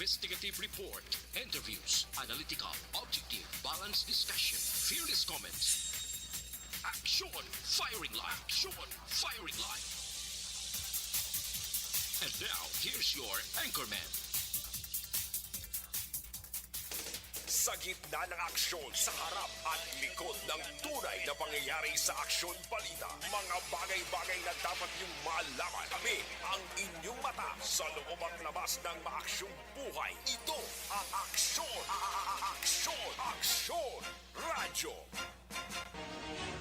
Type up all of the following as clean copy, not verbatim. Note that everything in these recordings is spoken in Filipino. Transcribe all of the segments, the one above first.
investigative report, interviews, analytical, objective, balanced discussion, fearless comments. Action! Firing line! Action! Firing line! And now, here's your anchorman. Sa gitna ng aksyon, sa harap at likod ng tunay na pangyayari sa aksyon balita. Mga bagay-bagay na dapat niyong malaman. Kami ang inyong mata sa loob at labas ng maaksyong buhay. Ito ang aksyon! Aksyon! Aksyon! Radyo!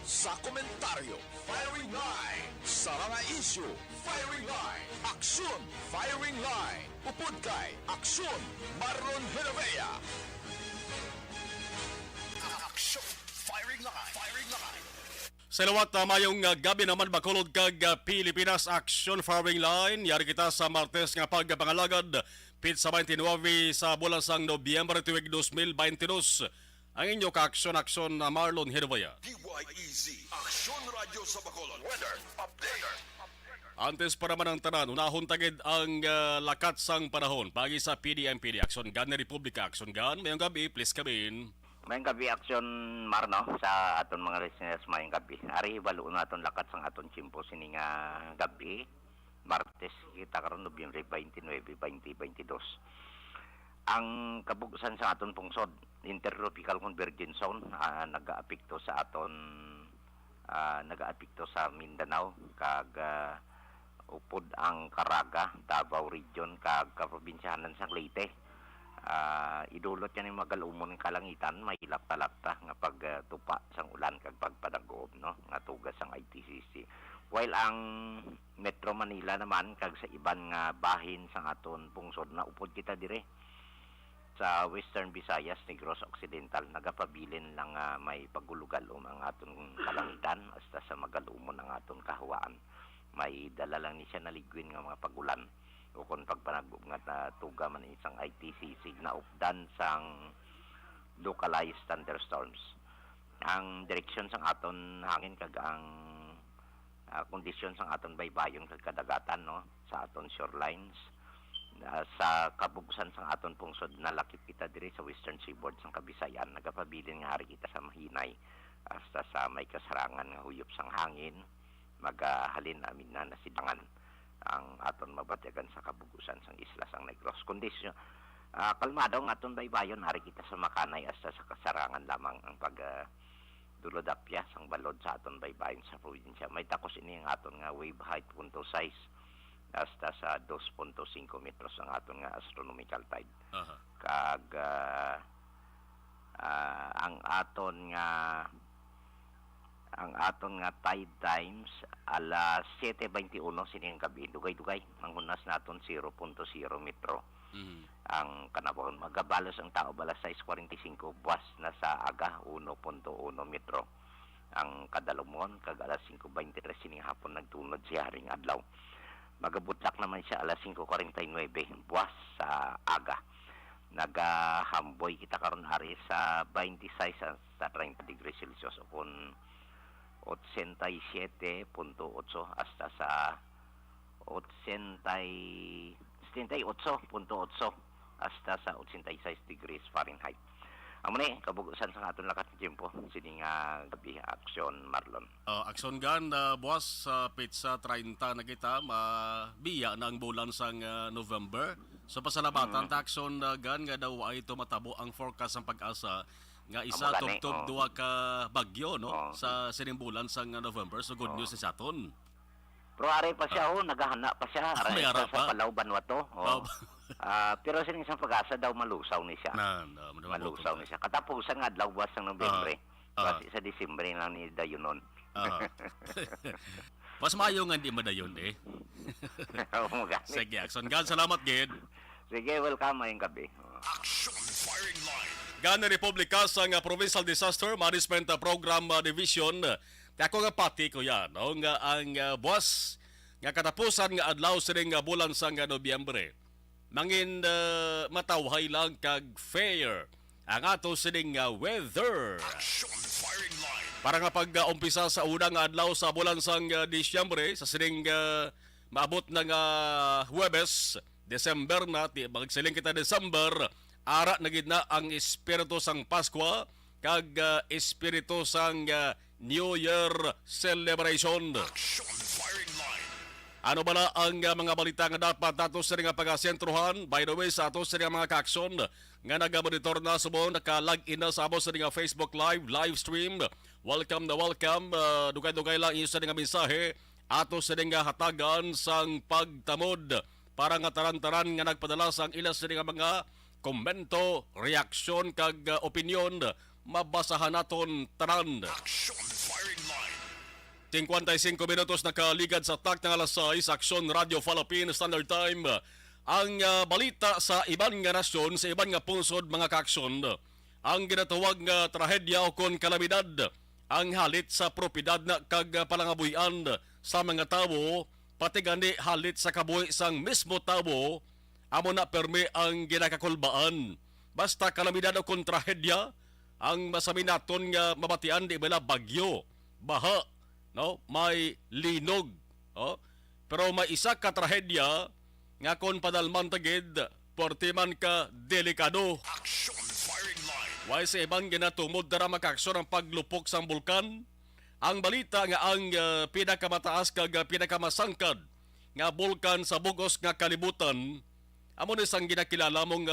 Sa komentaryo, Firing Line. Sa mga issue, Firing Line. Aksyon, Firing Line. Upod kay Aksyon, Marlon Heravea. Aksyon! Firing line! Firing line! Salawat mayong gabi naman bakulod kag Pilipinas Action Firing Line. Yari kita sa Martes nga pagpangalagad pit sa 29 sa bulan sang Nobyembre tuig 2022. Ang inyo ka-aksyon na Marlon Heravea. DYEZ Aksyon Radyo sa Bacolod. Weather Update. Antes para man ang tanan, unahon tagid ang lakat sang panahon pagi sa PDMPD Action Gun ni Republika Action Gun. Mayong gabi, please kabin. Mayang gabi aksyon Marno sa aton mga listeners mayang gabi. Ari balo na aton lakat sang aton chimpo sini nga gabi. Martes kita karon Nobyembre 29, 2022. Ang kabugusan sa aton pungsod, intertropical convergence zone nagaapekto sa aton nagaapekto sa Mindanao kag upod ang Caraga, Davao region kag kaprobinsyahanan sa Leyte. Idulot yan yung magalumon ng kalangitan, may lapta-lapta nga pagtupa sang ulan kag pagpadagoob, no? Nga tugas ang ITCC. While ang Metro Manila naman kag sa iban nga bahin sang aton pungsod na upod kita dire sa Western Visayas, Negros Occidental, nagapabilin lang may pagulugalom ang aton kalangitan hasta sa magalumon ang aton kahuwaan. May dala lang ni siya naligwin nga mga pagulan o kung pagpanagub nga tuga man isang ITCC na updan sang localized thunderstorms. Ang direksyon sang aton hangin kag ang kondisyon sang aton baybayon kag kadagatan, no, sa aton shorelines sa kabugusan sang aton pungsod na lakip kita diri sa Western Seaboard sang Kabisayan, nagapabilin nga hari kita sa mahinay hasta sa may kasarangan nga huyop sang hangin magahalin amin na nasidangan ang aton mabatigan sa kabugusan sang isla sang Negros. Kondisyon kalmado ang aton baybayon hari kita sa makanay hasta sa kasarangan lamang ang pag dulodapya sang balod sa aton baybayon sa probinsya. May takos ini ang aton nga wave height punto size hasta sa 2.5 metros ang aton nga astronomical tide. Kag ang aton nga tide times alas 7:21 sining gabi dugay-dugay ang hunas naton 0.0 metro. Ang kanabon magabalos ang tao balas 6:45 buwas na sa aga 1.1 metro. Ang kadalumon kag alas 5:23 sining hapon nagtunod siya haring adlaw. Magabutlak naman siya alas 5:49 buwas sa aga. Nagahamboy kita karon hari sa 26 sa 30 degrees Celsius o kung 87.8 hasta sa 78.8 hasta sa 86 degrees Fahrenheit. Amo ni kabugusan sa aton lakat ni Jimpo sini nga gabi aksyon Marlon. Action Gun, buwas sa pizza 30 na kita, mabiya na ang bulan sang November. So pasalamatan ta Action Gun nga daw ay tumatabo ang forecast ng pag-asa nga isa tubtob duwa ka bagyo, no, sa sinimbulan sang November. So good news sa aton. Pero ari pa siya nagahana pa siya May sa pa. Palaw Banwato. Pero sining isang pag-asa daw malusaw ni siya. Malusaw ni siya. Katapusan nga adlaw buwas ng Nobyembre. Kasi sa Disyembre lang ni dayonon. Mas maayo nga di madayon eh. Sige, Action Gun, salamat gid. Sige, welcome ngayong gabi. Aksyon Firing Line! Gana Republika sa Provincial Disaster Management Program Division. Ako nga pati ko yan, no? Nga ang buwas nga katapusan nga adlaw sining bulan sa Nobyembre. Mangin matawhay lang kag fair ang ato sining weather. Aksyon Firing Line! Para nga pag-umpisa sa unang adlaw sa bulan sang Disyembre sa sining maabot ng Huwebes, December na, magsiling kita December, ara na gid na ang espiritu sang Pasko kag espiritu sang New Year celebration. Action Firing Line. Ano ba na ang mga balita nga dapat nato sa nga pag-sentruhan? By the way, sa ato sa mga kakson nga nagamonitor na subong naka-log-in na sa amo sa nga Facebook live stream. Welcome na welcome. Dugay-dugay lang inyo sa nga mensahe ato sa nga hatagan sang pagtamod para nga taran-taran nga nagpadala sang ila sa nga mga komento, reaksyon kag opinion mabasahan naton tanan. Action Firing Line. 55 minutos nakaligad sa tak ng alas 6, Aksyon Radio Philippine Standard Time. Ang balita sa ibang nga nasyon, sa ibang nga punsod mga kaksyon, ang ginatawag nga trahedya o kon kalamidad, ang halit sa propiedad na kag palangabuyan sa mga tao, pati gani halit sa kabuhi sang mismo tao, amo na permi ang ginakakulbaan. Basta kalamidad o kon trahedya, ang masami naton nga mabatian di bala bagyo, baha, no, may linog, pero may isa ka trahedya nga kon padalman tagid porti man ka delikado. Action Firing Line. Way sa ibang ginatumod dara makaksyon ang paglupok sang bulkan. Ang balita nga ang pinakamataas kag pinakamasangkad nga bulkan sa bugos nga kalibutan amo ni sang ginakilala mong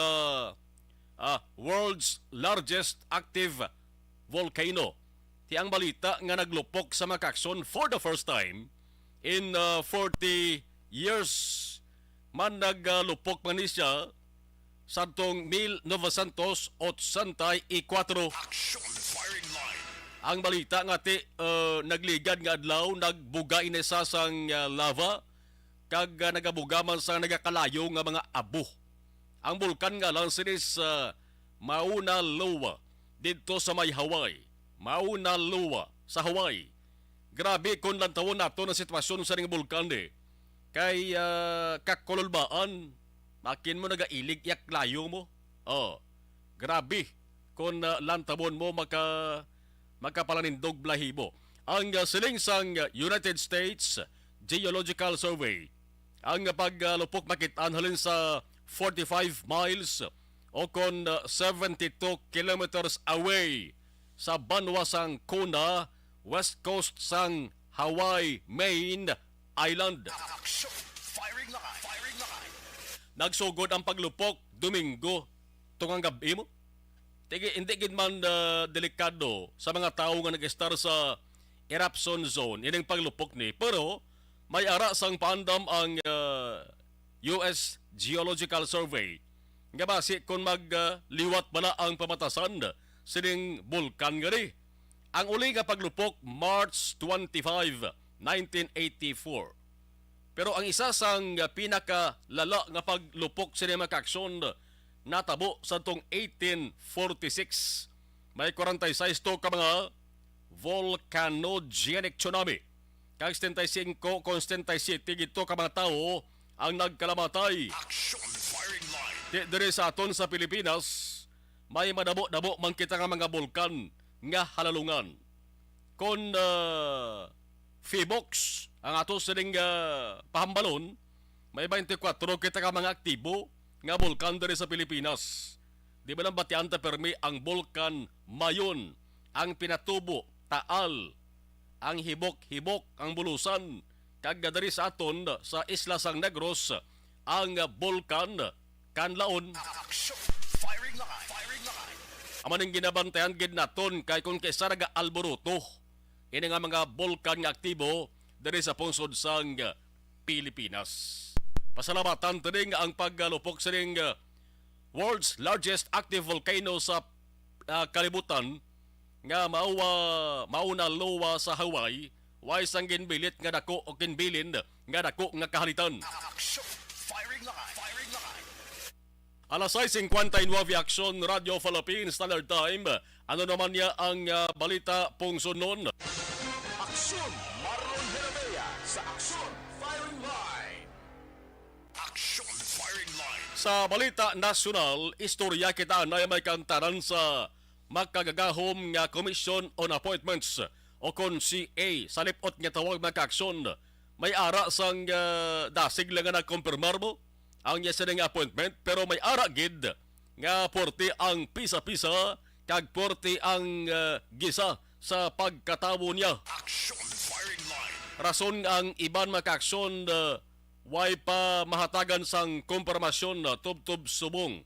world's largest active volcano. Ti ang balita nga naglupok sa Makaksyon for the first time in 40 years. Man naglupok man ni siya sa tong 1984. Action Firing Line. Ang balita nga ti nagligad nga adlaw nagbuga inesa sang lava kag nagabugaman sa nagakalayo nga mga abo. Ang bulkan nga lang sinis Mauna Loa dito sa may Hawaii. Mauna Loa sa Hawaii. Grabe kung lantawon nato na sitwasyon sa ning bulkan de. Kay kakololbaan, makin mo nagailig yak layo mo. Grabe kung lantawon mo makapalanindog blahibo. Ang siling sang United States Geological Survey, ang paglupok makitaan halin sa 45 miles o kon 72 kilometers away sa banwa sang Kona, west coast sang Hawaii main island. Action Firing Line. Firing Line. Nagsugod ang paglupok Domingo tungang gabi mo. Hindi gid man delikado sa mga tao nga nag-star sa eruption zone ining paglupok ni, pero may ara sang paandam ang US Geological Survey nga basi kung magliwat bala ang pamatasan sining bulkan gani. Ang uli nga paglupok March 25, 1984. Pero ang isa sang pinakalala nga paglupok sining makaksyon natabo sa tong 1846. May 46 to ka mga volcanogenic tsunami. Kag 75 kon 77 gito ka mga tao ang nagkalamatay. Action Firing Line. Dire sa aton sa Pilipinas, may madabo-dabo man kita nga mga bulkan nga halalungan. Kon Fibox, ang ato sining pahambalon, may 24 kita ka mga aktibo nga bulkan dire sa Pilipinas. Di ba lang batian ta permi ang bulkan Mayon, ang Pinatubo, Taal, ang Hibok-Hibok, ang Bulusan, kag dari sa aton sa Isla Sang Negros, ang bulkan Kanlaon. Action Firing Line. Firing Line. Amaning ginabantayan gid naton kay kung kaysa naga alboroto. Ini nga mga bulkan nga aktibo dari sa pungsod sang Pilipinas. Pasalamatan tadi nga ang paggalupok sa ning world's largest active volcano sa kalibutan nga mauna Loa sa Hawaii. Way sang ginbilit nga dako o kinbilin nga dako nga kahalitan. Action Firing Line. Firing Line. Alas 6:59 Aksyon Radio Philippine Standard Time. Ano naman niya ang balita pungsod nun? Aksyon Marlon Herrera sa Aksyon Firing Line. Action Firing Line. Sa balita nasyonal, istorya kita na may kantaran sa magkagagahom nga Commission on Appointments o kon CA sa lipot nga tawag mga kaaksyon. May ara sang dasig lang nga nagkumpirmar mo ang iya sining appointment pero may ara gid nga porte ang pisa-pisa kag porte ang gisa sa pagkatawo niya. Action firing line. Rason ang iban makaaksyon way pa mahatagan sang kompormasyon tubtob subong.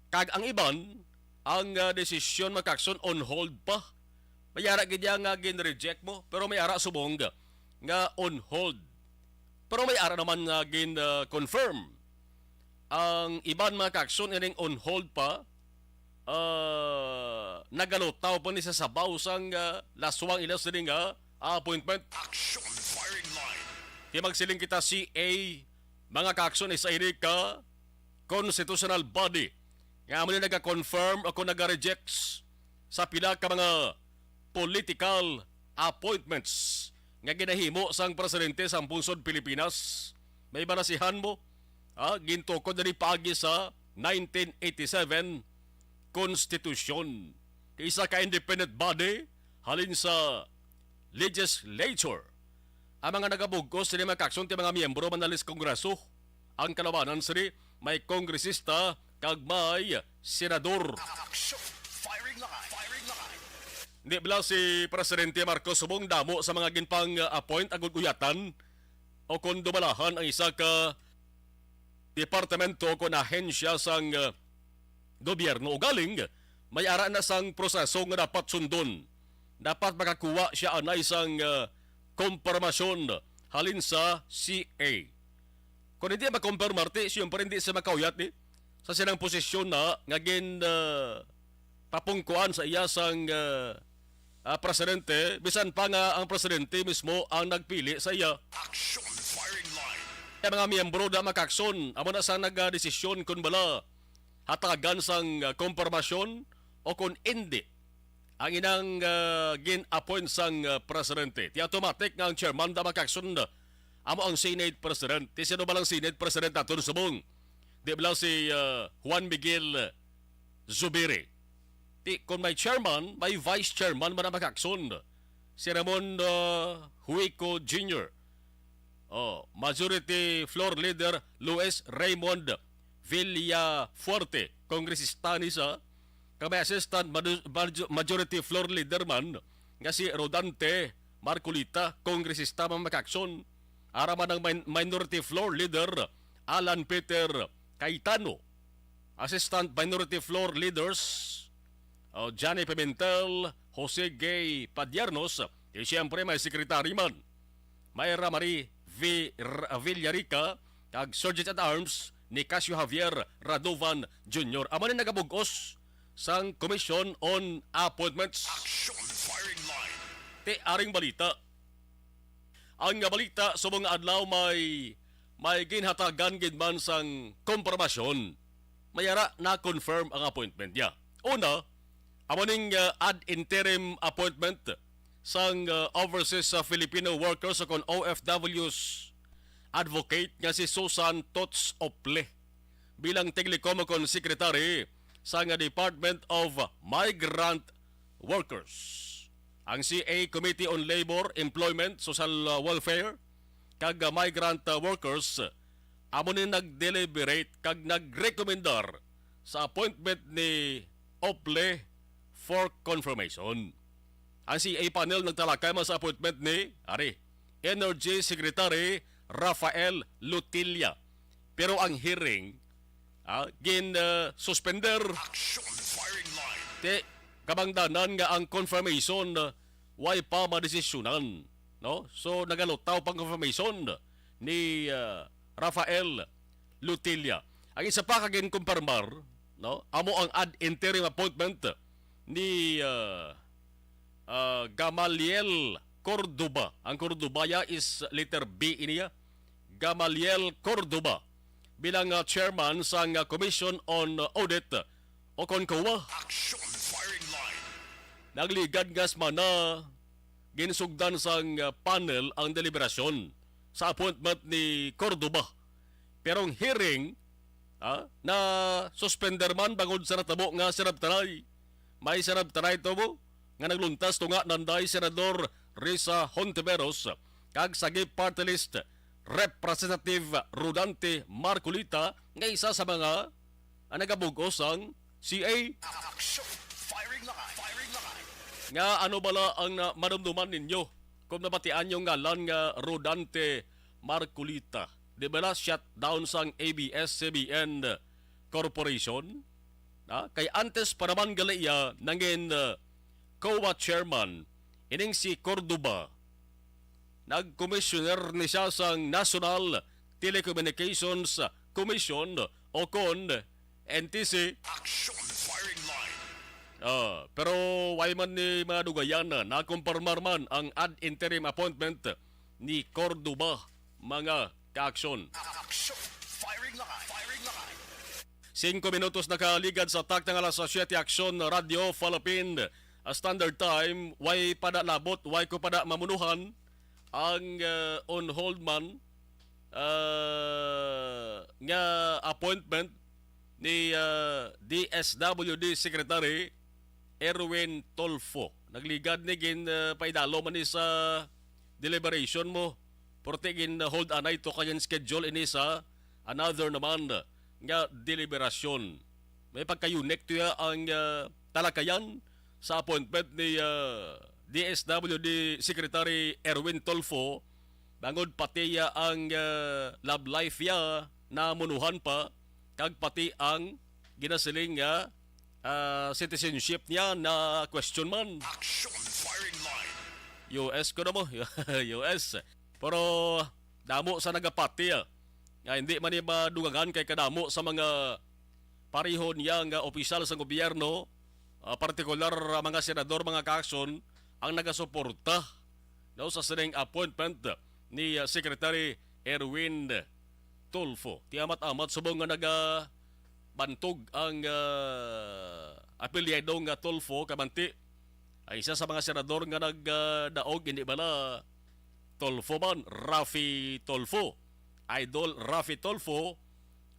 Kag ang iban ang desisyon makaaksyon on hold pa. May ara gid nga gin-reject mo pero may ara subong nga on hold. Pero may ara naman nga gin-confirm. Ang iban makaaksyon ining on hold pa nagalutaw pa ni sa sabaw sang laswang ilas din nga appointment. Action firing line. Di magsiling kita CA mga kaaksyon isa ini ka constitutional body nga mo nagka-confirm o kung nagka-rejects sa pila ka mga political appointments nga ginahimo sang presidente sa Pungsod Pilipinas. May banasihan mo? Gintukod na ni pagi sa 1987 Constitution. Isa ka independent body halin sa legislature. Ang mga nagabugos sila makaaksyon ti mga miyembro manalis kongreso. Ang kalabanan sila may kongresista kag may senador. Action firing line. Firing line. Hindi bila si Presidente Marcos subong damo sa mga ginpang appoint agud uyatan o kung dumalahan ang isa ka departamento o kung ahensya sang gobyerno o galing may ara na sang proseso nga dapat sundon. Dapat makakuha siya anay sang kompormasyon halin sa CA. Kung hindi makompormarte, siyempre hindi siya makauyat ni sa sinang posisyon na ngagin papungkuan sa iya sang presidente, bisan pa nga ang presidente mismo ang nagpili sa iya. Action firing line. Ang mga miyembro na makakson, amo na sa nagdesisyon kung bala hatagan sang kompormasyon o kung hindi ang inang gin-appoint sang presidente. Ti automatic nga ang chairman da makakson amo ang Senate President. Ti sino ba lang Senate President natin subong? Di ba lang si Juan Miguel Zubiri. Ti kung may chairman, may vice chairman man ang makakson. Si Ramon Huico Jr. Majority Floor Leader Luis Raymond Villafuerte, kongresista ni sa kamay Assistant Majority Floor Leader man nga si Rodante Marcolita, kongresista man makakson. Araman ng Minority Floor Leader Alan Peter Cayetano, Assistant Minority Floor Leaders Johnny Pimentel, Jose Gay Padiernos, siyempre may sekretary man Mayra Marie Villarica kag Sergeant at Arms ni Casio Javier Radovan Jr. Amo ni nagabugos sang Commission on Appointments. Action firing line. Ti aring balita. Ang balita sa mga adlaw may ginhatagan gid man sang kompormasyon. Mayara na confirm ang appointment niya. Una, amo ning ad interim appointment sang overseas Filipino workers o kon OFWs advocate nga si Susan Tots Ople bilang Telecom kon secretary sa Department of Migrant Workers. Ang CA Committee on Labor, Employment, Social Welfare kag migrant workers amo ni nagdeliberate kag nagrekomendar sa appointment ni Ople for confirmation. Ang CA panel nagtalakay man sa appointment ni Energy Secretary Rafael Lutilla. Pero ang hearing suspender Action firing line. te kabangdanan nga ang confirmation way pa madesisyonan, no? So nagalutaw pang confirmation ni Rafael Lutilla. Ang isa pa kagin kumpirmar, no? Amo ang ad interim appointment ni Gamaliel Cordoba. Ang Cordobaya is letter B iniya. Gamaliel Cordoba bilang chairman sang Commission on Audit o CONCOA. Action firing line. Nagligad gas man na ginsugdan sang panel ang deliberasyon sa appointment ni Cordoba. Pero ang hearing na suspender man bangod sa natabo nga sinabtaray. May sinabtaray to mo nga nagluntas to nga nanday Senador Risa Hontiveros kag sagip party list Representative Rodante Marcolita nga isa sa mga nagabugos ang CA. Action! Firing line! Firing line! Nga ano bala ang madumduman ninyo kung nabatian yung ngalan nga Rodante Marcolita? Di ba na shutdown sang ABS-CBN Corporation? Kay antes pa naman galaya nangin COA chairman ining si Cordoba. Nag-commissioner ni siya sang National Telecommunications Commission o CON NTC. Action! Firing line! Pero why man ni mga dugayan na kumpirmar man ang ad interim appointment ni Cordoba mga ka-aksyon. Action! Firing line! Firing line! 5 minutos nakaligad sa takta ng alas 7 Aksyon Radio Philippine Standard Time. Way pada labot, way ko pada mamunuhan ang on hold man nga appointment ni DSWD Secretary Erwin Tolfo. Nagligad ni gin paidalo man ni sa deliberation mo. Porte gin hold anay to kayan schedule ini sa another naman nga deliberasyon. May pagka-unique to ang talakayan sa appointment ni DSWD Secretary Erwin Tolfo. Bangod pati ang love life ya na munuhan pa kag pati ang ginasiling nga citizenship niya na question man. Action! Firing line! US ko na mo. US. Pero damo sa nagapati nga hindi man niya madugangan kay kadamo sa mga pareho niya nga opisyal sa gobyerno, partikular mga senador, mga kaakson ang nagasuporta daw sa sining appointment ni Secretary Erwin Tolfo. Tiamat-amat subong nga nagabantog ang apelyado nga Tolfo kamanti ay isa sa mga senador nga nagdaog hindi bala Tolfo man, Rafi Tolfo. Idol Rafi Tolfo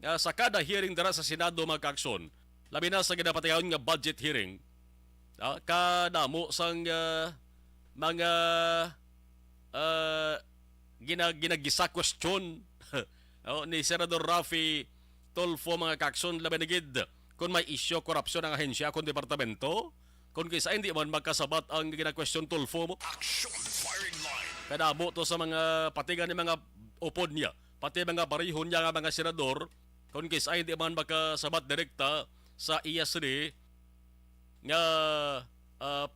nga sa kada hearing dara sa Senado mga kaakson, labi na sa ginapatayon nga budget hearing, kadamo sang mga ginagisa question ni Senador Rafi Tolfo mga kaakson, labi na gid kung may isyo korupsyon ang ahensya kung departamento, kung kisa hindi man magkasabat ang gina-question Tolfo mo. Action! Firing line! Kadamo to sa mga patigan ni mga upod niya, pati mga barihon niya nga mga senador, kung kisa hindi man makasabat direkta sa ISD nga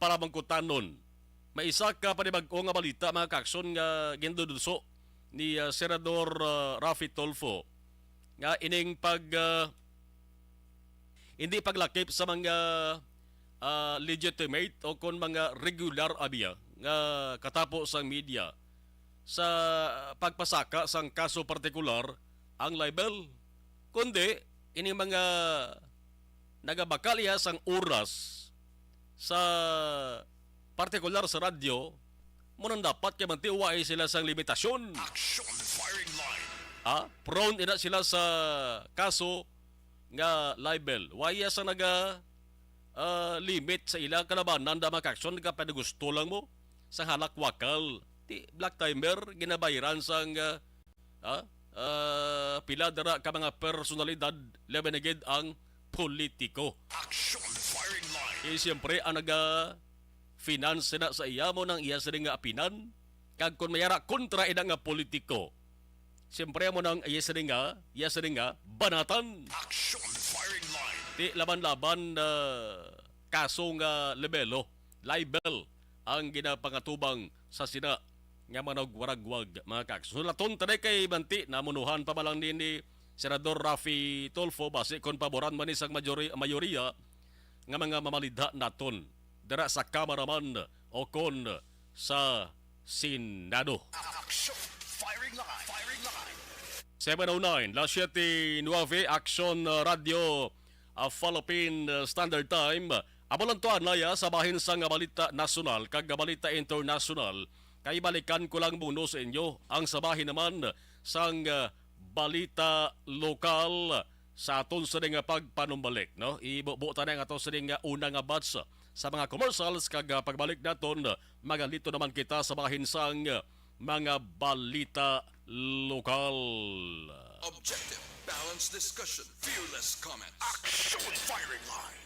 para mangkutanon. May isa ka panibag-o nga balita mga kakson nga ginduduso ni Senador Rafi Tolfo nga ining hindi paglakip sa mga legitimate o kung mga regular abiya nga katapo sang media sa pagpasaka sang kaso partikular ang libel, kundi ini mga nagabakalya sang oras sa partikular sa radyo mo nang dapat kay mantiwai sila sang limitasyon. Action! Firing line! Prone ina sila sa kaso nga libel. Waya sa limit sa ilang kalabanan da makaksyon nga gusto lang mo sa halakwakal. Di black timer ginabayaran sang pila dara ka mga personalidad labi na gid ang politiko. Action! Firing line! Siyempre ang finance na sa iya mo nang iya sa nga apinan kag kun mayara kontra ina nga politiko. Siyempre mo nang iya sa nga banatan. Action! Firing line! Di laban-laban kaso nga libel ang ginapangatubang sa sina nga managwaragwag mga kaks. Sulaton taday kay banti namunuhan pa malang ni Senador Rafi Tolfo base kon paboran man isang mayoriya nga mga mamalidha naton dara sa Kamara man o kon sa Senado. Action! Firing line! Firing line! 709, La 7-9, Action Radio Philippine Standard Time. Abalan to anaya sa bahin sang balita nasyonal kag balita international. Kay balikan ko lang muna sa inyo ang sabahin naman sang balita lokal sa aton sa nga pagpanumbalik. No? Ibubuta na nga aton sa nga unang batch sa mga commercials kag pagbalik naton magalito naman kita sa bahin sang mga balita lokal. Objective, balanced discussion, fearless comment. Action firing line.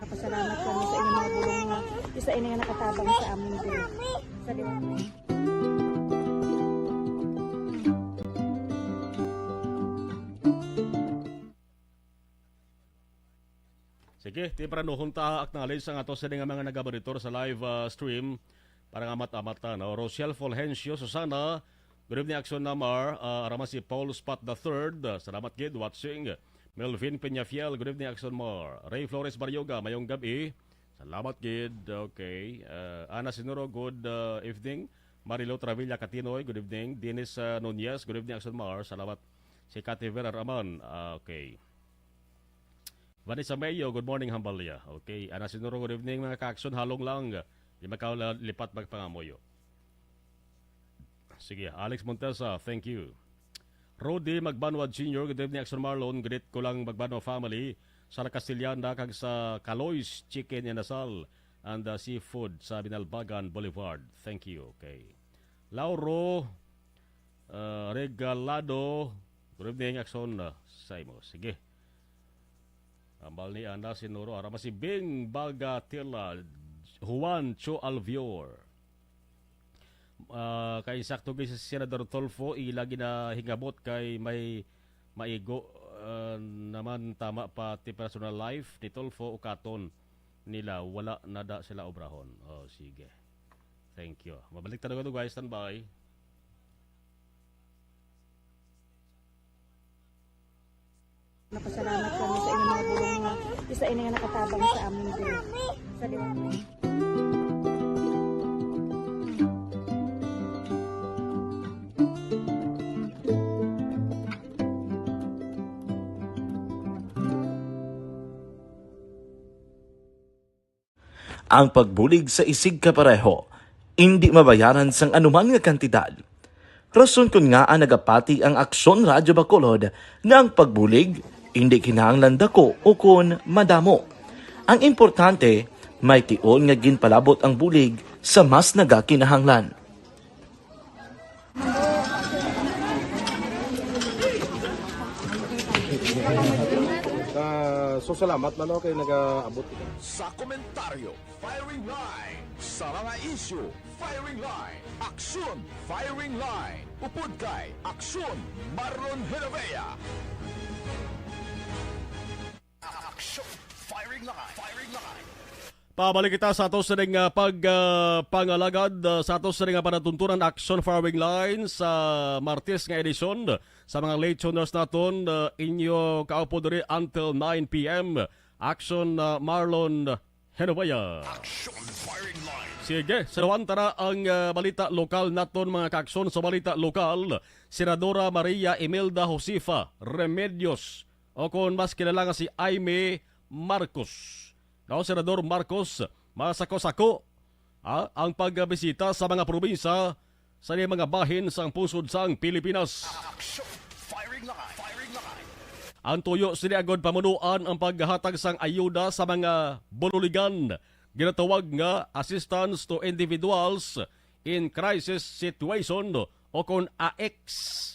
Pasalamat kami sa inyong mga bulong nga isa ini nga nakatabang sa aming Diyos. Sa liwanag. Sige, ti para no hunta acknowledge ang ato sa mga nagabaritor sa live stream para nga mata-mata no. Rochelle Fulgencio, Susana, good evening Action Namar, arama si Paul Spot III, salamat gid watching. Melvin Peñafiel, good evening Action Mar. Ray Flores Baryoga, mayong gabi. Salamat gid. Okay. Ana Sinuro, good evening. Marilo Travilla Catinoy, good evening. Dennis Nunez, good evening Action Mar. Salamat. Si Cathy Vera Raman, okay. Vanessa Mayo, good morning Hambalya. Okay, Ana Sinuro, good evening mga ka-action, halong lang. Di makaw lipat magpangamoyo. Sige, Alex Montesa, thank you. Rodi Magbanwa Jr., good evening Action Marlon, greet ko lang Magbanwa family sa Castillana kag sa Caloy's Chicken and Asal and Seafood sa Binalbagan Boulevard. Thank you. Okay. Lauro Regalado, good evening Action Saimo. Sige. Ambal ni Ana Sinuro, arama si Bing Bagatilla, Juan Cho Alvior. Kay sakto kay si Senador Tolfo ilagi na hingabot kay may maigo naman tama pati personal life ni Tolfo ukaton nila wala nada sila obrahon. Oh sige. Thank you. Mabalik tayo guys, standby. Napasalamat kami sa inyong mga bulong nga isa ini nga nakatabang sa aming Diyos. Sa liwanag. Ang pagbulig sa isig kapareho, hindi mabayaran sang anuman nga kantidad. Rason kun nga ang nagapati ang Aksyon Radyo Bacolod nga ang pagbulig, hindi kinahanglan dako o kun madamo. Ang importante, may tion nga ginpalabot ang bulig sa mas nagakinahanglan. So salamat man kay nag-aabot. Sa komentaryo, firing line. Sa mga issue, firing line. Aksyon, firing line. Upod kay Aksyon, Marlon Henovea. Aksyon, firing line. Firing line. Pabalik kita sa ato sa ring pagpangalagad sa ato sa ring panatuntunan Action Firing Line sa Martes nga edisyon sa mga late tuners naton inyo kaupo diri until 9 p.m. Action Marlon Henovea. Action, firing line. Sige, sarawan tara ang balita lokal naton mga kaakson sa balita lokal. Senadora Maria Imelda Josefa Remedios o kung mas kilala nga si Aimee Marcos. Senador Marcos, masako-sako ang pagbisita sa mga probinsya sa mga bahin sang pusod sang Pilipinas. Action, firing line. Firing line. Ang tuyo sila agad pamunuan ang paghatag sang ayuda sa mga bululigan. Ginatawag nga Assistance to Individuals in Crisis Situation o kung AX.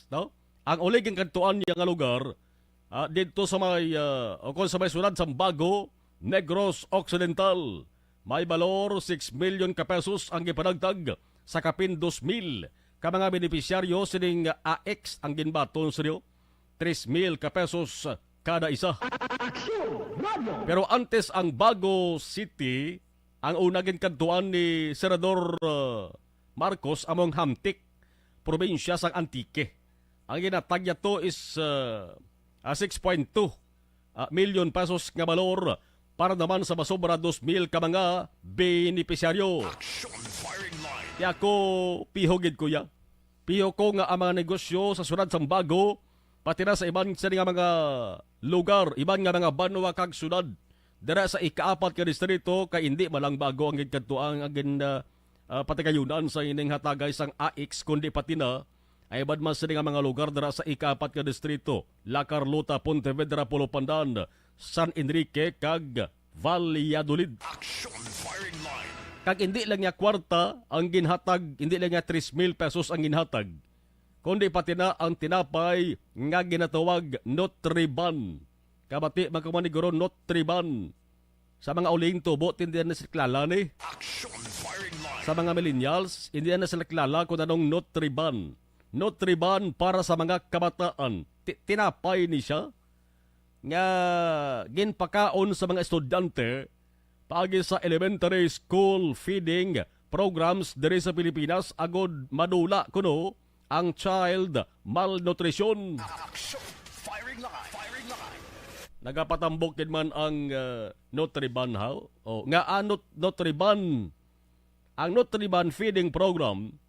No? Ang uliging kantuan niya nga lugar dito sa may o kung sa may sunad sa Bago, Negros Occidental. May balor 6 million ka pesos ang gipanagtag sa kapin 2,000 ka mga benepisyaryo sining AX ang ginbaton sa 3,000 ka pesos kada isa. Pero antes ang Bago City, ang unagin kantuan ni Senador Marcos among Hamtik, probinsya sang Antique. Ang ginatag niya to is 6.2 million pesos nga balor para naman sa masobra 2,000 ka mga benepisyaryo. Action, firing line. Kaya ko pihogid kuya. Piho ko nga ang mga negosyo sa sunod sang Bago, pati na sa ibang sa nga mga lugar, ibang nga mga banwa kag sunod. Dara sa ikaapat ka distrito kay hindi malang Bago ang gidkadtuang agin patigayunan sa ining hatagay sang AX kundi pati na ay bad man sa nga mga lugar dara sa ikaapat ka distrito, La Carlota, Pontevedra, Pulo Pandan, San Enrique kag Valladolid. Action, firing line. Kag hindi lang niya kwarta ang ginhatag, hindi lang niya 3,000 pesos ang ginhatag, kundi pati na ang tinapay nga ginatawag Nutriban. Kabati magkamaniguro Nutriban. Sa mga uling tubo, hindi na sila kilala ni. Sa mga millennials, hindi na sila kilala kung anong Nutriban. Nutriban para sa mga kabataan. Tinapay ni siya nga ginpakaon sa mga estudyante paagi sa elementary school feeding programs diri sa Pilipinas agod madula kuno ang child malnutrition. Nagapatambok din man ang Nutriban how? O nga Nutriban. Ang Nutriban feeding program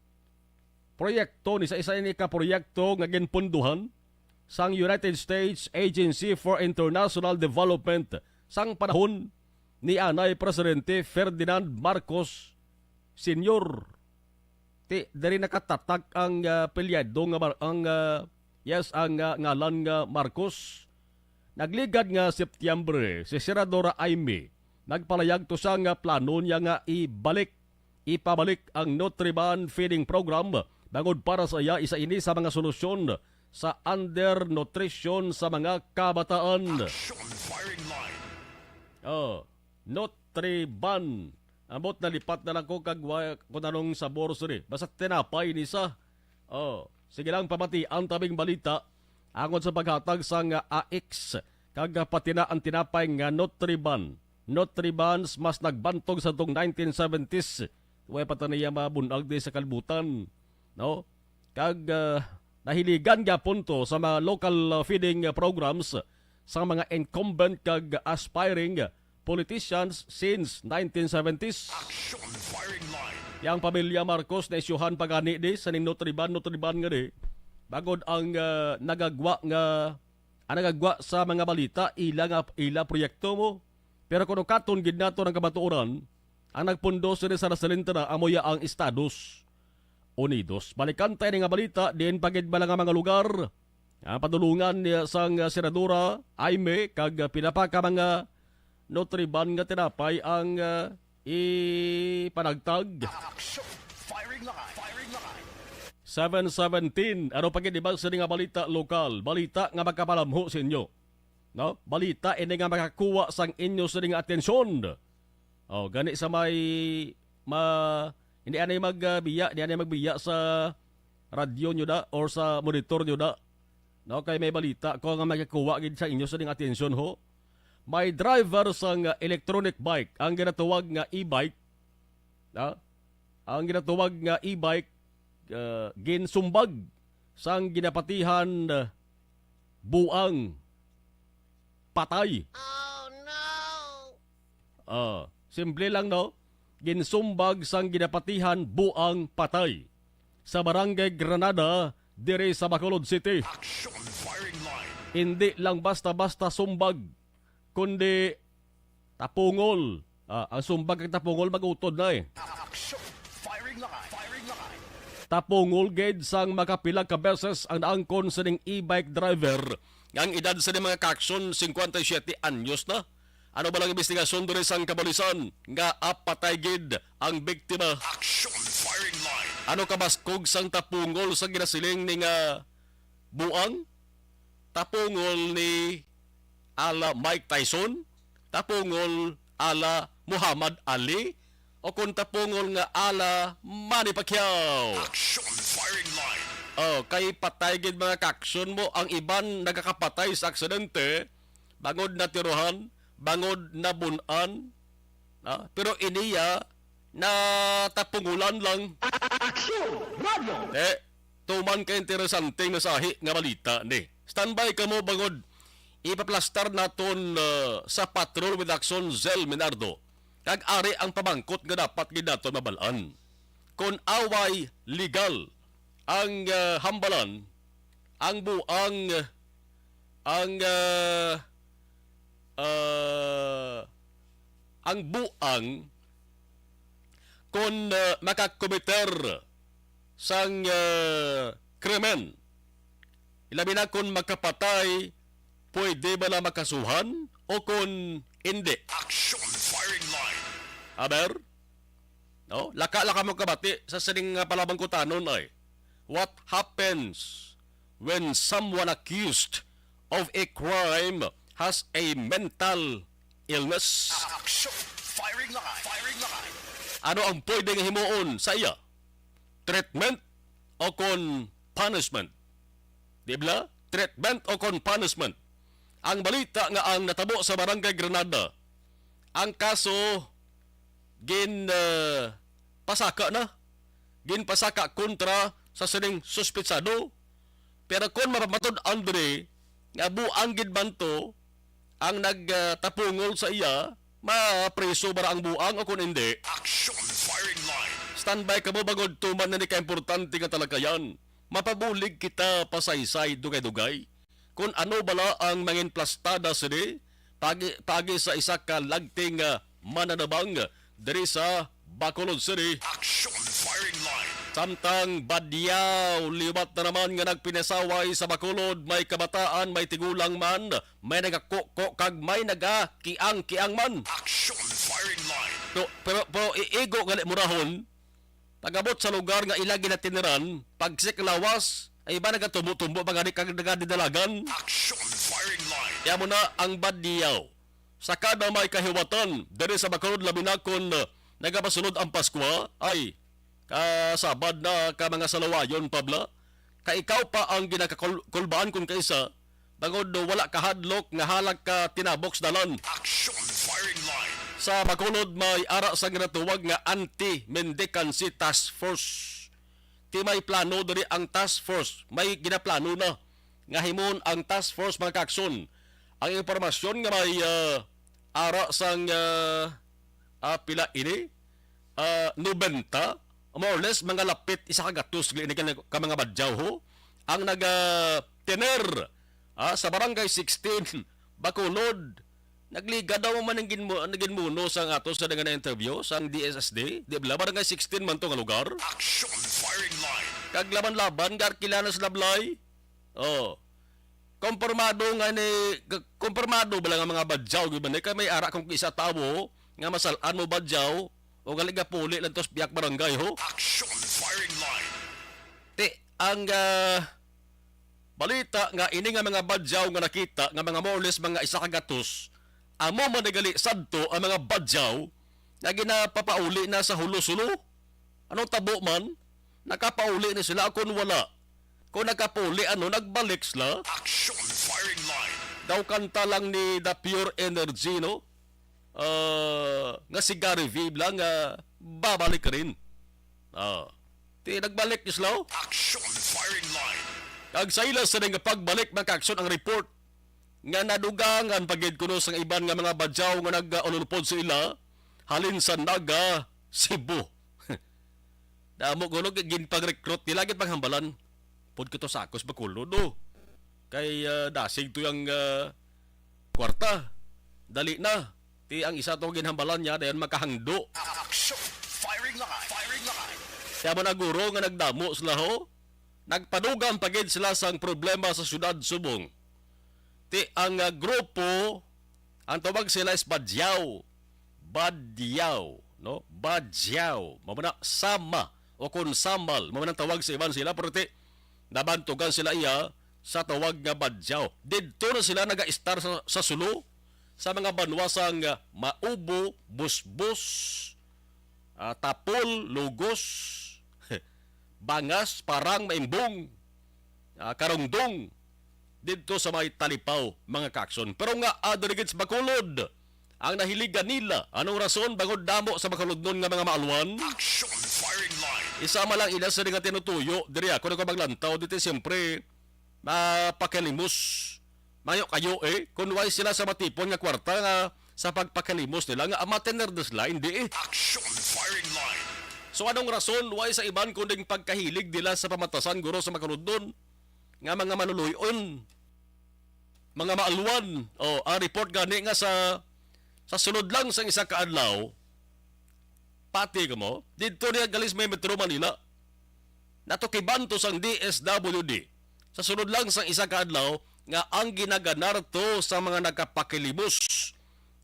proyekto ni sa isa ni ka proyekto nga ginpunduhan sang United States Agency for International Development sang panahon ni anay Presidente Ferdinand Marcos Sr. Dari nakatatag ang pelyado nga ang ngalan nga Marcos. Nagligad nga Setyembre si Senadora Aimee nagpalayag to sa nga plano niya nga ipabalik ang Nutriban feeding program bangod para sa iya isa ini sa mga solusyon sa undernutrition sa mga kabataan. Nutriban. Amot na lipat na lang ko kagwa kung anong sabor suri. Basta tinapay ni sa. Sige lang pamati ang tabing balita angon sa paghatag sa nga AX kag pati na ang tinapay nga Nutriban. Nutribans mas nagbantog sa tong 1970s. Way pataniya mabunag di sa kalbutan. No? Kag nahiligan gyapon to sa mga local feeding programs sa mga incumbent kag aspiring politicians since 1970s. Yang pamilya Marcos na isyuhan pagani di sa ning Nutriban nga di. Bagod ang nagagwa sa mga balita ila proyekto mo. Pero kung katon gid nato ng kabatuoran, ang nagpundo sa nasalinta na amoya ang Estados Unidos. Balikan tayo nga balita, din pagid ba lang ang mga lugar. Ang padulungan sang Senadora Aimee kag pinapaka mga Nutriban nga tinapay ang ipanagtag. 7:17. Ano pagid ibang sa nga balita lokal? Balita nga magkapalamho sa inyo. No? Balita ini nga makakuha sang inyo sa nga atensyon. Gani sa hindi anay magbiya sa radyo nyo da or sa monitor nyo da. No, kay may balita ko nga makakuha gid sa inyo sa ning atensyon ho. May driver sang electronic bike, ang ginatawag nga e-bike. Ang ginatawag nga e-bike ginsumbag sang ginapatihan buang patay. Oh no. Simple lang no. Ginsumbag sang ginapatihan buang patay sa barangay Granada dire sa Bacolod City. Hindi lang basta-basta sumbag kundi tapungol. Ang sumbag at tapungol magutod na eh. Tapungol gid sang makapila ka beses ang naangkon sa ning e-bike driver. Ang edad sa mga kakson 57 anyos na. Ano ba lang investigasyon doon sang kabalisan nga apatay gid ang biktima? Ano kabaskog sang tapungol sa ginasiling ni nga buang? Tapungol ni ala Mike Tyson? Tapungol ala Muhammad Ali? O kung tapungol nga ala Manny Pacquiao? Kay patay gid mga kakson mo ang iban nagakapatay sa aksidente bangod na tiruhan, bangod na bunan, pero iniya na tapungulan lang. Tuman ka interesante nga sahi nga balita ni. Standby ka mo bangod ipaplastar naton sa Patrol with Action Zel Minardo. Kag ari ang pamangkot nga dapat gid naton mabalaan. Kung away legal ang hambalan, ang buang kung makakomiter sang krimen, ilabi na kung makapatay, pwede ba na makasuhan o kung hindi? Action firing line. Aber? No? Laka mo kabati sa sining palabang kutanon ay. what happens when someone accused of a crime has a mental illness? Action! Firing line! Firing line! Ano ang pwedeng himuon sa iya? Treatment o kon punishment? Di ba? Treatment o kon punishment? Ang balita nga ang natabo sa Barangay Granada, ang kaso pasaka na. Pasaka kontra sa sining suspitsado. Pero kung maramatod Andre, nga buang gid man to, ang nagtapungol sa iya, mapreso bara ang buang o kung hindi. Action! Firing line! Standby ka mo bagod tuman na ni ka-importante nga talakayan. Mapabulig kita pasaysay dugay-dugay. Kung ano bala ang mangin plastada sini, pagi sa isa ka lagting mananabang diri sa Bacolod City. Action! Firing line! Samtang badyaw, liwat na naman nga nagpinasaway sa Bacolod, may kabataan, may tigulang man, may nagakoko kag may nagakiang-kiang man. Action! Firing line! Pero iigo gali murahon, pagabot sa lugar nga ilagi na tiniran, pagsik lawas, ay iba nagatumbo-tumbo pagani kag nagadidalagan. Action! Firing line! Kaya mo na ang badyaw. Sa kada may kahiwatan, diri sa Bacolod Laminakon, nagapasunod ang Pasko, ay kasabad na ka mga salawayon, Pabla. Ka ikaw pa ang ginakakulbaan kung kaisa, bagod wala ka hadlok nga halag ka tinaboks dalan. Action! Firing line! Sa Bacolod may ara sa ginatuwag nga Anti-Mendicancy Task Force. Ti may plano diri ang task force. May ginaplano na nga himon ang task force mga kakson. Ang impormasyon nga may ara sang pila ini 90 more or less mga lapit isa ka gatos ka mga badyaw ho ang tener sa barangay 16 Bacolod. Nagliga daw man naging muno sa ato sa nga interview sa DSSD. Di ba barangay 16 man to nga lugar? Action! Firing line! Kag laban-laban gar kilala sa lablay. Oh. Kompormado bala nga mga badyaw gyud kay may ara kung isa tawo nga masalan mo badyaw o galiga puli lang tos biyak barangay ho. Action! Firing line! Ang balita nga ini nga mga badyaw nga nakita nga mga more or less mga isa ka gatos, amo managali sadto ang mga badyaw nga ginapapauli na sa hulo-sulo. Anong tabo man? Nakapauli na sila kung wala. Kung nakapauli, nagbalik sila. Action! Firing line! Daw kanta lang ni The Pure Energy, no? Nga si Gary V lang, babalik ka rin. Nagbalik ni sila. Action! Firing line! Kag sa ilas sa nga pagbalik magkakson ang report nga nadugangan pagid kuno sa iban nga mga badyaw nga nag-ululpod sa ila halin sa Naga, Cebu. Damo kuno ginpag-recruit nila gid panghambalan. Pod kito sa akos Bacolod do. Kay dasig to yang kwarta. Dali na. Ti ang isa to ginhambalan niya dayon makahangdo. Action! Firing line! Firing line! Kaya man naguro nga nagdamo sila ho. Nagpadugang pagid sila sang problema sa syudad Subong. Ti ang grupo, ang tawag sila is Badyaw. Badyaw, no? Badyaw. Mamana sama o kun samal. Mamana tawag sa iban sila pero ti nabantugan sila iya sa tawag nga Badyaw. Dito na sila naga-star sa sulo sa mga banwasang Maubo, Busbus, Tapol, Lugos, Bangas, Parang, Maimbong, Karungdong, dito sa may Talipaw, mga kakson. Pero nga, adirigit sa Bacolod, ang nahiligan nila. Anong rason? Bagod damo sa Bacolod nun nga mga maalwan? Action! Firing line! Isama lang ila sa nga tinutuyo. Diri ako na maglantaw, dito siyempre, pakilimos. Mayo kayo kung why sila sa matipon nga kwarta nga sa pagpakalimos nila nga amatener des line, di Action! Firing line! So anong rason why sa iban kunding pagkahilig nila sa pamatasan guro sa makaludon nga mga manuluyon, mga maalwan. Ang report gani nga sa sunod lang sa isa ka adlaw, pati ka mo, dito niya galis may Metro Manila, natukibanto sang DSWD. Sa sunod lang sa isa ka adlaw, nga ang ginaganar to sa mga nagkapakilimos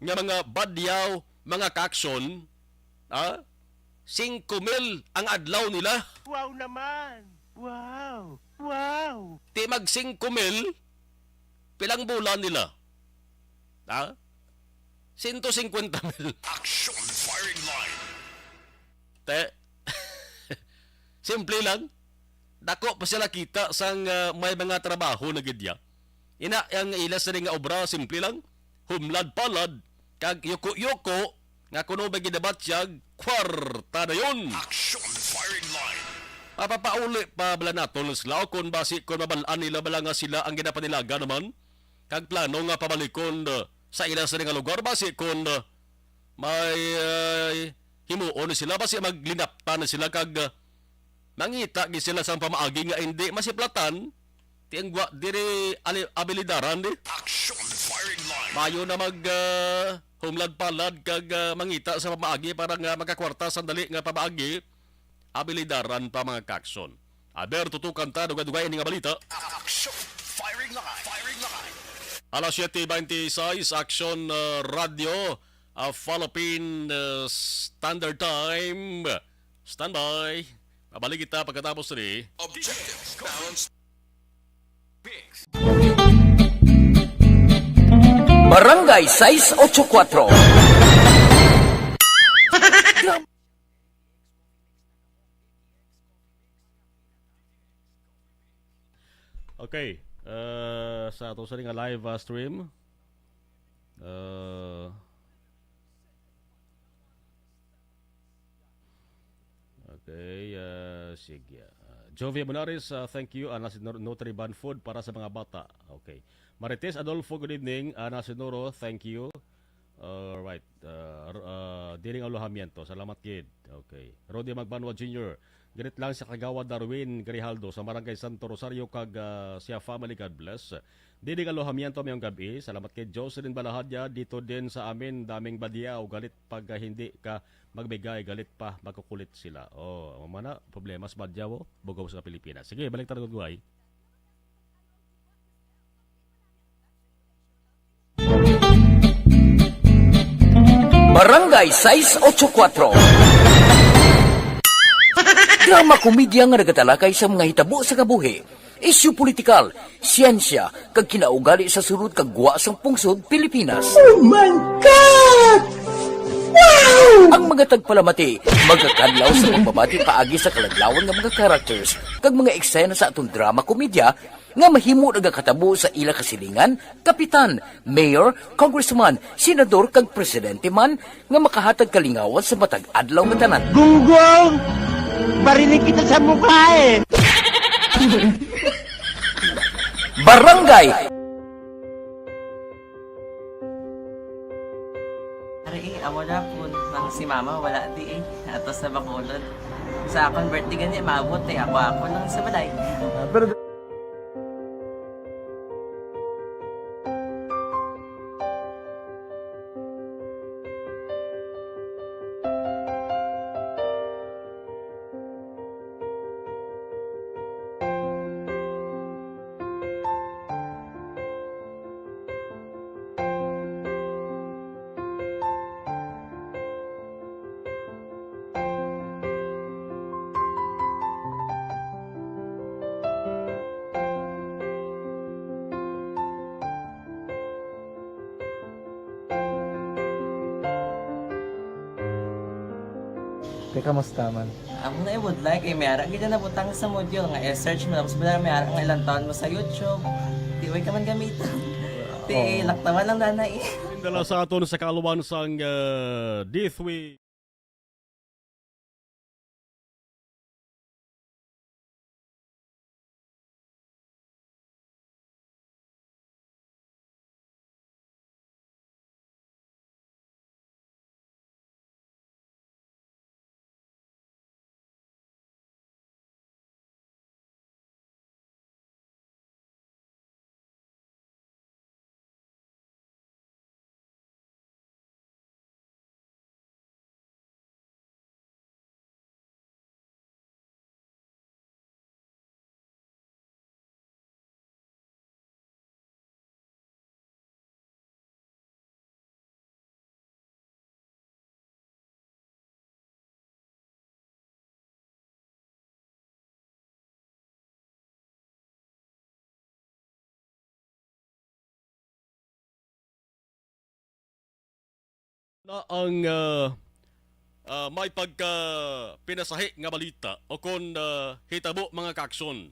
nga mga badyaw, mga kakson, 5,000 ang adlaw nila. Wow naman! Di mag 5 mil, pilang bulan nila? Ha? 150 mil. Action Firing Line. Te, simple lang. Dako pa sila kita sang may mga trabaho na gidya. Ina, ang ilas nga obra, simple lang. Humlad palad, kag yuko-yuko, nga kuno ba gidabat siya, kwarta na yun. Action Firing Line. Papapauli pa bala naton sila kung basi kung mabalaan nila bala nga sila ang ginapanilaga naman. Kag plano nga pabalikon sa ilang sa nga lugar basi kung may himuon sila basi maglinaptan na sila kag mangita gi sila sa pamaagi nga hindi masiplatan tiangwa diri abilidaran di. Action Firing Line. Mayo na mag humlad palad kag mangita sa pamaagi para nga magkakwarta sandali nga pamaagi abilidaran pa mga kakson. Aber tutukan ta dugay-dugay nga balita. Action Firing Line. Firing Line. Alas 7:26 Action Radio Philippine Standard Time. Standby. Pabalik kita pagkatapos ni Objective Balance. Barangay 684. Okay. Sa ato sa nga live stream. Okay. Sige. Jovia Bonaris, thank you. Nasa Notary Band Food para sa mga bata. Okay. Marites Adolfo, good evening. Nasa Noro, thank you. Right. Diring Alohamiento. Salamat, kid. Okay. Rodi Magbanwa Jr. Ganit lang sa Kagawad Darwin Grijaldo sa Barangay Santo Rosario kag siya family, God bless. Diring Alohamiento mayong gabi. Salamat kay Jocelyn Balahadya. Dito din sa amin daming badiyaw. Galit pag hindi ka magbigay, galit pa magkukulit sila. Mana problema sa badyaw bugaw sa Pilipinas. Sige, balik tayo guay. Barangay 684. Drama komedya nga nagatalakay sa mga hitabo sa kabuhi, isyu politikal, siyensya, kag kinaugali sa sulod kag guwa sang pungsod Pilipinas. Oh my God! Wow! Ang mga tagpalamati, magkakadlaw sa pagbabati paagi sa kalaglawan nga mga characters kag mga eksena sa atong drama komedya nga mahimo nagakatabo sa ila kasilingan, kapitan, mayor, congressman, senador kag presidente man nga makahatag kalingawan sa matag adlaw nga tanan. Gunggong! Barinig kita sa mukha eh! Barangay! Ari, amo na po nang si mama wala di ato sa Bacolod. Sa akong birthday gani maabot ako nang sa balay. Pero teka, kamusta man? Ako na would like mayara gid na butang sa module nga i-search mo tapos bala mayara nga ilang taon mo sa YouTube. Di way ka man gamitan. Di laktawan lang nanay. Dala sa aton sa kaluwan sang D3 Na ang may pagka pinasahi nga balita o kon hitabo mga kakson.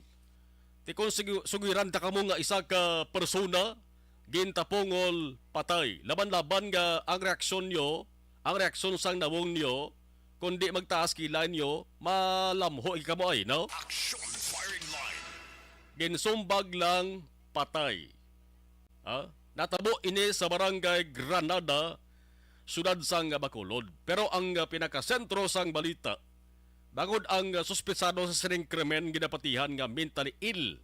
Ti kung sugiran ta kamo nga isa ka persona gintapongol patay. Laban-laban nga ang reaksyon nyo, ang reaksyon sang nawong nyo, kundi magtaas kilay nyo, malamho ikamo ay, no? Action firing line. Ginsumbag lang patay. Natabo ini sa barangay Granada, sudad sang Bacolod. Pero ang pinakasentro sang balita, bangod ang suspetsado sa sining krimen ginapatihan nga mentally ill.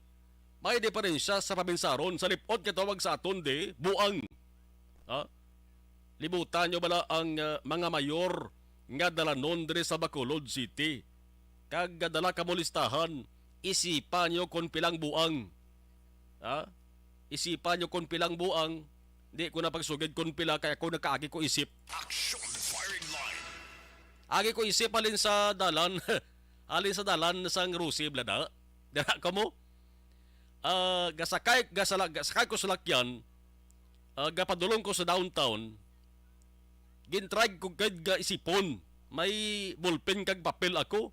May diferensya sa pabinsaron sa lipod katawag sa aton de buang. Libutan nyo bala ang mga mayor nga dalanon dire sa Bacolod City. Kag dala ka mo listahan, isipan nyo kung pilang buang. Isipan nyo kung pilang buang. Di ko na pagsugid kung pila kaya ko nakaagi ko isip. Action firing line. Agi ko isip alin sa dalan. Alin sa dalan sang Rusi blada. Dara ka mo. Gasakay ko sa lakyan. Gapadulong ko sa downtown. Gintrag ko gad ga isipon. May ballpen kag papel ako.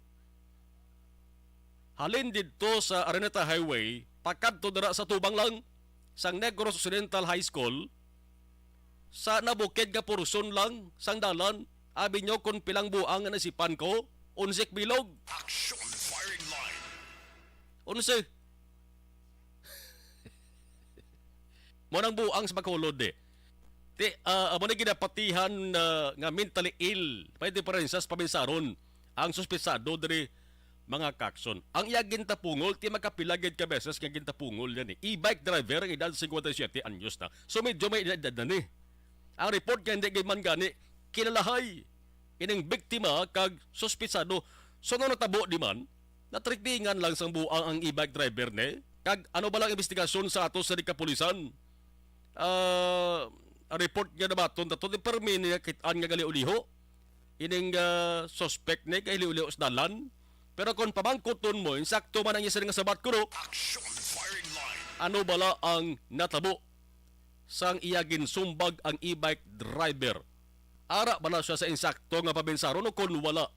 Halin dito sa Araneta Highway, pakadto dara sa tubang lang sang Negros Occidental High School. Sa nabukid nga porson lang sang dalan, abi nyo kung pilang buang nga nasipan ko, unsik bilog. Action firing line. Unsi. Mo nang buang sa Bacolod eh. Amo na ginapatihan nga mentally ill. May diferensya sa pabinsaron. Ang suspetsado diri mga kakson. Ang iya gintapungol, ti magkapilagid ka beses nga gintapungol yan eh. E-bike driver, ang edad 57 anyos na. So medyo may edad na ni. Ang report kaya hindi man gani, kinalahay. Ining biktima kag suspitsado. So nung natabo di man, natriktingan lang sang buang ang e-bike driver ni. Kag ano ba lang investigasyon sa ato sa kapulisan? Report nga na baton, tato di permi niya kitaan nga gali uliho. Ining suspect ni kay uliho sa dalan. Pero kung pamangkuton mo, insakto man ang isa nga sabat ko no, Action firing line. ano bala ang natabo sang iya ginsumbag ang e-bike driver. Ara bala siya sa insakto nga pabinsaron o kun wala.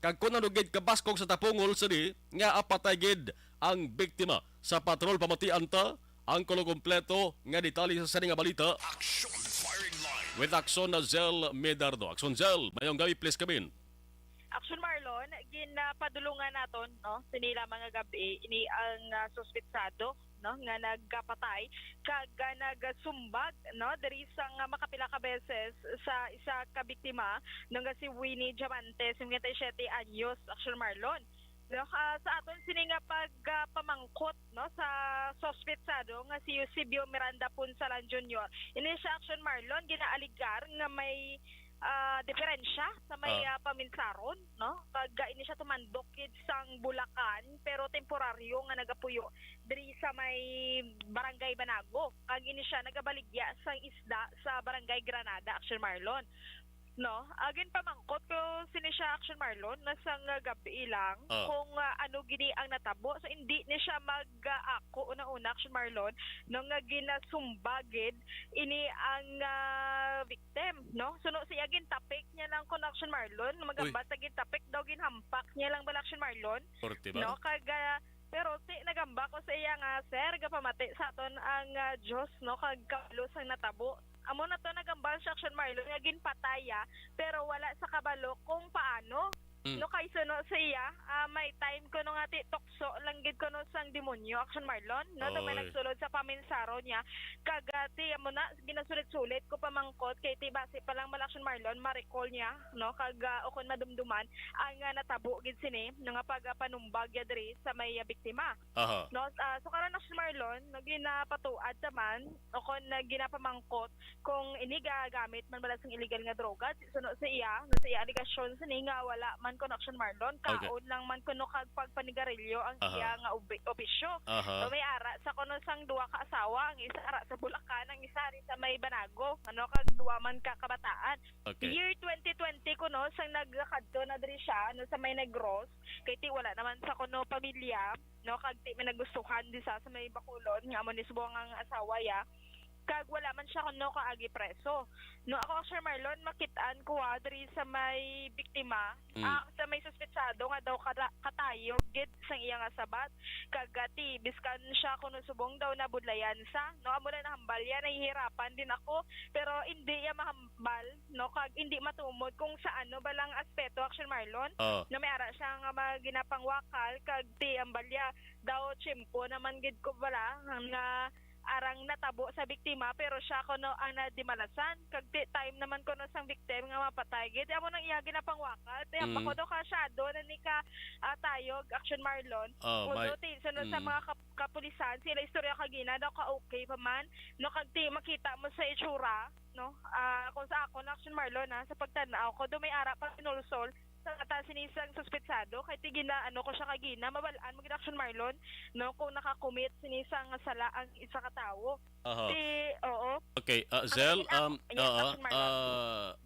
Kag kung nanugid kabaskog sa tapungol sini nga apatay gid ang biktima sa patrol pamatian ta ang kulo kompleto nga detalye sa sini nga balita. Action firing line. With Axon Zel Medardo. Axon Zel, mayong gabi please come in. Action Marlon, ginapadulungan naton no sinila mga gabi ini ang suspetsado no nga nagkapatay kag nagsumbag no diri sang makapila ka beses sa isa ka biktima nga si Winnie Diamante 57 anyos. Action Marlon. No, sa aton sini nga pagpamangkot no sa suspetsado nga si Eusebio Miranda Punsalan Jr. Ini siya Action Marlon ginaaligar nga may diferensya sa may paminsaron no kag ini siya tumandok kid sang Bulacan pero temporaryo nga nagapuyo diri sa may Barangay Banago kag ini siya nagabaligya sang isda sa Barangay Granada. Action Marlon no agin pamangkot ko sini siya Action Marlon nasang gabi lang kung ano gini ang natabo so hindi ni siya mag-ako una-una Action Marlon no nga ginasumbagid ini ang victim no so no siya gin tapik niya lang kon Action Marlon magamba sa gin tapik daw gin hampak niya lang bala Action Marlon no kag pero ti nagamba ko sa iya nga sir gapamati sa aton ang Dios no kag kabalo sang natabo. Amo na to nagambal sa Action Marlon nga ginpataya pero wala sa kabalo kung paano no kay suno siya may time ko no nga ti tukso lang gid ko no sang demonyo Action Marlon no to may nagsulod sa paminsaro niya kagati amo na ginasulit-sulit ko pamangkot kay ti base pa lang mal Action Marlon ma-recall niya no kag ukon madumduman ang natabo gid sini no nga pagpanumbag ya diri sa may biktima no so karon Action Marlon no ginapatuad taman ukon ginapamangkot kung ini gagamit man bala sang illegal nga droga suno sa iya no sa iya aligasyon sini nga wala man ko Action Marlon kaon lang man kuno kag pagpanigarilyo ang iya nga opisyo so may ara sa kuno sang duwa ka asawa ang isa ara sa Bulacan ang isa rin sa may Banago ano kag duwa man ka kabataan year 2020 kuno sang nagkadto na diri siya no sa may Negros kay ti wala naman sa kuno pamilya no kag ti may nagustuhan di sa may Bacolod nga amo ni subong ang asawa ya kag wala man siya kuno kaagi preso. No ako Sir Marlon makitaan ko diri sa may biktima, sa may suspetsado nga daw katayo gid sang iya nga sabat kag gati biskan siya kuno subong daw na budlayan sa no amo na nahambal yan nahihirapan din ako pero hindi ya mahambal no kag hindi matumod kung sa ano balang aspeto Action Marlon na may ara siya nga maginapangwakal kag ti ambalya daw tsimpo naman gid ko bala nga arang natabo sa biktima pero siya kuno ang nadimalasan kag time naman kuno sang victim nga mapatay gid amo nang iya ginapangwakal ti amba ko daw kasyado na ni ka tayog Action Marlon uno ti sunod sa mga kapulisan sila istorya kagina daw ka okay pa man no kag ti makita mo sa itsura no kung sa ako na Action Marlon sa pagtanaw ko do may ara pa pinulsol sa kata sinisang suspetsado kay tigina ano ko siya kagina mabalaan mo gid Action Marlon no kung nakakommit sinisang sala ang isa ka tawo. Okay, Zel,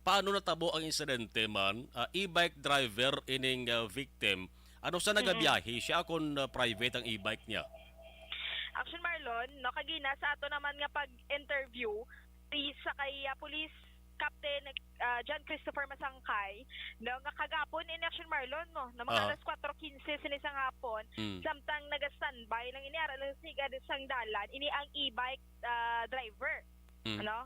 paano natabo ang insidente man? E-bike driver ining victim. Ano sa nagabiyahe? Siya akong private ang e-bike niya. Action Marlon, no kagina sa ato naman nga pag-interview sa kay police Captain John Christopher Masangkay no nga kagapon in Action Marlon no na mga alas 4:15 sinisang hapon samtang naga-standby lang ini ara lang siga sang dalan ini ang e-bike driver ano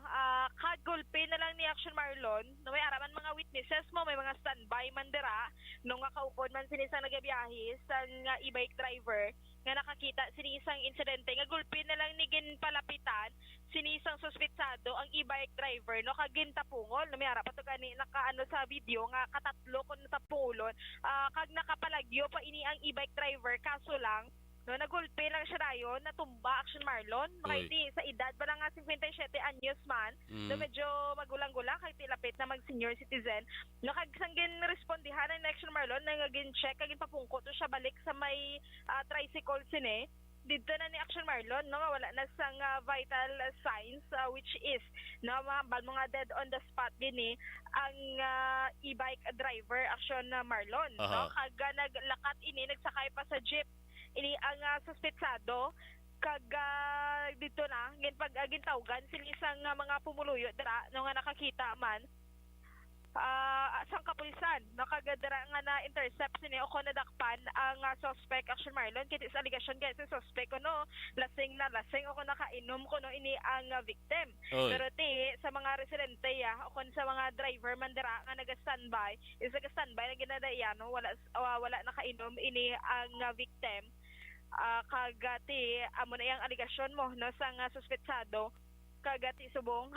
kagulpe na lang ni Action Marlon no may araman mga witnesses mo may mga standby man dira no nga kaupon man sinisang nagabiyahe sa nga e-bike driver nga nakakita sinisang insidente nga gulpe na lang ni ginpalapitan sinisang suspetsado ang e-bike driver no kagintapungol no may ara pa to kani nakaano sa video nga katatlo kun tapulon kag nakapalagyo pa ini ang e-bike driver kaso lang no nagulpe lang siya dayon natumba Action Marlon kay sa edad ba lang nga 57 anyos man no medyo magulang-gulang kay tilapit na mag senior citizen no kag sanggin respondihan ng Action Marlon na gin check kag papungko to siya balik sa may tricycle sine dito na ni Action Marlon no wala na sang vital signs which is no mga dead on the spot gini ang e-bike driver Action Marlon no kag naglakat ini nagsakay pa sa jeep ini ang suspetsado kag dito na ngin pag gintawgan sila isang mga pumuluyo dira no nga nakakita man sang kapulisan nakagadara nga na intercept sini o nadakpan ang suspect Action Marlon kiti sa allegation guys sa suspect no lasing o nakainom kuno ini ang victim pero sa mga residente o sa mga driver man dira nga naga-standby na ginadaya no wala nakainom ini ang victim kagati amo na yang allegation mo no sang suspetsado kagati subong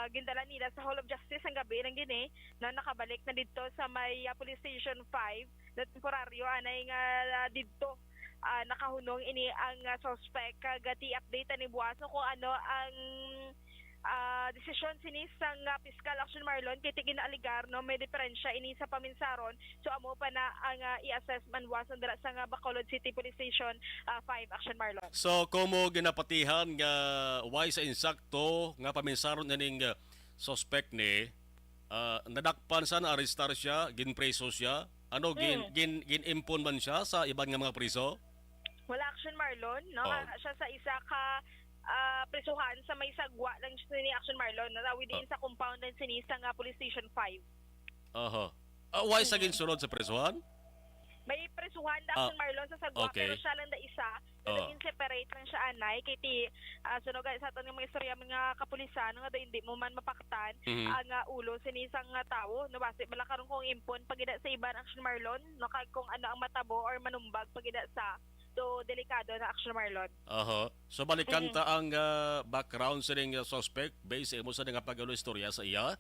gindala nila sa Hall of Justice ang gabi ng gini na nakabalik na dito sa may Police Station 5 na temporaryo anay nga dito nakahunong ini ang suspect kagati update ni Buwaso kung ano ang desisyon sinisang Fiscal Action Marlon kiti ginaaligar no may diferensya ini sa paminsaron so amo pa na ang i-assess man wason dira sa Bacolod City Police Station 5 Action Marlon. So komo ginapatihan nga why sa insakto nga paminsaron ning suspect ni nadakpan sa na arestar siya ginpreso siya ano gin-impon man siya sa ibang nga mga priso? Wala Action Marlon no siya sa isa ka presuhan sa may sagwa lang ni Action Marlon na within sa compound ng sinisa nga Police Station 5. Why sa ginsunod sa presuhan? May presuhan na Action Marlon sa sagwa pero siya lang na isa naging separate lang siya anay kay ti sunog sa ato ng mga istorya mga kapulisan nga do hindi mo man mapaktan ang ulo sinisang nga tao no base bala karon kung impon pagida sa iban Action Marlon no kag kung ano ang matabo or manumbag pagida sa so delikado na Action Marlon. So balikan ta ang background sa ning suspect based mo sa nga pagalo istorya sa iya.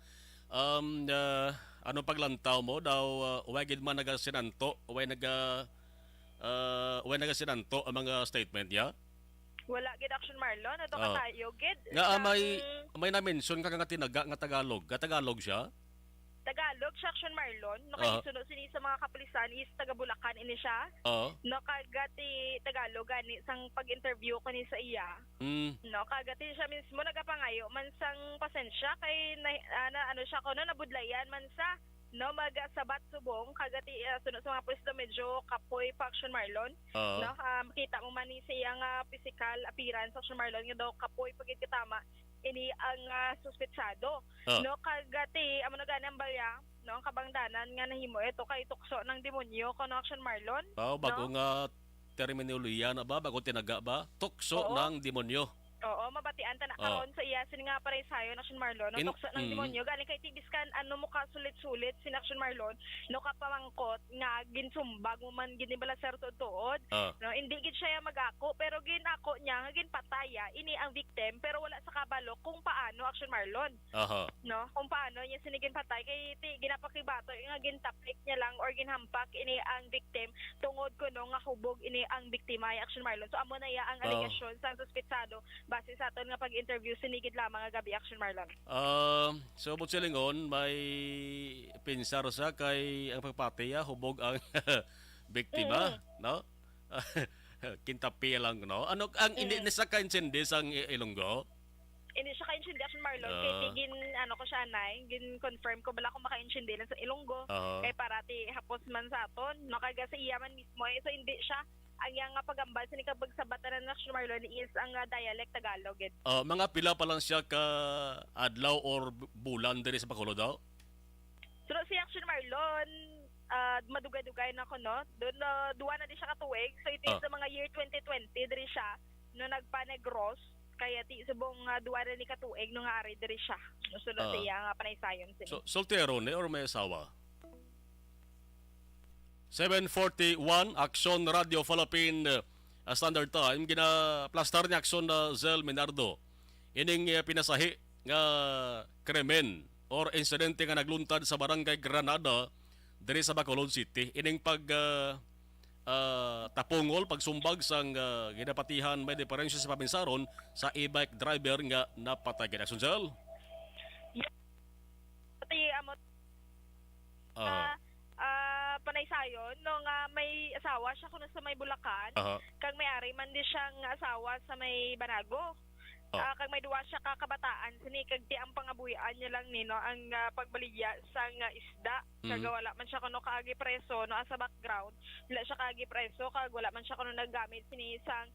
Ano paglantaw mo daw wagid man nagasinanto way nagasinanto ang mga statement niya? Wala gid Action Marlon ato katayo gid. Nga may na-mention ka nga tinaga nga Tagalog. Tagalog siya? Tagalog siya Action Marlon no kay sunod sini sa mga kapulisan is taga Bulacan ini siya no kagati Tagalog gani sang pag-interview ko ni sa iya no kagati siya mismo nagapangayo man sang pasensya kay ano siya ko no nabudlayan man sa no magasabat subong kagati sunod sa mga pulis do medyo kapoy pa Action Marlon no makita mo man ni sa iyang physical appearance Action Marlon nga daw kapoy pagit kitama ini ang suspetsado. No, kagati, amo na ganang balya, no, ang kabangdanan nga nahimo ito kay tukso ng demonyo kono Action Marlon. Bago nga terminolohiya na ba, bago tinaga ba? Tukso ng demonyo. Oo, mabatian ta na karon sa iya sin nga pares sayo Action Marlon no tukso ng demonyo galing kay tibiskan ano mo ka sulit-sulit sin Action Marlon no kapamangkot nga ginsumbag mo man ginibala sir tuod no hindi gid siya magako pero ginako niya nga ginpataya ini ang victim pero wala sa kabalo kung paano Action Marlon no kung paano niya sinigin patay kay ginapakibato nga gintapik niya lang or ginhampak ini ang victim tungod kuno nga hubog ini ang biktima ay Action Marlon so amo na iya ang allegation sa suspetsado base sa aton nga pag-interview sinigid lamang nga gabi Action Marlon. So but silingon may pinsar sa kay ang pagpatiya hubog ang biktima, no? Kintapi lang no. Ano ang ini sa kaincendi sang Ilonggo? Ini siya ka-incendi Action Marlon kay gin ano ko siya nay gin confirm ko bala ko maka-incendi lang sa Ilonggo kay parati hapos man sa aton no kaga sa iya man mismo so hindi siya ang yang nga pagambal sa nikabagsabatan ng Action Marlon is ang dialect Tagalog. Mga pila pa lang siya ka adlaw or bulan diri sa Bacolod daw? So si Action Marlon madugay-dugay na ko no. Doon duwa na di siya katuig. So ito sa mga year 2020 diri siya no nagpanegros kaya ti subong duwa na ni katuig no nga ari diri siya. No sulod siya nga panaysayon sini. So soltero ni or may asawa? 7:41 Action Radio Philippine Standard Time gina-plaster ni Action Zel Minardo ining pinasahi nga krimen or insidente nga nagluntad sa barangay Granada diri sa Bacolod City ining pag tapungol pagsumbag sang ginapatihan may diferensya sa pabinsaron sa e-bike driver nga napatay gid Action Zel. Panaysayon no nga may asawa siya kuno sa may Bulacan kag may-ari man di siyang asawa sa may Banago kag may duwa siya ka kabataan sini kag di ang pangabuhian niya lang nino ang pagbaligya sang isda kag wala man siya kuno kaagi preso no sa background wala siya kaagi preso kag wala man siya kuno naggamit sini sang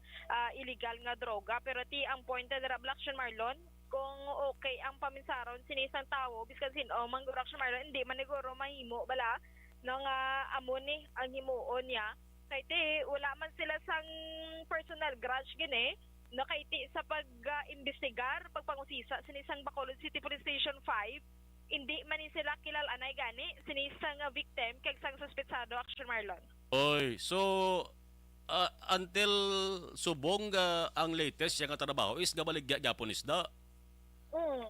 illegal nga droga pero ti ang point dira Action Marlon kung okay ang paminsaron sini isang tawo biskan sino man Action Marlon hindi man siguro mahimo bala no nga amo ni ang himuon niya kay ti wala man sila sang personal grudge gini no kay ti sa pag-imbestigar pagpangusisa sinisang Bacolod City Police Station 5 hindi man ni sila kilal-anay gani sinisang victim kag sang suspetsado Action Marlon. Oy, so until subong ang latest yang trabaho is gabaligya Japanese da.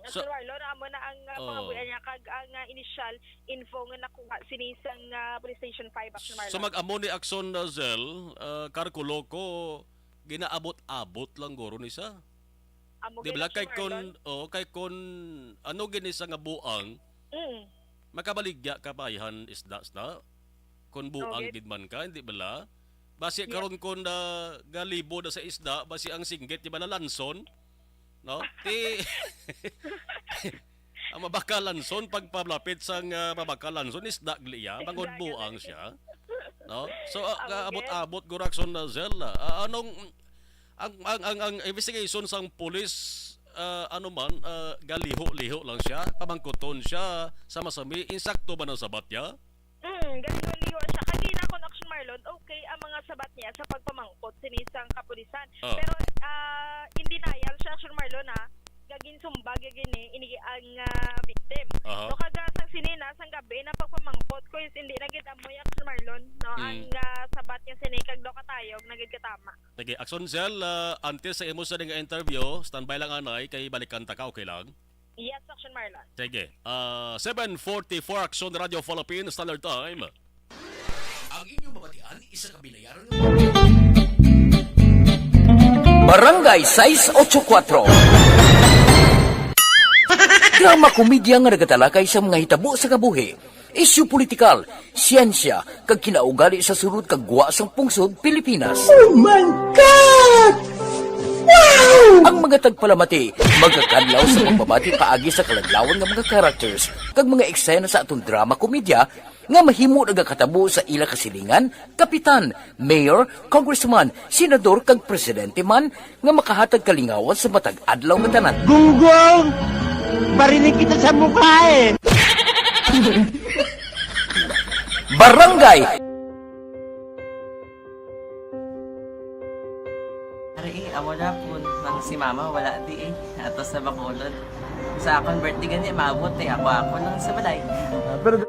Action Marlon amo na ang pangabuyan niya kag ang initial info nga nakuha sinisang Police Station 5 Action Marlon. So mag-amo ni Action Zel karkulo ko ginaabot-abot lang guro ni sa. Di ba kay kon ano gini sa nga buang makabaligya kapayahan isda na kon buang gid man ka hindi bala basi karon kon galibo da sa isda basi ang singgit di ba na lanson no ti ang mabakalanson pagpablapit sang mabakalanson isda gliya bangod buang siya no so abot-abot gurakson na Zel anong ang investigation sang police ano man galiho-liho lang siya pamangkuton siya sa masami insakto ba ng sabat niya galiho-liho siya kagina kon Action Marlon okay ang mga sabat niya sa pagpamangkot sinisang kapulisan pero hindi denial siya Action Marlon gagin sumbag gini ini ang victim no kaga sang sinina sang gabi na pagpamangkot ko is hindi na gid amoy Action Marlon no ang sabat niya sinikag do katayog nagid katama nagi Action Zel until sa imo sa nga interview standby lang anay kay balikan ta ka okay lang. Yes Action Marlon. Sige 7:44 Action Radio Philippine Standard Time. Ang inyong mabatian isa ka binayaran Barangay 684 Drama komedya nga nagatalakay sa mga hitabo sa kabuhi, isyu politikal, siyensya, kag kinaugali sa surut kag guwa sang pungsod Pilipinas. Oh my God! Wow! Ang mga tagpalamati, magkakadlaw sa pagbabati paagi sa kalaglawan ng mga characters, kag mga eksena sa atong drama komedya, nga mahimo nagakatabo sa ila kasilingan, kapitan, mayor, congressman, senador kag presidente man nga makahatag kalingawan sa matag adlaw nga tanan. Gunggong! Barinig kita sa mukha eh! Barangay Ari, amo na po nang si mama wala di ato sa Bacolod. Sa akong birthday gani maabot ako lang sa balay. Pero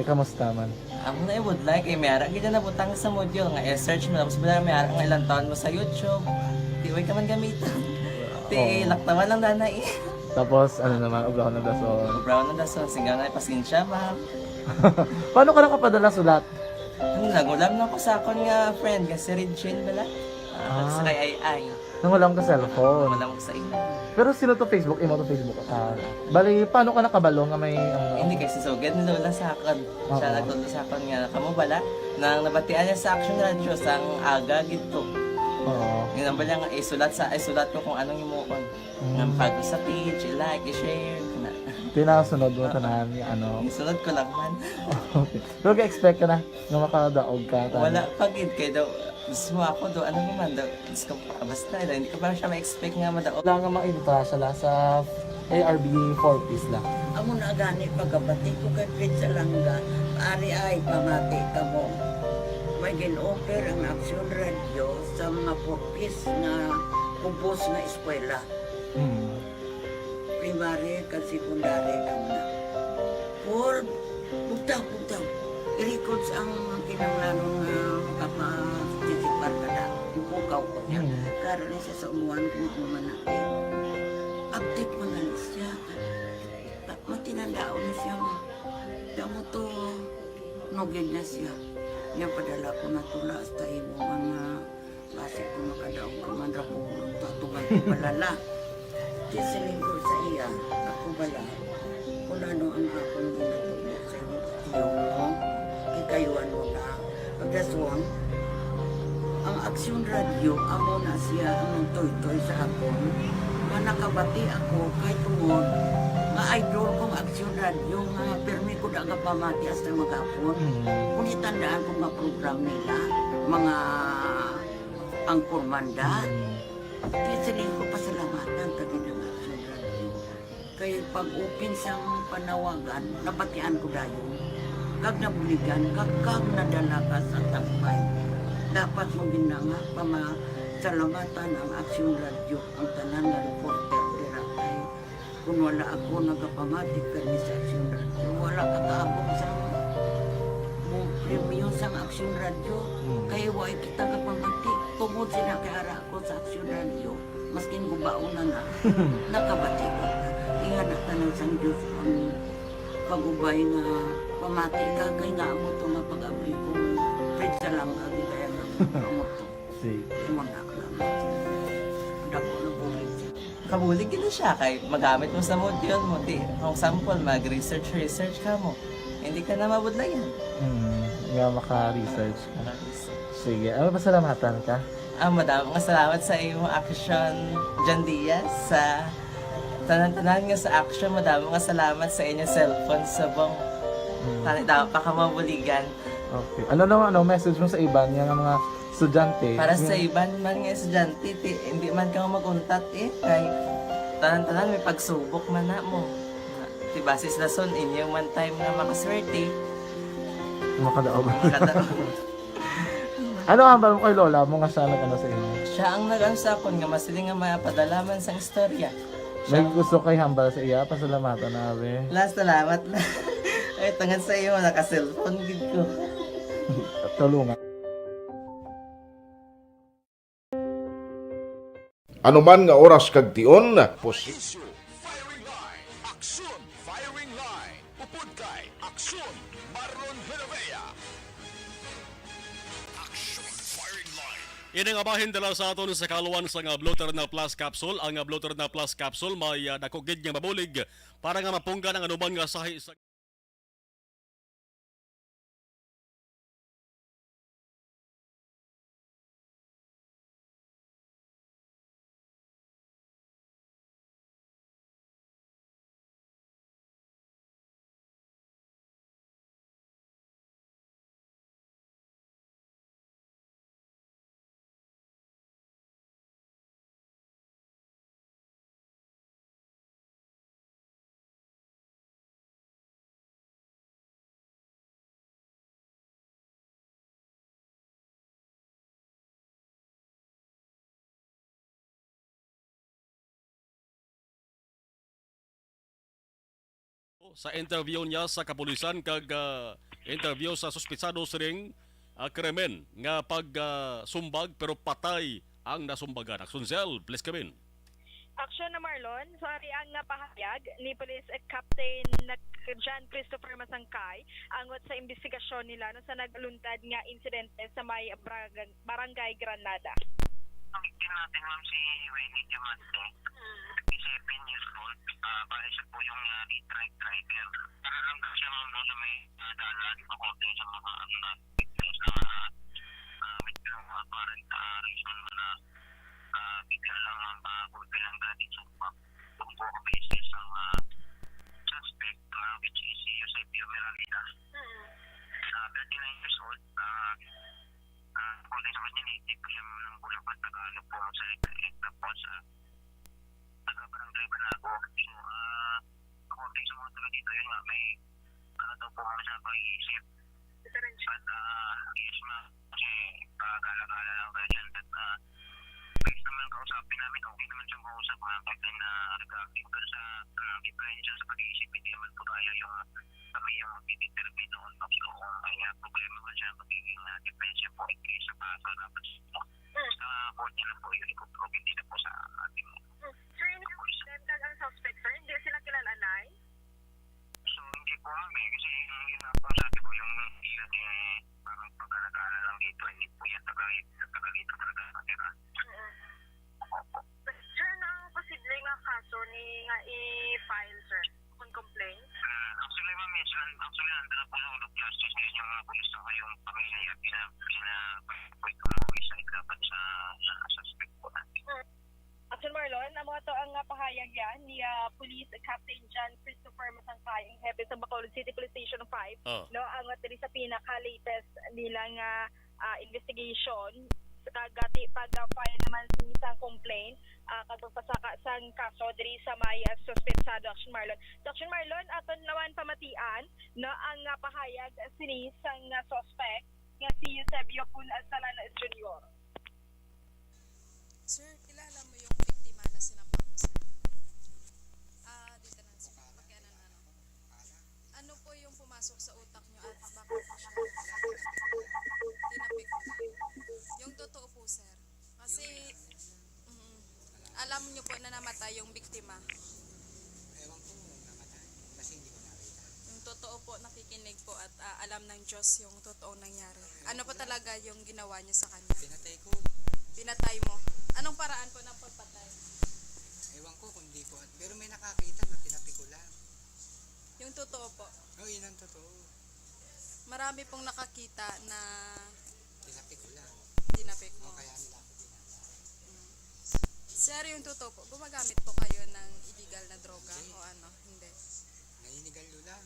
kamusta man? Ako na would like, mayara gid na butang sa module nga search mo tapos bala mayara nga ilang taon mo sa YouTube. Di way ka man gamitan. Ti laktawan lang dana Tapos, ano naman, brown na dason. Brown na dason, singaw na pasensya ma'am. Paano ka nakapadala sulat? Nagulam na ako sa akon nga friend, nga si Regine bala. Sa kay ay. Nangulam ka cellphone. Nangulam ko sa ina. Pero sino to Facebook? Imo to Facebook. Bali, paano ka nakabalo nga may... Hindi kasi sugad ni Lola sa akin. Siya nagtuto sa akin nga, kamo bala, nang nabatian niya sa Action Radio sang aga gito. Oo. Yun ang bala nga, isulat ko kung anong imuon. Nga pag sa page, i-like, i-share. Tinasunod mo tanan yung ano. Isunod ko lang man. Okay. Pero ka-expect ka na nga makadaog ka. Wala, pagid kay daw, gusto mo ako do, ano naman daw, basta, hindi ko parang siya ma-expect nga madaog. Wala nga ma-invita siya sa ARB 4 piece lang. Amo na gani pagkabati ko kay Fritz Alanga, ari ay pamati ka mo. May gin-offer ang Action Radio sa mga 4 piece na kubos na eskwela. Primary kag secondary lang na. For bugtaw. I-record ang kinanglanong kapag-tisipar ka na. Ipukaw ko niya. Karoon niya sa umuan kung natin. Update mo na siya. Matinandao na siya. Damo to, nogin na siya. Niya padala ko na tula hasta imo mga base ko makadaong kamandra ko. Tatugan ko palala. Tisiling ko sa iya. Ako bala. Kung ano ang akong ginatulog sa iyo mo. Kayuan mo na. Pagdaswang, ang Action Radio, amo na siya ang toy-toy sa akon. Manakabati ako kay tungod nga idol kong Action Radio nga permi ko na nga pamati hasta magapon. Kung itandaan ko nga program nila, mga angkor manda, tisiling ko pasalamatan tagin ng Action Radio. Kaya pag-open siyang panawagan, napatian ko dayon. Kag nabuligan, kag nadala ka sa tampay. Dapat mo ginanga pamasalamatan ang Action Radio, ang tanan na reporter dirakay. Kung wala ako nagapamatik kami sa Action Radio, wala ka kaabong sa premium sa Action Radio. Kaya wala kita kapamatik. Tungod sila kay ara ako sa Action Radio. Maskin gubauna na, nakabatik ko. Ingat na tanong sa Diyos ang pag-ubay nga pamati ka kay nga mo ito nga pag-abay ko. Fritz lang agi kaya nga mo ito. Muna ka naman. Dako na bulig siya. Kabulig na siya kay magamit mo sa module mo. Di, kung sample, mag-research ka mo. Hindi ka na mabudlayan. Nga maka-research ka. Sige, ano pasalamatan ka? Madam, salamat sa iyong Action John Diaz sa tanan-tanan nga sa Action. Madam, salamat sa inyong cellphone sa bong dapat pa ka mabuligan. Okay. Ano naman, message mo sa iba niya mga estudyante? Para sa iba man nga estudyante, hindi man ka maguntat kay tanan-tanan may pagsubok man na mo. Di basis na son, inyong one time nga makaswerte. Makadaog. Ano ang balong kay Lola mo nga siya nag-ano sa inyo? Siya ang nag-ano sa akon nga masiling nga mapadalaman sa istorya. May gusto kay hambal sa iya, pasalamatan na abe. Last, salamat na. Ay, tangan sa iyo, naka-cellphone gid ko. Tulungan. Anuman nga oras kag tion, Issue Firing Line. Aksyon Firing Line. Upod kay Aksyon Marlon Henovea. Action Firing Line. Ini nga bahin dala sa aton sa kaluan sa nga bloater na plus capsule. Ang bloater na plus capsule may nakugid nga mabulig para nga mapunggan ang anuman nga sahi sa sa interview niya sa kapulisan kag interview sa suspitsado siring krimen nga sumbag pero patay ang nasumbagan. Aksunzel, please come in. Aksyon na Marlon, sorry ang pahayag ni Police Captain John Christopher Masangkay angot sa investigasyon nila no, sa nagluntad nga insidente sa may Barangay Granada. Ang victim natin ma'am si Winnie Diamante, 57 years old, bali siya po yung truck driver. Nakalang ka siya ma'am sa may dalan, according sa mga victims na medyo apparent reason na bigla lang ang gulpi ng galing sumpa. Kung po basis ang suspect which is si Eusebio Meralida. 39 years old, according sa kanya, native po siya ng Bulacan, Tagalog po sa tapos taga-barangay Banago. So, according sa mga taga dito, yun nga, may daw po kami sa pag-iisip. At yes ma, kasi gala-gala lang kayo dyan. At base naman kausapin namin, okay naman siyang kausap mga kapatid na regarding pero sa differential sa pag-iisip, hindi naman po tayo yung kami yung mag-determine noon. So, kung may problema man siya magiging defensive po in case sa kaso dapat sa court niya na po yun, ikuprove hindi na po sa ating Sir, hindi po ang suspect, sir? Hindi sila kilalanay? So, hindi po kami kasi yung sabi ko yung ilan parang pagkalagala lang dito, hindi po yan tagalito talaga natira. Sir, ang posible nga kaso ni nga i-file, sir? Kung complaint? Actually, ma'am, actually, nandun na po sa Ulog Justice ngayon yung pulis na kayong pamilya at pinakwit umuwi sa dapat sa suspect po natin. Action Marlon, ang mga to ang pahayag yan ni Police Captain John Christopher Masangkay, ang hepe sa Bacolod City Police Station 5. No, ang diri sa pinaka-latest nilang investigation pag-file naman sa isang complaint pagpapasaka sang kaso diri sa may suspetsado. Action Marlon. So Action Marlon, aton naman pamatian no ang pahayag sini sang suspect nga si Eusebio Salana Jr. Sir, kilala mo yung biktima na sinampak mo, sir? Dito na, sir. Pagkanan ano po yung pumasok sa utak nyo at bakit po siya tinapik mo? Yung totoo po, sir. Kasi, alam nyo po na namatay yung biktima. Ewan ko namatay. Kasi hindi ko nakita. Yung totoo po, nakikinig po at alam ng Diyos yung totoong nangyari. Ano po talaga yung ginawa nyo sa kanya? Pinatay ko. Pinatay mo. Anong paraan po ng pagpatay? Ewan ko kung di ko. Pero may nakakita na tinapik ko lang. Yung totoo po? Oo, yun ang totoo. Marami pong nakakita na tinapik ko lang. Tinapik mo? Kaya nila ako tinapik. Sir, yung totoo po, gumagamit po kayo ng illegal na droga o ano? Hindi. Naninigayo lang.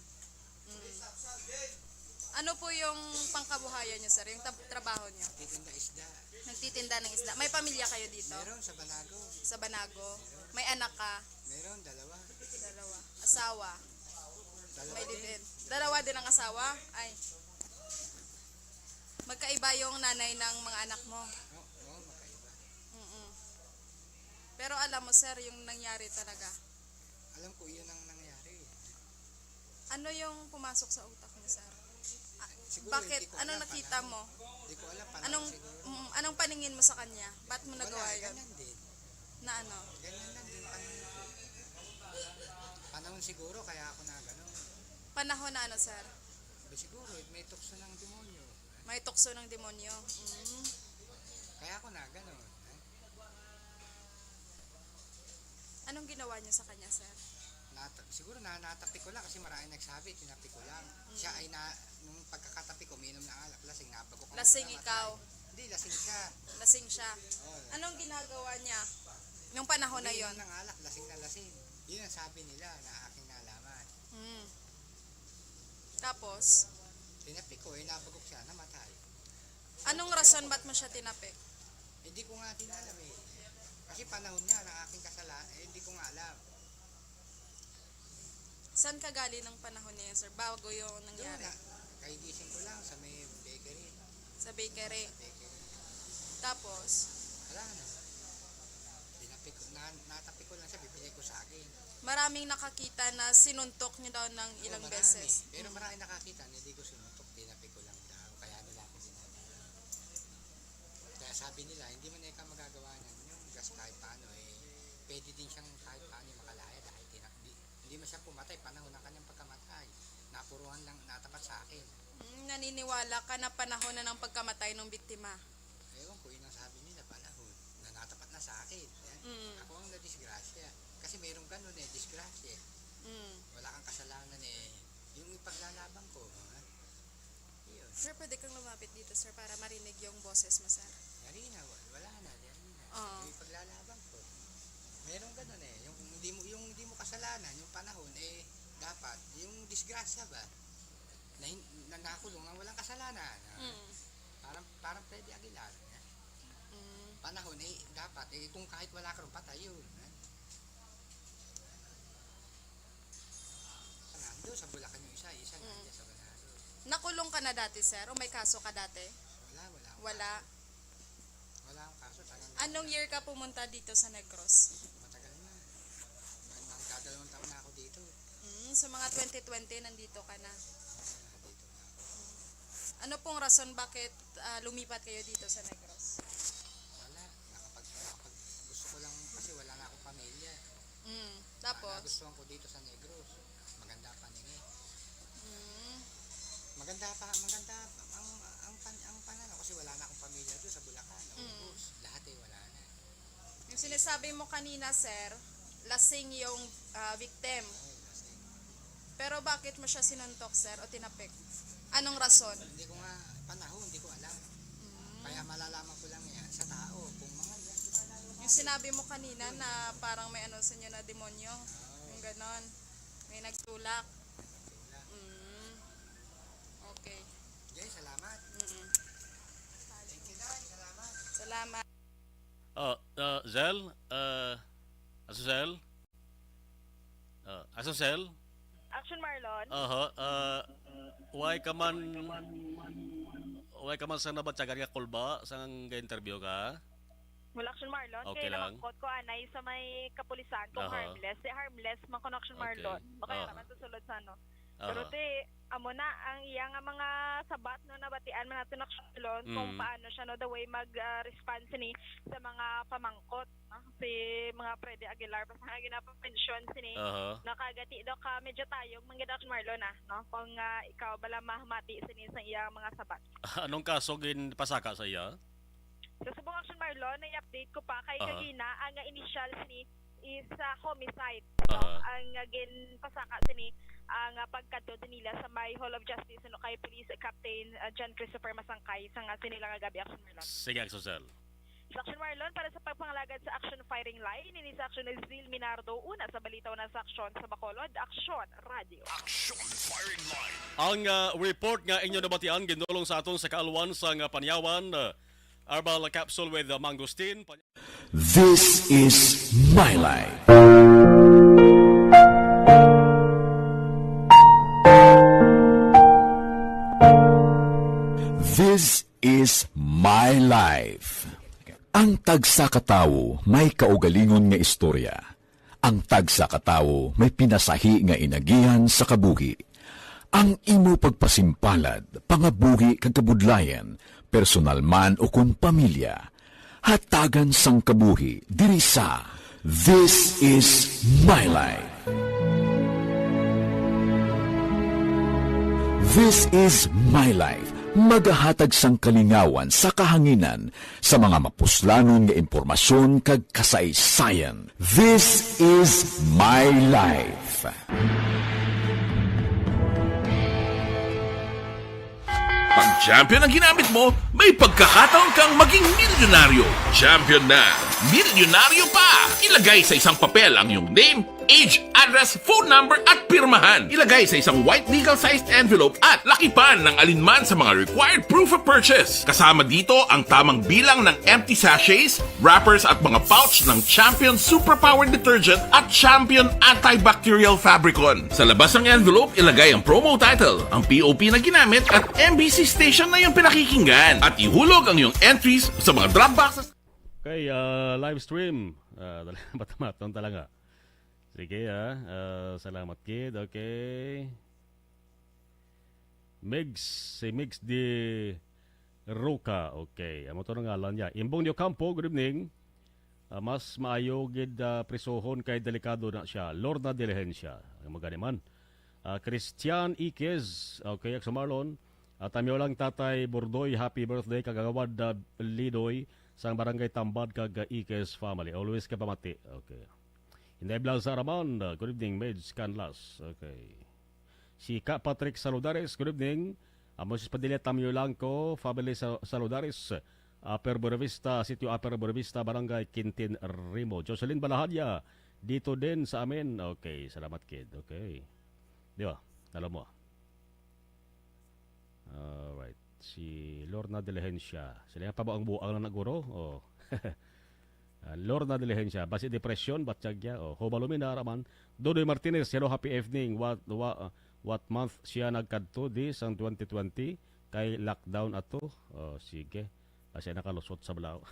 Ano po yung pangkabuhayan nyo, sir? Yung trabaho nyo? Nagtitinda isda. Nagtitinda ng isda. May pamilya kayo dito? Meron, sa Banago. Sa Banago? May anak ka? Meron, dalawa. Asawa? Dalawa May din. Dalawa din ang asawa? Ay. Magkaiba yung nanay ng mga anak mo? Oo, magkaiba. Pero alam mo, sir, yung nangyari talaga? Alam ko yun ang nangyari. Ano yung pumasok sa utak mo, sir? Siguro, Bakit? Anong nakita mo? Hindi ko alam. Anong paningin mo sa kanya? Ba't mo nagawa yun? Ganyan din. Na ano? Ganyan lang din. Panahon siguro, kaya ako na gano'n. Panahon na ano, sir? Siguro, may tukso ng demonyo. May tukso ng demonyo. Kaya ako na gano'n. Anong ginawa niyo sa kanya, sir? Siguro natapi ko lang kasi maraming nagsabi, tinapi ko lang. Siya ay nung pagkakatapi ko, uminom ng alak, lasing, nabago ko. Lasing ikaw? Hindi, lasing siya. Lasing siya? Anong ginagawa niya nung panahon na yon? Uminom ng alak, lasing na lasing. Yun ang sabi nila na aking nalaman. Tapos? Tinapi ko, nabagok siya, namatay. Anong rason ba't mo siya tinapi? Hindi ko nga din alam eh. Kasi panahon niya ng aking kasalanan, hindi ko nga alam. Saan ka galing ng panahon niya, sir? Bago yung nangyari? Kaigising ko lang sa may bakery. Sa bakery? Tapos? Wala na. Natapi ko lang siya, bibigay ko sa akin. Maraming nakakita na sinuntok niyo daw ng ilang beses. Pero maraming nakakita na hindi ko sinuntok, tinapi ko lang daw. Kaya nila ako sinabi. Kaya sabi nila, hindi man ikaw magagawa ng yung gas kahit paano pwede din siyang kahit paano makalaya dahil hindi man siya pumatay panahon ng kanyang pagkamatay. Napuruhan lang, natapat sa akin. Naniniwala ka na panahon na ng pagkamatay ng biktima? Ewan ko, yun ang sabi nila, panahon na natapat na sa akin. Ako ang nadisgrasya. Kasi mayroong ganun disgrasya. Wala kang kasalanan yung ipaglalaban ko. Yun. Sir, pwede kang lumapit dito, sir, para marinig yung boses mo, sir. Yari na, wala na. Yung ipaglalaban ko. Mayroong ganun yung hindi mo kasalanan, yung panahon, dapat, yung disgrasya ba, na nakulong ang walang kasalanan. Parang Freddy Aguilar. Panahon, dapat, kung kahit wala ka rin patay yun. Doon sa Bulacan yung isa nandiyan sa Banalo. Nakulong ka na dati, sir? O may kaso ka dati? Wala. Wala akong kaso. Anong year ka pumunta dito sa Negros? Matagal na. Magdadalawang taon na ako dito. Sa mga 2020, nandito ka na. Ano pong rason bakit lumipat kayo dito sa Negros? Wala. Gusto ko lang kasi wala na akong pamilya. Tapos? Nagustuhan ko dito sa Negros. Maganda paningin. Maganda ang pananaw kasi wala na akong pamilya doon sa Bulacan. Lahat wala na. Yung sinasabi mo kanina, sir, lasing yung victim. Pero bakit mo siya sinuntok, sir, o tinapik? Anong rason? Hindi ko nga, panahon, hindi ko alam. Kaya malalaman ko lang yan sa tao. Kung mga yung sinabi mo kanina na parang may ano sa inyo na demonyo. Yung ganon. May nagtulak. Okay. Okay, salamat. Thank you, Dad. Salamat. Salamat. Zel? Zel? Zel? Action Marlon? Why ka man sa nabatyagan ka kulba sang ga-interview ka? Wala Action Marlon. Okay kaya lang. namangkot ko anay sa may kapulisan kung harmless. Harmless man kon Action Marlon. Baka naman susulod sa ano. Pero amo na ang iyang mga sabat no nabatian man natin Action Marlon kung paano siya no the way mag-response ni sa mga pamangkot. Si mga Freddy Aguilar pa sa ginapa-pension sini. Nakagati daw ka medyo tayong manggid Action Marlon no kung ikaw bala mahmati sini sa iyang mga sabat. Anong kaso ginpasaka sa iya? Sa subong Action Marlon, na-update ko pa kay kagina ang initial sini is homicide. Ang ginpasaka sini ang pagkadto nila sa may Hall of Justice kay Police Captain John Christopher Masangkay sa sinilang gabi Action Marlon. Sige, Axel. Sa Action Marlon, para sa pagpangalagad sa Action Firing Line, ini sa Action Zil Minardo, una sa balitaw na sa Action sa Bacolod, Action Radio. Action Firing Line. Ang report nga inyo nabatian ginulong sa aton sa kaalwan sa Panyawan, Herbal Capsule with Mangosteen. This is my life. This is my life. Ang tagsakatawo may kaugalingon nga istorya. Ang tagsakatawo may pinasahi nga inagihan sa kabuhi. Ang imo pagpasimpalad, pangabuhi kag kabudlayan, personal man o kun pamilya, hatagan sang kabuhi diri sa This is My Life. This is My Life. Magahatag sang kalingawan sa kahanginan sa mga mapuslanon nga impormasyon kag kasaysayan. This is My Life. Pag champion ang ginamit mo, may pagkakataon kang maging milyonaryo. Champion na! Milyonaryo pa! Ilagay sa isang papel ang iyong name, age, address, phone number at pirmahan. Ilagay sa isang white legal-sized envelope at lakipan ng alinman sa mga required proof of purchase. Kasama dito ang tamang bilang ng empty sachets, wrappers at mga pouch ng Champion Superpower Detergent at Champion Antibacterial Fabricon. Sa labas ng envelope, ilagay ang promo title, ang POP na ginamit at MBC station na yung pinakikinggan. At ihulog ang iyong entries sa mga drop boxes. Okay, live stream. Matamaton talaga. Sige, salamat kid. Okay. Si Migs de Roca. Okay, amo to nga ngalan niya. Imbong Dio Campo, good evening. Mas maayo gid prisohon kay delikado na siya. Lorna Diligencia. Magani man. Christian Iquez. Okay, Akso Marlon. Tamyo lang Tatay Bordoy, happy birthday kagawad Lidoy sang barangay Tambad kag Iquez family. Always ka pamati. Okay. Hindi Blau Saraman, good evening, Mage Canlas. Okay. Si Ka Patrick Saludares, good evening. Moses Padilla Tamyo lang ko, family Saludares. Upper Buenavista, Sitio Upper Buenavista, Barangay Quintin Rimo. Jocelyn Balahadya, dito din sa amin. Okay, salamat kid. Okay. Di ba? Alam mo. Alright. Si Lorna Diligencia. Sila pa ba ang buang na naguro? Oh. Lorna Diligencia, basi depression, batsyagya, Hobalumina Raman. Dodoy Martinez, hello, happy evening. What month siya nagkadto this ang 2020 kay lockdown ato? Sige. Basi nakalusot sa Balao.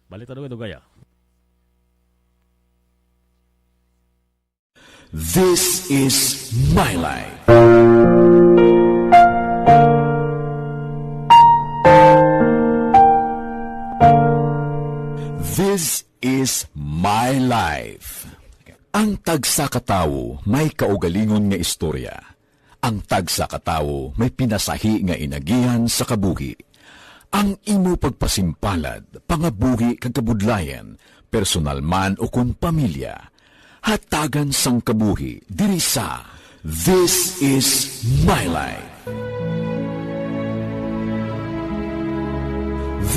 Balita dugay-dugaya. This is My Life. This is My Life. Ang tagsa katawo may kaugalingon nga istorya. Ang tagsa katawo may pinasahi nga inagihan sa kabuhi. Ang imo pagpasimpalad, pangabuhi kag kabudlayan, personal man o kun pamilya, hatagan sang kabuhi diri sa This is My Life.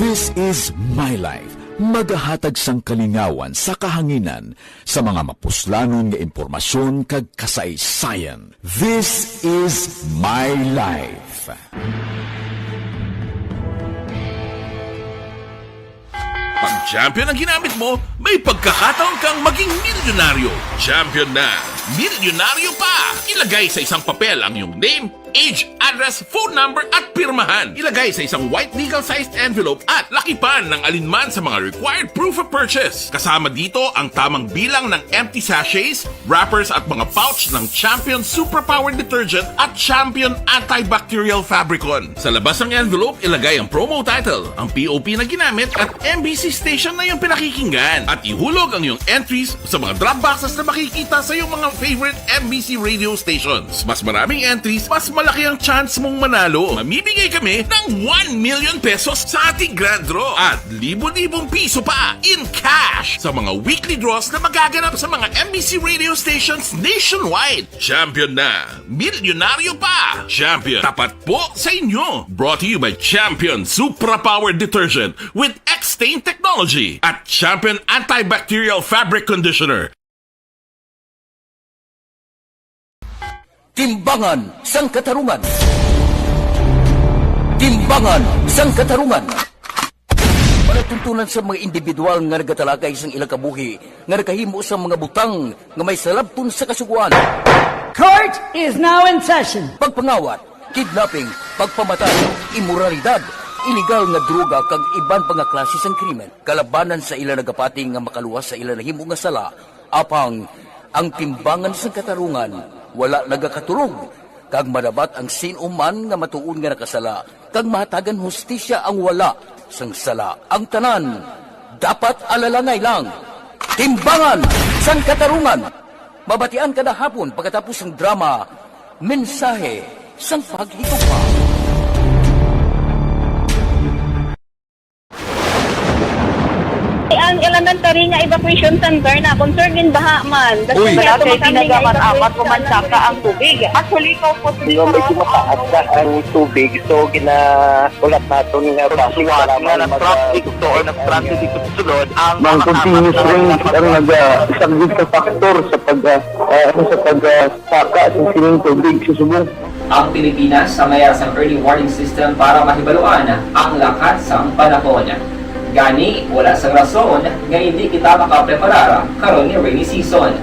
This is My Life. Magahatag sang kalingawan sa kahanginan sa mga mapuslanon nga impormasyon kag kasaysayan. This is My Life. Pag champion ang ginamit mo, may pagkakataon kang maging milyonaryo. Champion na! Milyonaryo pa! Ilagay sa isang papel ang iyong name, age, address, phone number at pirmahan. Ilagay sa isang white legal-sized envelope at lakipan ng alinman sa mga required proof of purchase. Kasama dito ang tamang bilang ng empty sachets, wrappers at mga pouch ng Champion Superpower Detergent at Champion Antibacterial Fabricon. Sa labas ng envelope, ilagay ang promo title, ang POP na ginamit at MBC station na yung pinakikinggan. At ihulog ang iyong entries sa mga drop boxes na makikita sa iyong mga favorite MBC radio stations. Mas maraming entries, mas malaki ang chance mong manalo. Mamibigay kami ng 1 million pesos sa ating grand draw at libo-libong piso pa in cash sa mga weekly draws na magaganap sa mga MBC radio stations nationwide. Champion na! Milyonaryo pa! Champion, tapat po sa inyo! Brought to you by Champion Superpower Detergent with X-Stain Technology at Champion Antibacterial Fabric Conditioner. Timbangan sang katarungan. Timbangan sang katarungan. Panatuntunan sa mga individual nga nagatalakay sang ilang kabuhi nga nakahimo sa mga butang nga may salabton sa kasuguan. Court is now in session. Pagpangawat, kidnapping, pagpamatay, immoralidad, iligal nga droga kag iban pa nga klase sang krimen. Kalabanan sa ilang nagapati nga makaluwas sa ilang nahimo nga sala, apang ang timbangan sang katarungan wala nagakatulog, kag madabat ang sinuman nga matuon nga nakasala, kag mahatagan hustisya ang wala sang sala. Ang tanan, dapat alalangay lang. Timbangan sang katarungan. Mabatian kada hapon pagkatapos ng drama, Mensahe sang Paghigugma. Ang elementary nga evacuation center na concerned din baha man. Uy, kaya kaya ginagamat-amat kumansaka ang tubig. Actually, ko po Hindi medyo mataas na ang tubig. So, ulat natin nga traffic para ng traffic. So, traffic dito sulod. Ang continuous ring ang nag-isang sa factor sa pagsaka sa sining tubig sa subong. Ang Pilipinas sa mayroon sa early warning system para mahibaluan ang lakas sa panahon. Gani, wala sa rason nga hindi kita makapreparar karon ni rainy season.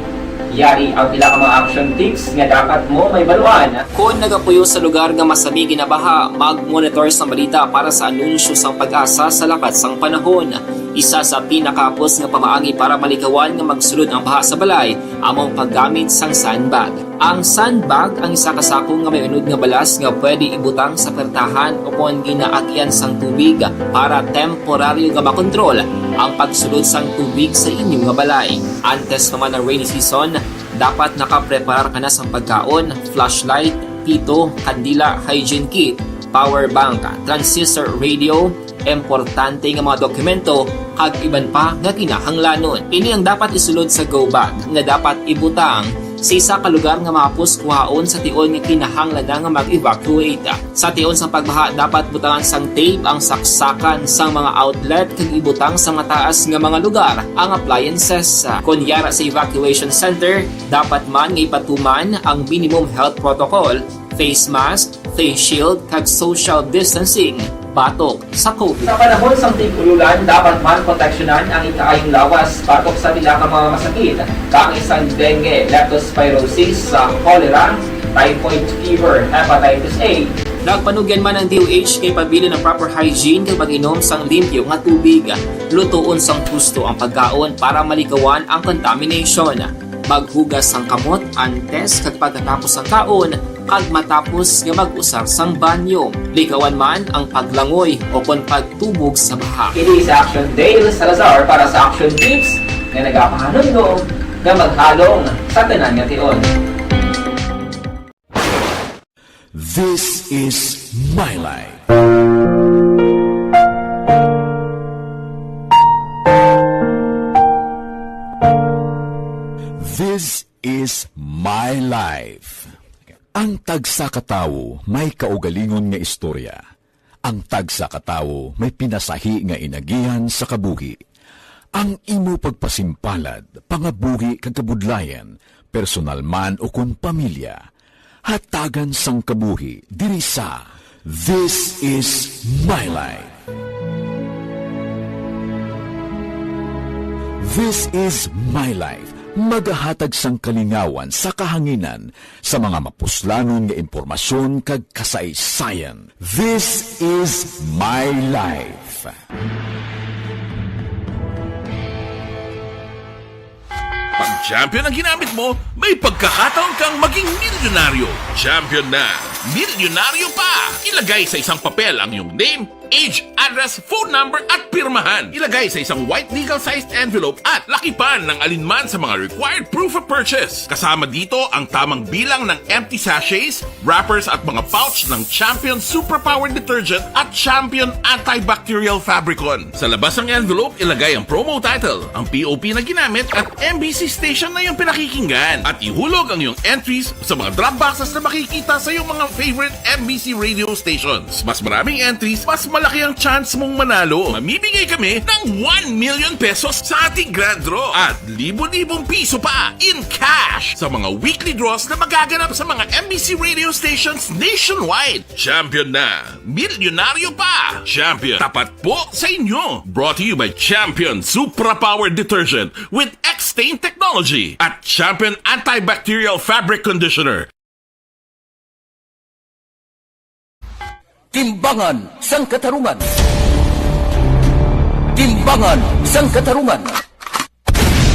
Yari ang pila ka mga action tips nga dapat mo may baluan. Kung nagapuyo sa lugar nga masabi ginabaha, mag-monitor sa balita para sa anunsyo sang pag-asa sa lakat sang panahon. Isa sa pinakapos nga pamaagi para malikawan nga magsulod ang baha sa balay, among paggamit sang sandbag. Ang sandbag ang isa ka sako nga may unod nga balas nga pwede ibutang sa pertahan upon ginaagyan sang tubig para temporaryo nga makontrol ang pagsulod sang tubig sa inyong nga balay. Antes naman ng rainy season, dapat nakapreparar ka na sa pagkaon, flashlight, pito, kandila, hygiene kit, power bank, transistor radio, importante nga mga dokumento, kag iban pa nga kinahanglanon. Ini ang dapat isulod sa go bag nga dapat ibutang sa isa ka lugar nga mapus kuhaon sa tion nga kinahanglan nga mag-evacuate. Sa tion sa pagbaha, dapat butangan sang tape ang saksakan sang mga outlet kag ibutang sa mataas nga mga lugar ang appliances. Kunyara sa evacuation center, dapat man nga ipatuman ang minimum health protocol, face mask, face shield kag social distancing batok sa COVID. Sa panahon sa tig-ululan, dapat man proteksyonan ang ikaayong lawas batok sa pila ka mga masakit, kang isang dengue, leptospirosis, cholera, typhoid fever, hepatitis A. Nagpanugyan man ang DOH kay pabili ng proper hygiene kay pag-inom sang limpyo nga tubig. Lutuon sang gusto ang pagkaon para malikawan ang contamination. Maghugas sang kamot antes kag pagkatapos ang kaon kag matapos nga mag-usar sang banyo. Likawan man ang paglangoy o kon pagtubog sa baha. Kini sa Action Dale Salazar para sa Action Tips nga nagapahanundong nga maghalong sa tanan nga tion. This is My Life. This is My Life. Ang tagsa katawo may kaugalingon nga istorya. Ang tagsa katawo may pinasahi nga inagihan sa kabuhi. Ang imo pagpasimpalad, pangabuhi kag kabudlayan, personal man o kun pamilya, hatagan sang kabuhi diri sa This is My Life. This is My Life. Magahatag sang kalingawan sa kahanginan sa mga mapuslanon nga impormasyon kag kasaysayan. This is My Life. Pag champion ang ginamit mo, may pagkakataon kang maging milyonaryo. Champion na, milyonaryo pa! Ilagay sa isang papel ang iyong name, age, address, phone number at pirmahan. Ilagay sa isang white legal-sized envelope at lakipan ng alinman sa mga required proof of purchase. Kasama dito ang tamang bilang ng empty sachets, wrappers at mga pouch ng Champion Superpower Detergent at Champion Antibacterial Fabricon. Sa labas ng envelope, ilagay ang promo title, ang POP na ginamit at MBC station na yung pinakikinggan. At ihulog ang iyong entries sa mga drop boxes na makikita sa iyong mga favorite MBC radio stations. Mas maraming entries, mas malaki ang chance mong manalo. Mamibigay kami ng 1 million pesos sa ating grand draw at libo-libong piso pa in cash sa mga weekly draws na magaganap sa mga MBC radio stations nationwide. Champion na, milyonaryo pa. Champion, tapat po sa inyo. Brought to you by Champion Superpower Detergent with X-Stain Technology at Champion Antibacterial Fabric Conditioner. Timbangan sang katarungan. Timbangan sang katarungan.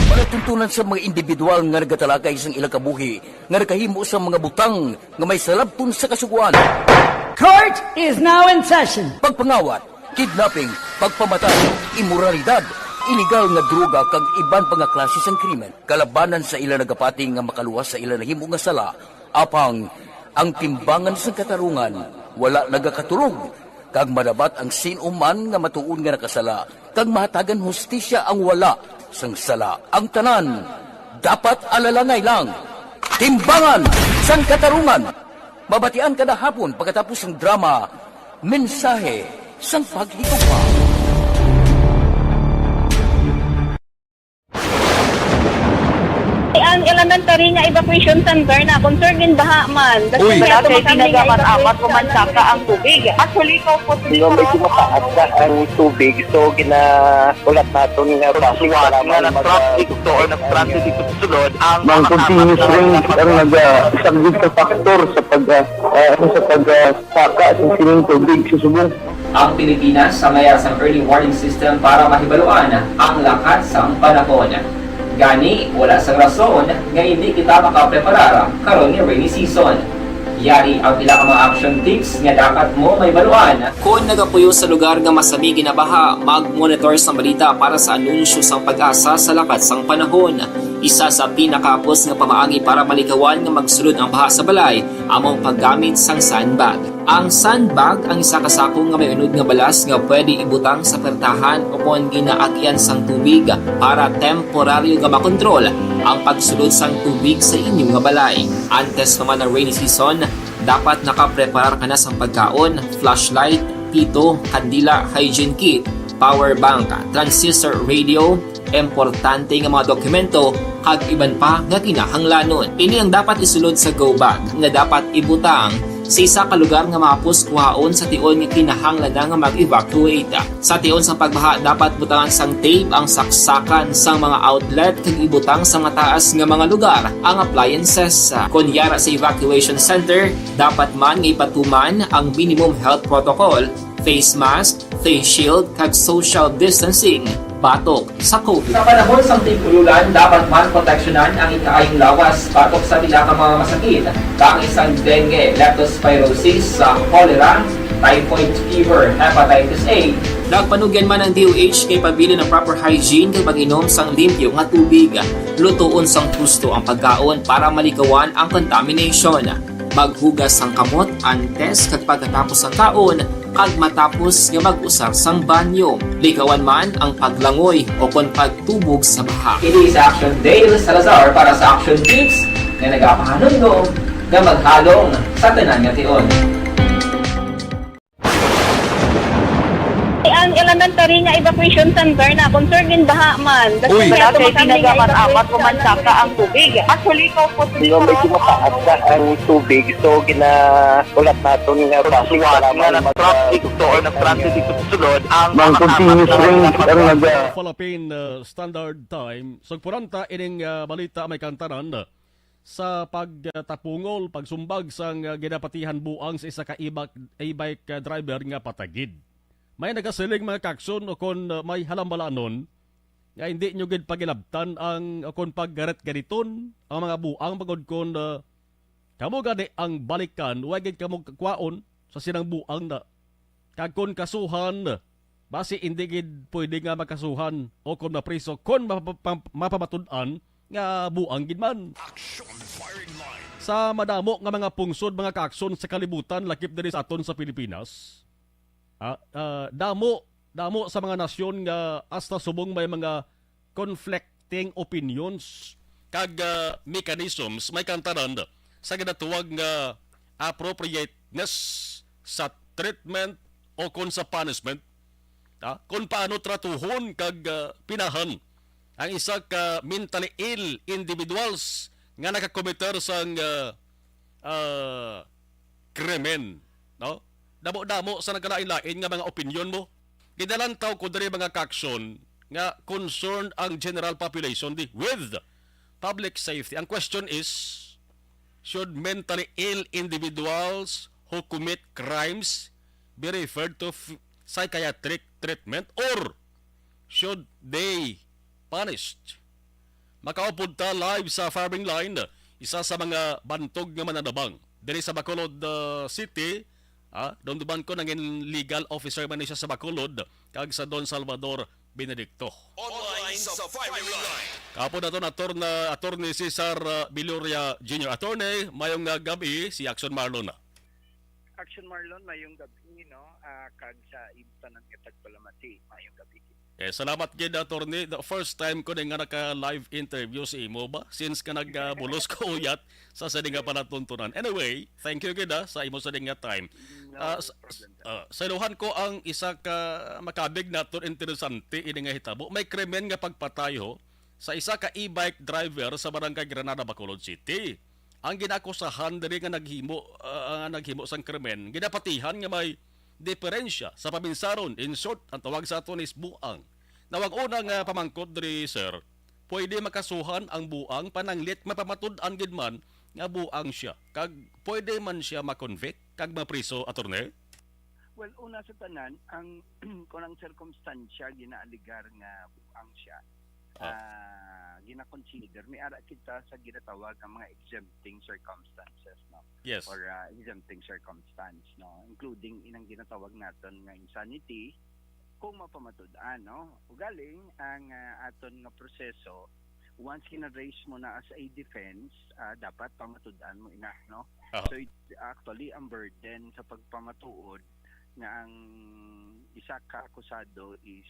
Panatuntunan sa mga individual nga nagatalakay sang ilang kabuhi nga nakahimo sa mga butang nga may salabton sa kasuguan. Court is now in session. Pagpangawat, kidnapping, pagpamatay, immoralidad, iligal nga droga kag iban pa nga klase sang krimen. Kalabanan sa ila nagapati nga makaluwas sa ila nahimo nga sala, apang ang timbangan sa katarungan wala nagakatulog. Kag madabat ang sinuman nga matuon nga nakasala, kag mahatagan hustisya ang wala sang sala. Ang tanan dapat alalangay lang. Timbangan sang katarungan. Mabatian kada hapon pagkatapos ng drama, mensahe sang paghigugma. Ang elementary nga evacuation center na concerned din baha man. Uy, Kasi pinagamat-amat kumansaka ang tubig. Actually, ko po medyo mataas na ang tubig. So, ginaulat natin nga basiwala nga na-traffic to or na-traffic dito sa sulod. Ang continuous range ang nag-isagid sa factor sa pagsaka sa sining tubig sa subong. Ang Pilipinas sa mayroon sa early warning system para mahibaluan ang lakas ng panahon. Gani, wala sang rason nga hindi kita makapreparara karon ni rainy season. Yari ang pila ka mga action tips nga dapat mo may baluan. Kung nagapuyo sa lugar nga masami ginabaha, mag-monitor sa balita para sa anunsyo sang pag-asa sa lakas sang panahon. Isa sa pinakapos nga pamaagi para malikawan nga magsulod ang baha sa balay, among paggamit sang sandbag. Ang sandbag ang isa kasakong nga may unod nga balas nga pwede ibutang sa pertahan upon ginaagyan sang tubig para temporaryo nga makontrol ang pagsulod sang tubig sa inyong nga balay. Antes naman ng rainy season, dapat nakapreparar ka na sang pagkaon, flashlight, pito, kandila, hygiene kit, power bank, transistor radio, importante nga mga dokumento kag iban pa nga kinahanglanon. Ini ang dapat isulod sa go bag nga dapat ibutang sa isa ka lugar nga mapos kuhaon sa tion nga kinahanglan nga mag-evacuate. Sa tion sa pagbaha dapat butangan sang tape ang saksakan sang mga outlet kag ibutang sa mataas nga mga lugar ang appliances. Kunyara sa evacuation center, dapat man nga ipatuman ang minimum health protocol, face mask, face shield kag social distancing. Batok sa COVID. Sa panahon sa tigululan, dapat man proteksyonan ang ikaayong lawas batok sa pila ka mga masakit. Kang isang dengue, leptospirosis, cholera, typhoid fever, hepatitis A. Nagpanugyan man ang DOH kay pabili ng proper hygiene kay pag-inom sang limpyo nga tubig. Lutuon sang gusto ang pagkaon para malikawan ang contamination. Maghugas sang kamot antes kag pagkatapos ang kaon kag matapos nga mag-usar sang banyo. Likawan man ang paglangoy o kon pagtubog sa baha. It is Action Dale Salazar para sa Action Tips na nagapahanundong nga maghalong sa tanan nga tion. Ang elementary nga evacuation center na concerned din baha man. Uy, pinagamat-amat kumansaka ang tubig. Actually, ko po medyo mataas na ang tubig. So, ginaulat natin nga basiwala nga na-traffic to or na-traffic dito sa sulod. Ang continuous range ang Philippine Standard Time. So, puranta ining balita may kantaran sa pagtapungol, pagsumbag sang ginapatihan buang sa isa ka e-bike driver nga patagid. May nagasiling mga kakson o kon may halambalanon nga hindi nyo gid pagilabtan ang kon paggaret gariton ang mga buang pagod kon kamo gani ang balikan wag gid kamo kwaon sa sinang buang na kag kon kasuhan basi hindi gid pwede nga makasuhan o kon mapriso kon mapamatud-an nga buang gid man. Sa madamo nga mga pungsod mga kakson sa kalibutan lakip diri sa aton sa Pilipinas. Damo sa mga nasyon nga hasta subong may mga conflicting opinions kag mechanisms may kantaran sa ginatuwag nga appropriateness sa treatment o kon sa punishment kung paano tratuhon kag pinahan ang isa ka mentally ill individuals nga nakakomiter sang krimen, no? Damo-damo sa nagkalain-lain nga mga opinion mo. Gidalantaw ko diri mga kaksyon nga concerned ang general population with public safety. Ang question is, should mentally ill individuals who commit crimes be referred to psychiatric treatment or should they punished? Makaupod ta live sa Farming Line, isa sa mga bantog nga mananabang. Diri sa Bacolod City, Don ko nangin legal officer man siya sa Bacolod kag sa Don Salvador Benedicto. sa firing line. Kapo na ito na Attorney Cesar Viloria Jr. Attorney, mayong gabi si Action Marlon na. Action Marlon, mayong gabi, no? Kag sa ibtanan nga tagpalamati, mayong gabi. Salamat gid Attorney. The first time ko nga naka-live interview si imo ba since ka nagbulos ko uyat sa sading nga palatuntunan. Anyway, thank you gid sa imo sading nga time. Sa iluhan ko ang isa ka makabig naton interesante ini nga hitabo. May krimen nga pagpatayo sa isa ka e-bike driver sa barangay Granada, Bacolod City. Ang ginakusahan diri nga naghimo sang krimen, ginapatihan nga may diferensya sa paminsaron. In short, ang tawag sa aton is buang. Nawag unang pamangkot diri sir, pwede makasuhan ang buang pananglit mapamatud-an gid man nga buang siya. Kag pwede man siya makonvict kag mapriso, attorney? Well, una sa tanan, ang kunang circumstansya ginaaligar nga buang siya. Gina-consider may ara kita sa ginatawag ang mga exempting circumstances, no? Yes. Or exempting circumstance, no? Including inang ginatawag naton nga insanity kung mapamatud-an, no? Ugaling ang aton nga proseso, once kina-raise mo na as a defense, dapat pamatud-an mo ina, no? So it's actually ang burden sa pagpamatuod nga ang isa ka akusado is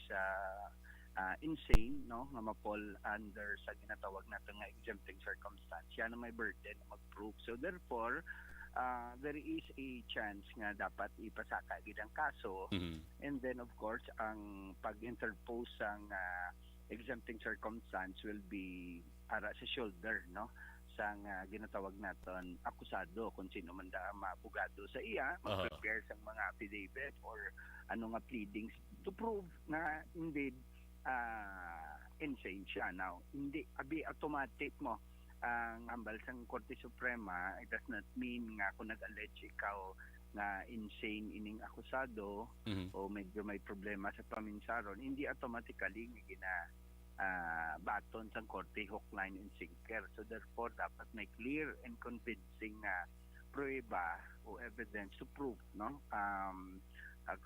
insane, no, nga mapol under sa ginatawag nato nga exempting circumstance. Yan na may burden na mag-prove. So therefore, there is a chance nga dapat ipasaka gid ang kaso. And then of course, ang pag-interpose ang exempting circumstance will be ara sa shoulder, no, sa ginatawag naton akusado kung sino man da maapugado sa iya, mag-prepare sa mga affidavit or ano nga pleadings to prove na indeed insane siya. Now, hindi abi automatic mo ang ambal sang Korte Suprema. It does not mean nga kung nag-allege ikaw na insane ining akusado o medyo may problema sa paminsaron, hindi automatically gina baton sang Korte hook, line and sinker. So therefore, dapat may clear and convincing prueba o evidence to prove, no,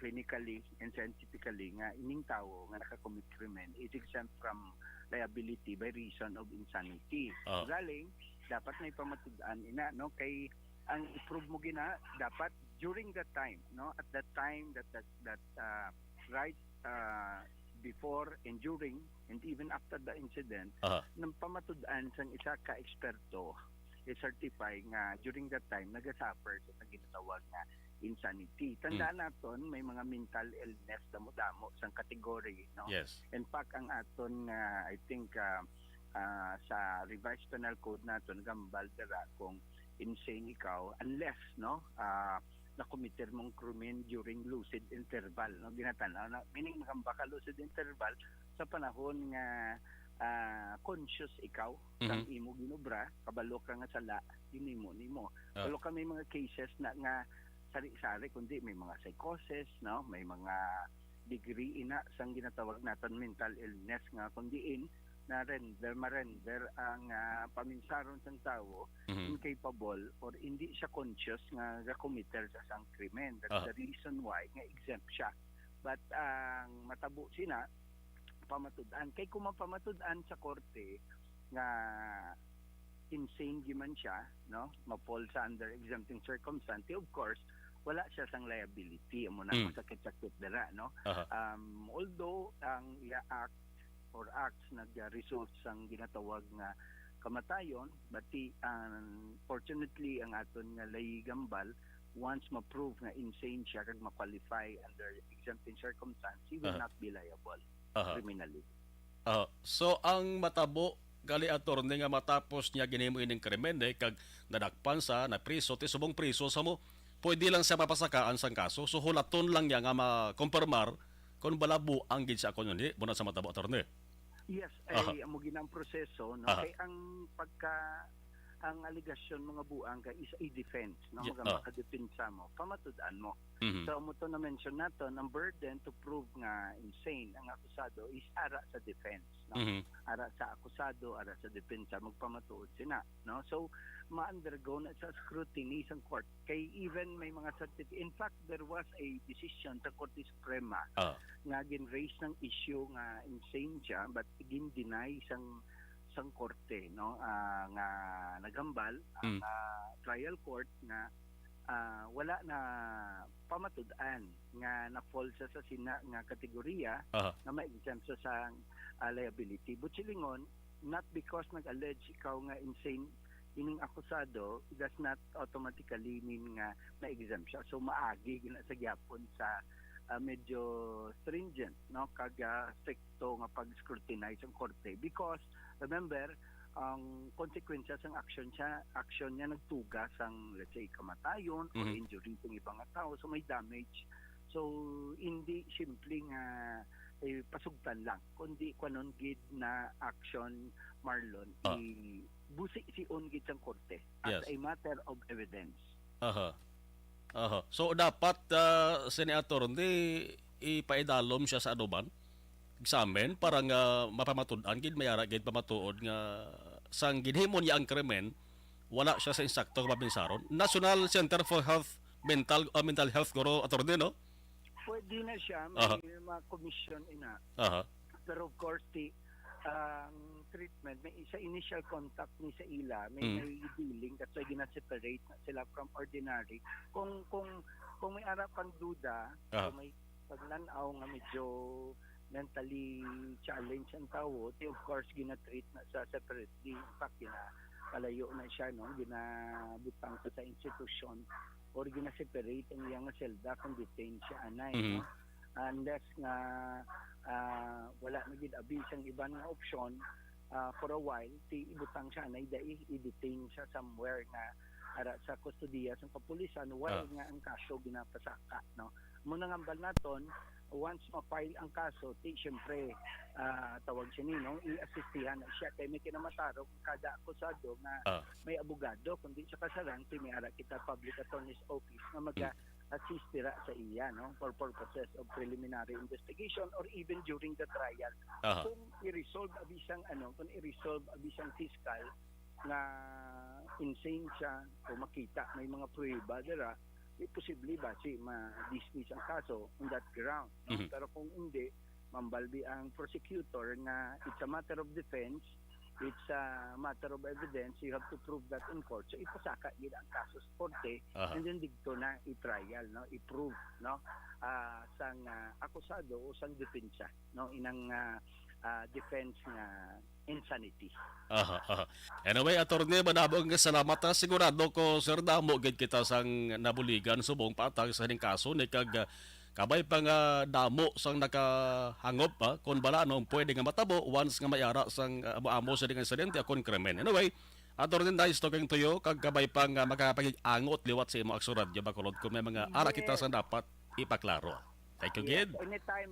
clinically and scientifically nga ining tao nga nakakommit krimen is exempt from liability by reason of insanity. Galing dapat may pamatud-an ina, no, kay ang i-prove mo gina dapat during that time, no, at that time that right before and during and even after the incident, nang pamatud-an sang isa ka eksperto i-certify nga during that time nagasuffer sa ginatawag nga insanity. Tandaan naton may mga mental illness damo-damo sang category, no? Yes. In fact, ang aton I think sa revised penal code naton gambal dira kung insane ikaw unless, no, na-committer mong krimen during lucid interval, no, ginatanaw na meaning nakambaka lucid interval sa panahon nga conscious ikaw sang imo ginobra, kabalo ka nga sala nimo. Pero kami mga cases na nga sari-sari kundi may mga psychosis, no, may mga degree ina sang ginatawag naton mental illness nga kundiin na marender ang paminsaron sang tawo incapable or hindi siya conscious nga ga-committer sa sang krimen. That's the reason why nga exempt siya. But ang matabo sina pamatud-an kay kung mapamatud-an sa korte nga insane giman siya, no, mapol sa under exempting circumstance, of course wala siya sang liability mo na masakit-sakit dira, no. Although ang act or acts nag-result sang ginatawag nga kamatayon, but fortunately ang aton nga lay gambal once ma-prove nga insane siya kag ma-qualify under exempting circumstance, he will not be liable criminally. So ang matabo gali attorney nga matapos niya ginhimo ining krimen kag nadakpan sa na priso ti subong priso sa mo, pwede lang siya mapasakaan sang kaso. So hulaton lang niya nga makompirmar kung balabo ang gid sa akon ni bunat sa matabo attorney. Yes, ay amo ginang proseso, no, kay ang pagka ang aligasyon mga buang ka is a defense, no? Yeah, Makadepensa mo, pamatud-an mo. Mhm. So mo to na mention nato, ang burden to prove nga insane ang akusado is ara sa defense, no? Mhm. Ara sa akusado, ara sa depensa, magpamatuod sina, no? So ma-undergo na sa scrutiny sa court. Kay even may mga in fact there was a decision sa Korte Suprema nga gin-raise ng issue nga insane siya but gin-deny sang korte, no, nga nagambal ang trial court nga wala na pamatud-an nga na-fall sa sina nga kategorya na ma-exempt sa liability. But silingon, not because nag-allege ikaw nga insane ining akusado, it does not automatically mean nga ma-exempt siya. So maagi gina sa gyapon sa medyo stringent, no, kaga stricto nga pag-scrutinize ang korte because remember ang konsekwensya sang action niya nagtuga sang let's say kamatayon or injury sa ibang tao, so may damage. So hindi simple nga pasugtan lang kundi kanon gid na action, Marlon, busi si gid sang korte as a matter of evidence. So dapat senator hindi ipaidalom siya sa anuman examen para nga mapamatud-an gid mayara gid pamatuod nga sang ginhimo niya ang krimen wala siya sa insakto nga mabinsaron. National Center for Mental Health guro attorney, no? Pwede na siya may mga commission ina. Pero of course treatment may isa initial contact ni sa ila may dealing kasi gina-separate na sila from ordinary kung may arap pang duda kung may paglanaw nga medyo mentally challenged ang tao, of course gina-treat na sa separately. In fact palayo na siya, no, ginabutang sa institusyon or gina-separate ang iyang selda kung detain siya anay, no? Unless nga wala na gid abis ang iba nga option for a while ibutang siya na i-detain siya somewhere nga ara sa kustodiya sa kapulisan while nga ang kaso ginapasaka, no? Muna nga ambal naton once ma-file ang kaso syempre tawag siya ninong i-assistihan na siya kay may kinamatarong kada akusado nga may abogado kundi sa kasalan may ara kita public attorney's office na mag-assist tira sa iya, no, for purposes of preliminary investigation or even during the trial. Kung i-resolve abisang fiscal na insane siya o makita may mga pruweba dira posible ba si ma-dismiss ang kaso on that ground, no? Pero kung hindi mambalbi ang prosecutor na it's a matter of defense, it's a matter of evidence, you have to prove that in court. So ipasaka yun ang kaso sa korte and then dito na i-trial, no, i-prove, no, sang akusado o sang depensa, no, inang defense nga insanity. Anyway, attorney, manabong salamat. Sigurado ko, sir, damo gid kita sang nabuligan subong patag sa hining kaso ni kag kabay pa nga damo sang nakahangop kung bala anong pwede nga matabo once nga mayara sang amo sa ding insidente akong krimen. Anyway, attorney, nice talking to you. Kag kabay pa nga makapag-angot liwat sa imo aksurat ya bakulod kung may mga ara kita sang dapat ipaklaro. Thank you, Gid. Anytime,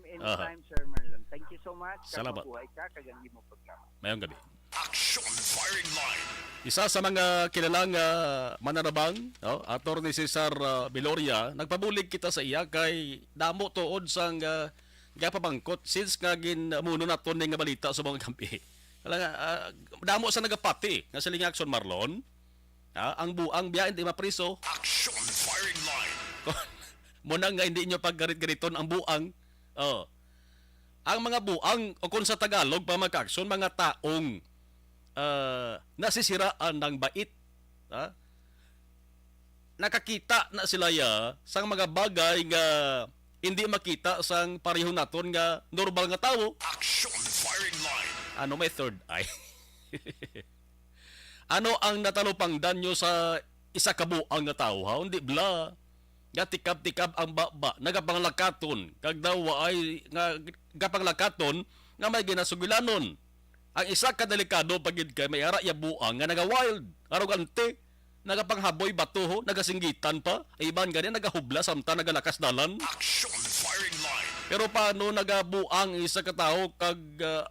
Sir Marlon. Thank you so much. Salamat. Mabuhay ka, kagangi mo programa. Mayong gabi. Action Firing Line. Isa sa mga kilalang mananabang, no, Attorney Cesar Viloria, nagpabulig kita sa iya kay damo tuod sang gapabangkot since nga ginmuno naton ning balita sa mga kampi. Damo sa nagapati nga siling action, Marlon. Ang buang biya hindi mapriso. Action Firing Line. Muna nga hindi nyo paggarit-gariton ang buang. Ang mga buang, o kung sa Tagalog, pamag-action, mga taong nasisiraan ng bait. Nakakita na sila sa mga bagay nga hindi makita sang pareho naton nga normal nga tao. Action Firing Line. Ano may third eye? Ano ang natalupang danyo sa isa ka buang nga tao? Hindi bla. Nga tikab-tikab ang baba, nagapanglakaton, kag daw ay nga gapanglakaton nga may ginasugilanon. Ang isa ka delikado pagid kay may ara ya buang nga naga-wild, arogante, nagapanghaboy batuho, nagasinggitan pa, iban gani nagahubla samtang nagalakas dalan. Action Firing Line. Pero paano nagabuang isa ka tawo kag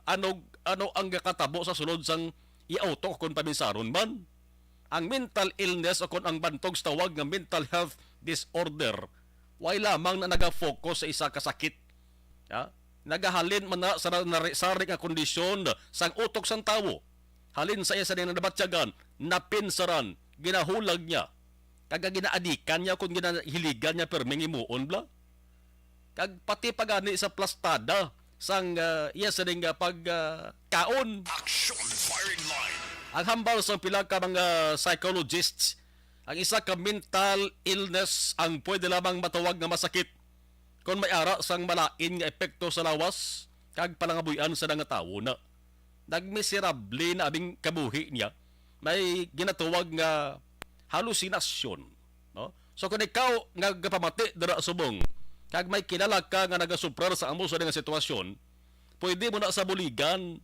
ano ang gakatabo sa sulod sang i-auto kung paminsaron man? ang mental illness o kung ang bantog sa tawag nga mental health disorder, way lamang na nagafocus sa isa ka sakit. Ya? Nagahalin man na sa sari nga kondisyon sang utok sang tawo. Halin sa iya sa nabatyagan, napinsaran, ginahulag niya, kag ginaadikan niya kung ginahiligan niya per mingimuon bla. Kag pati pagani sa plastada sang iya sa kaon. Action firing line. Ang hambal sa pila ka mga psychologists, ang isa ka mental illness ang pwede lamang matawag nga masakit kung may ara sang malain nga epekto sa lawas kag palangabuyan sa nga tawo na. Nagmiserable na abing kabuhi niya, may ginatawag nga halusinasyon. No? So kung ikaw nagpamati dara subong, kag may kilala ka nga nagasuprar sa amo sa nga sitwasyon, pwede mo na sa buligan,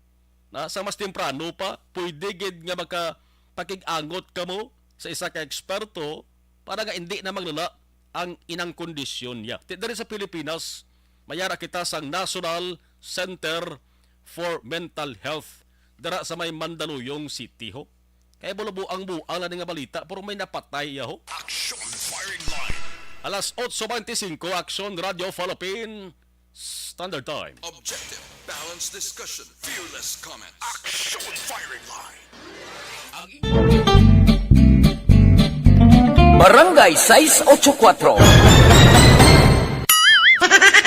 na sa mas temprano pa, pwede gid nga makapakig-angot ka mo sa isa ka eksperto para nga hindi na maglala ang inang kondisyon niya. Dari sa Pilipinas, mayara kita sa National Center for Mental Health dara sa may Mandaluyong City ho. Kaya bulubuang na nga balita pero may napatay ho. Action firing line. Alas 8:25, Action Radio Philippine Standard Time. Objective, balanced discussion, fearless comment. Action firing line. Barangay 684.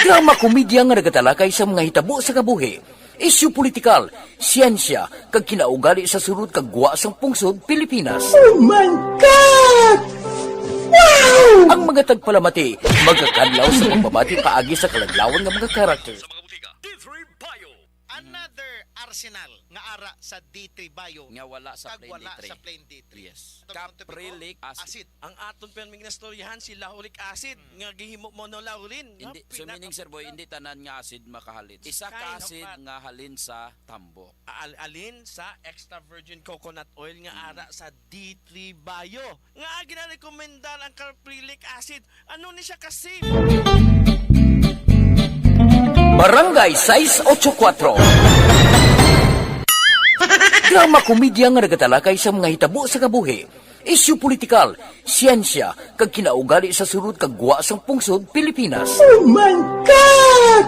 Drama komedya nga nagatalakay sa mga hitabo sa kabuhi, isyu politikal, siyensya, kag kinaugali sa surut kag guwa sang pungsod Pilipinas. Oh my God! Wow! Ang mga tagpalamati, magkakadlaw sa pagbabati paagi sa kalaglawan ng mga karakter. Another arsenal nga ara sa D3 Bayo nga wala sa plain wala D3. sa plain D3. Yes. Caprilic acid. Ang aton pa minastoryahan si lauric acid nga gihimo monolaurine. Hindi so meaning sir boy hindi tanan nga acid makahalin. Isa ka acid nga halin sa tambok. Alin sa extra virgin coconut oil nga ara sa D3 Bayo. Nga ginarekomendar ang caprilic acid. Ano ni siya kasi? Barangay 684. Drama komedya nga nagatalakay sa mga hitabo sa kabuhi, isyu politikal, siyensya, kag kinaugali sa surut kag guwa sang pungsod Pilipinas. Oh my God!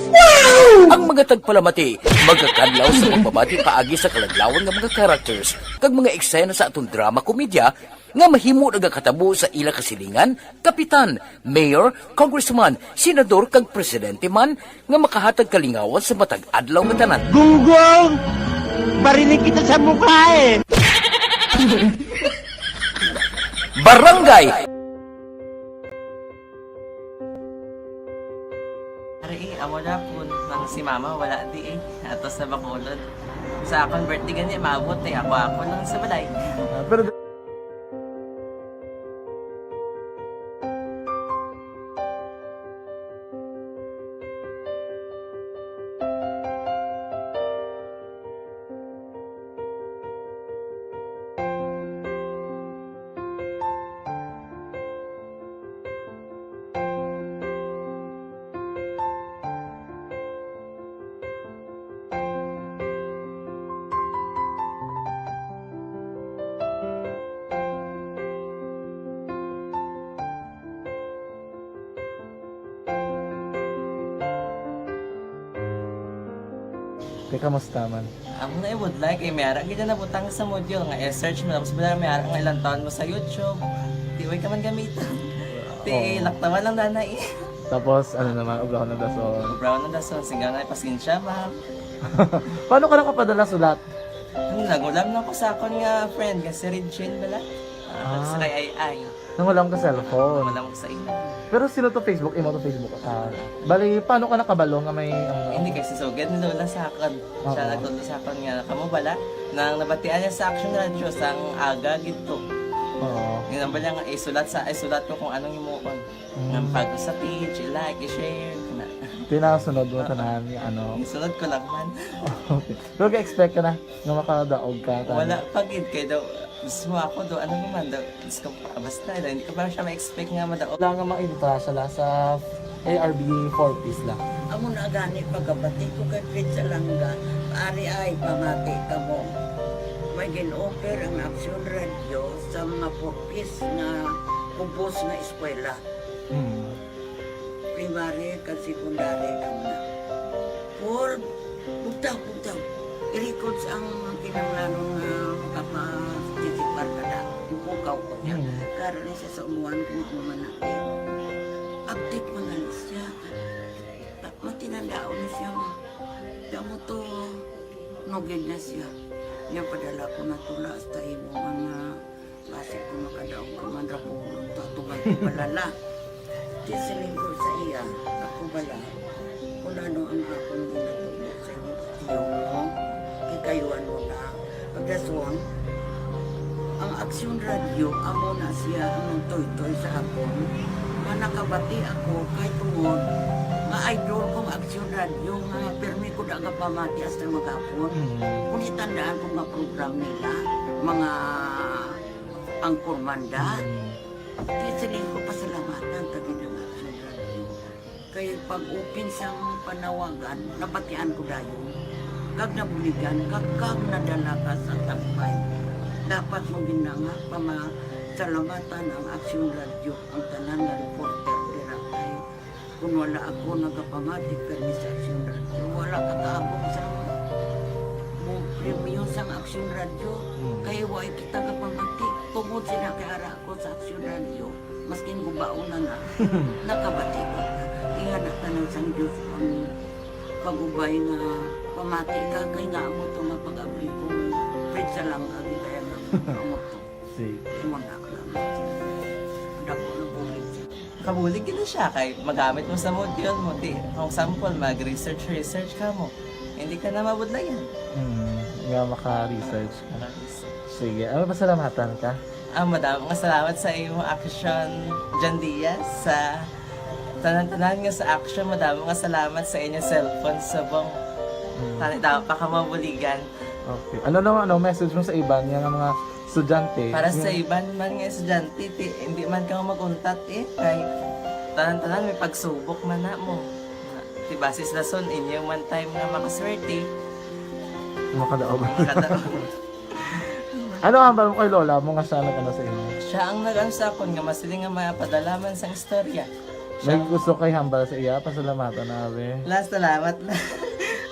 Wow! Ang mga tagpalamati, magkakadlaw sa pagbabati paagi sa kalaglawan ng mga characters kag mga eksena sa atong drama komedya nga mahimo nagakatabo sa ila kasilingan, kapitan, mayor, congressman, senador kag presidente man nga makahatag kalingawan sa matag adlaw nga tanan. Gunggong! Barinig kita sa mukha eh! Barangay! Ari, amo na po nang si mama wala di eh. Atos na Bacolod. Sa akong birthday ganyan, maabot eh. Ako lang sa balay. Pero kamusta man? Ako na would like eh, mayara kita na butang sa module nga search mo tapos bala mayara nga ilang taon mo sa YouTube. Di way ka man gamitan. Di laktaman lang nanay. Tapos ano naman, ubraw ng dason. Ubraw ng dason, sigaw na pasensya ma'am. Paano ka nakapadala sulat? Nagulam na ko sa akon nga friend kasi Regine bala. Sa ay. Nangulam ka cellphone. Nangulam ko sa ina. Pero sino to Facebook? Imo to Facebook. Bali, paano ka nakabalo nga may... Hindi kasi so, ganun lola sa akin. Siya nagtulo sa akin nga, kamo bala, nang nabatian niya sa Action Radio, sang aga gito. Oo. Ganun bala nga, isulat ko kung anong imuon. Ng pag sa page, i-like, i-share. Pinasunod mo tanan yung ano? Sunod ko lang man. Okay. Pero ka-expect ka na makadaog ka? Wala, pag-id kayo daw. Gusto mo ako doon, ano naman daw, gusto ko, basta hindi ko parang siya ma-expect nga madaog. Wala nga makita siya sa ARB 4-piece lang. Amo na gani pagkabati ko kay Pizza Langga, ari ay pamati ka mo. may gin-offer ang Action Radio sa mga purpose na kumpos nga eskwela. Primary kag secondary kamo na. For bugtaw. I-record sa ang kinanglanon nga makapasitisipar ka na. Yung pukaw ko niya. Karoon siya sa umuan kung umanaki. Update mga siya. Matinandao na siya. Damo to, nogin na siya. Niya padala ko na tula sa imo mga base ko makadaong kamandra po tatugan ko balala. Di siling ko sa iya, ako bala. Kung ano ang akong ginatulog sa iyo, kikayuan mo na. Pagdaswang, ang Action Radio, amo na siya ang toy-toy sa akon. Manakabati ako kahit tungod nga idol kong Action Radio nga permi ko daga pamati hasta magapon. Kung itandaan ko nga program nila, mga angkor manda, tisiling ko pasalamatan tagi ng Action Radio. Kaya pag-upin siyang panawagan, nabatian ko dayon. Kag nabuligan, kag nadala ka sa takbay. Dapat mong ginanga pamasalamatan ang Action Radio, ang tanan nga reporter dirakay. Kung wala ako nagapamatik kami sa Action Radio, wala kakaabong sa premium sa Action Radio. Kaya wala kita kapamatik. Tungod sila kaya ako sa Action Radio, maskin gubaon na nakabati ko. Iyan na tanong sa Diyos ang pag-ubay nga pamati ka, kay nga mo ito nga pag-abri ko. Pwede sa lang agi kaya nga mo ito. Imanak na mo. Dako na bulit siya. Kabulig na siya kay magamit mo sa module mo. Di, kung sample, mag-research ka mo. Hindi ka na mabudlayan. Nga maka-research ka na. Sige, pasalamatan ka? Madami nga salamat sa iyong action, John Diaz, sa tanan-tanan nga sa action. Madami nga salamat sa inyong cellphone sa bong dapat pa ka mabuligan. Okay. Ano message mo sa iban nga mga estudyante? Para sa iban man nga estudyante, hindi man ka maguntat kay tanan-tanan may pagsubok man na mo. Di basis lason inyong one time nga makaswerte. Makadaog. Ano ang mo kay Lola mo nga siya nag-ano sa inyo? Siya ang nag-ano sa akon nga masiling nga mapadalaman sa istorya. May gusto kay hambal sa iya, pasalamatan na be. Last salamat na.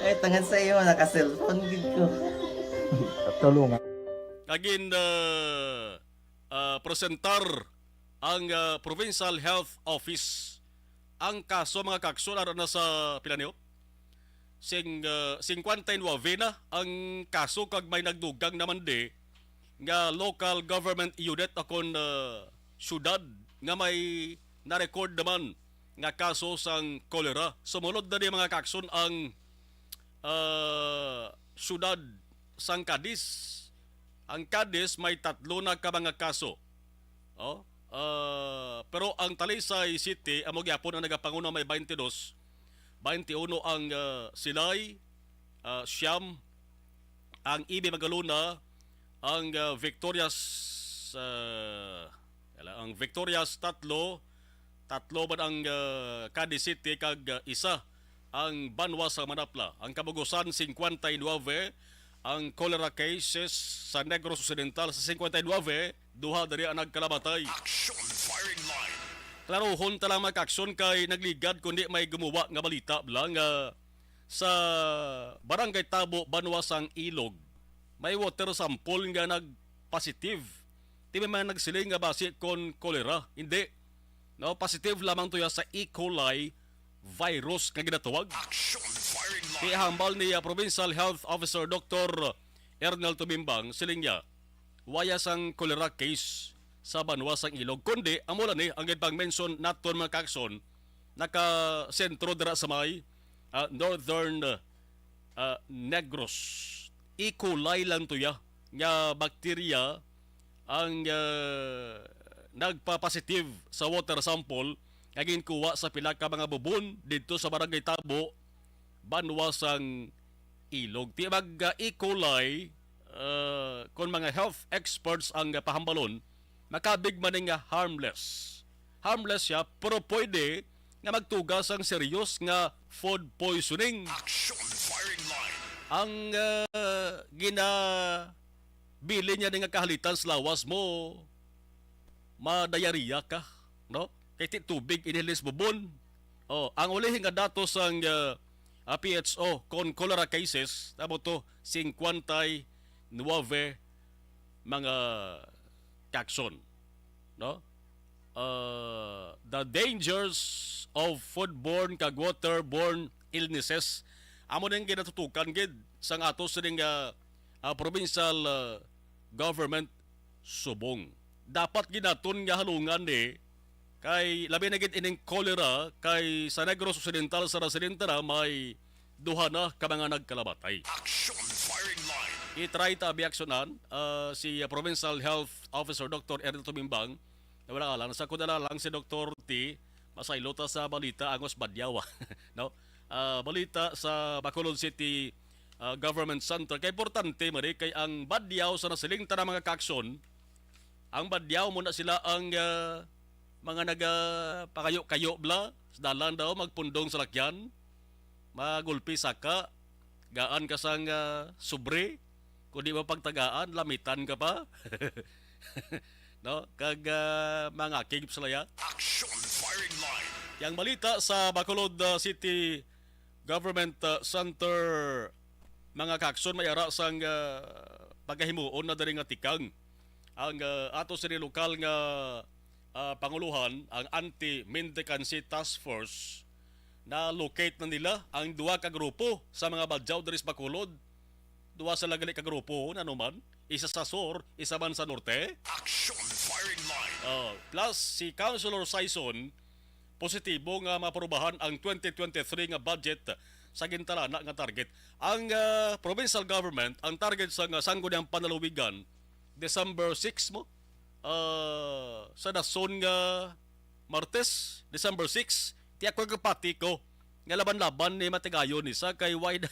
Ay, tangan sa iyo, naka-cellphone gid ko. Tulungan. Agin presentar ang Provincial Health Office ang kaso mga kakson ara na sa pilanyo. 59 na ang kaso kag may nagdugang naman di nga local government unit akon syudad nga may na-record naman nga kaso sang kolera. Sumunod na di mga kakson ang syudad sang Cadiz. Ang Cadiz may 3 na ka mga kaso. Pero ang Talisay City amo gyapon ang nagapanguna may 22. 21 ang Silay, Siam, ang Ibi Magaluna, ang Victorias tatlo ba ang Cadiz City kag isa ang Banwa sa Manapla. Ang Kabugusan 59, ang cholera cases sa Negros Occidental sa 59, duha dari ang nagkalamatay. Action Firing Line. Klaro, hunta lang mag-aksyon kay nagligad kundi may gumawa nga balita lang sa Barangay Tabo, Banwasang Ilog. May water sample nga nag-positive. Di may nagsiling nga basi kon cholera. Hindi. No, positive lamang to ya sa E. coli virus nga ginatawag. Action Firing Line. Ihambal ni Provincial Health Officer Dr. Ernel Tubimbang siling niya, waya sang cholera case sa Banwasang Ilog. Kundi, amula ni, ang ipang-mention naton mga kakson, naka-sentro dira sa may Northern Negros. E. coli lang to ya, nga bakterya ang nagpa-positive sa water sample nga ginkuha sa pila ka mga bubon dito sa Barangay Tabo, Banwasang Ilog. Tibag E. coli, kung mga health experts ang pahambalon, makabig man nga harmless. Harmless siya, pero pwede nga magtugas ang serious nga food poisoning. Action Firing Line. Ang bili niya nga kahalitan sa lawas mo, madayariya ka, no? Kay ti tubig inilis bubon. Oh, ang ulihin nga datos ang PHO kon cholera cases tamo to 59 mga kakson, no? The dangers of foodborne kag waterborne illnesses amo nang ginatutukan gid sang atos ning provincial government subong. Dapat ginaton nga halungan ni kay labi na gid ining cholera kay sa Negros Occidental sa Residentara may duha na ka mga nagkalabatay. Action firing line. I-try ta biaksyonan si Provincial Health Officer Dr. Ernel Tumimbang na wala lang sa kudala lang si Dr. T masaylo ta sa balita angos badyaw no. Balita sa Bacolod City Government Center kay importante mari kay ang badyaw sa nasiling ta mga kakson ang badyaw muna sila ang mga pakayo-kayo bla sa dalan daw magpundong sa lakyan magulpi saka gaan ka sang sobre kung di mo pagtagaan lamitan ka pa no kag mga kigip sila ya. Action firing line. Yang balita sa Bacolod City Government Center mga kakson may ara sang pagkahimuon na dali nga tikang ang ato sa lokal nga panguluhan ang Anti-Mendicancy Task Force na locate na nila ang duha ka grupo sa mga badyaw diri sa Bacolod. Duha sa lagali ka grupo na naman, isa sa sur, isa man sa norte. Action firing line. Plus si Councilor Saison positibo nga maprobahan ang 2023 nga budget sa gintalana nga target. Ang provincial government ang target sa sangguniang panalawigan December 6 mo sa dason nga Martes, December 6, tiyak ko kapati ko nga laban-laban ni matigayon ni sa kay wide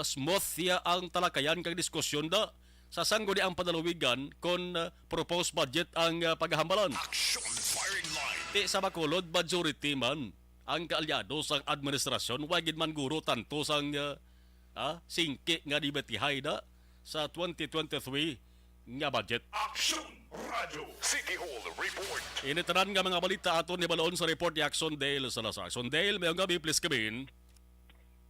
smooth ya ang talakayan kag diskusyon da sa sangguni ang panalawigan kon proposed budget ang paghahambalan. Action firing line. Ti sa Bacolod majority man ang kaalyado sang administrasyon wagid man guro tanto sang singki nga dibetihay da sa 2023 nga budget. Action Radio City Hall report. Initanan nga mga balita aton ni balaon sa report ni Action Dale Salazar. Action Dale, mayong gabi, please come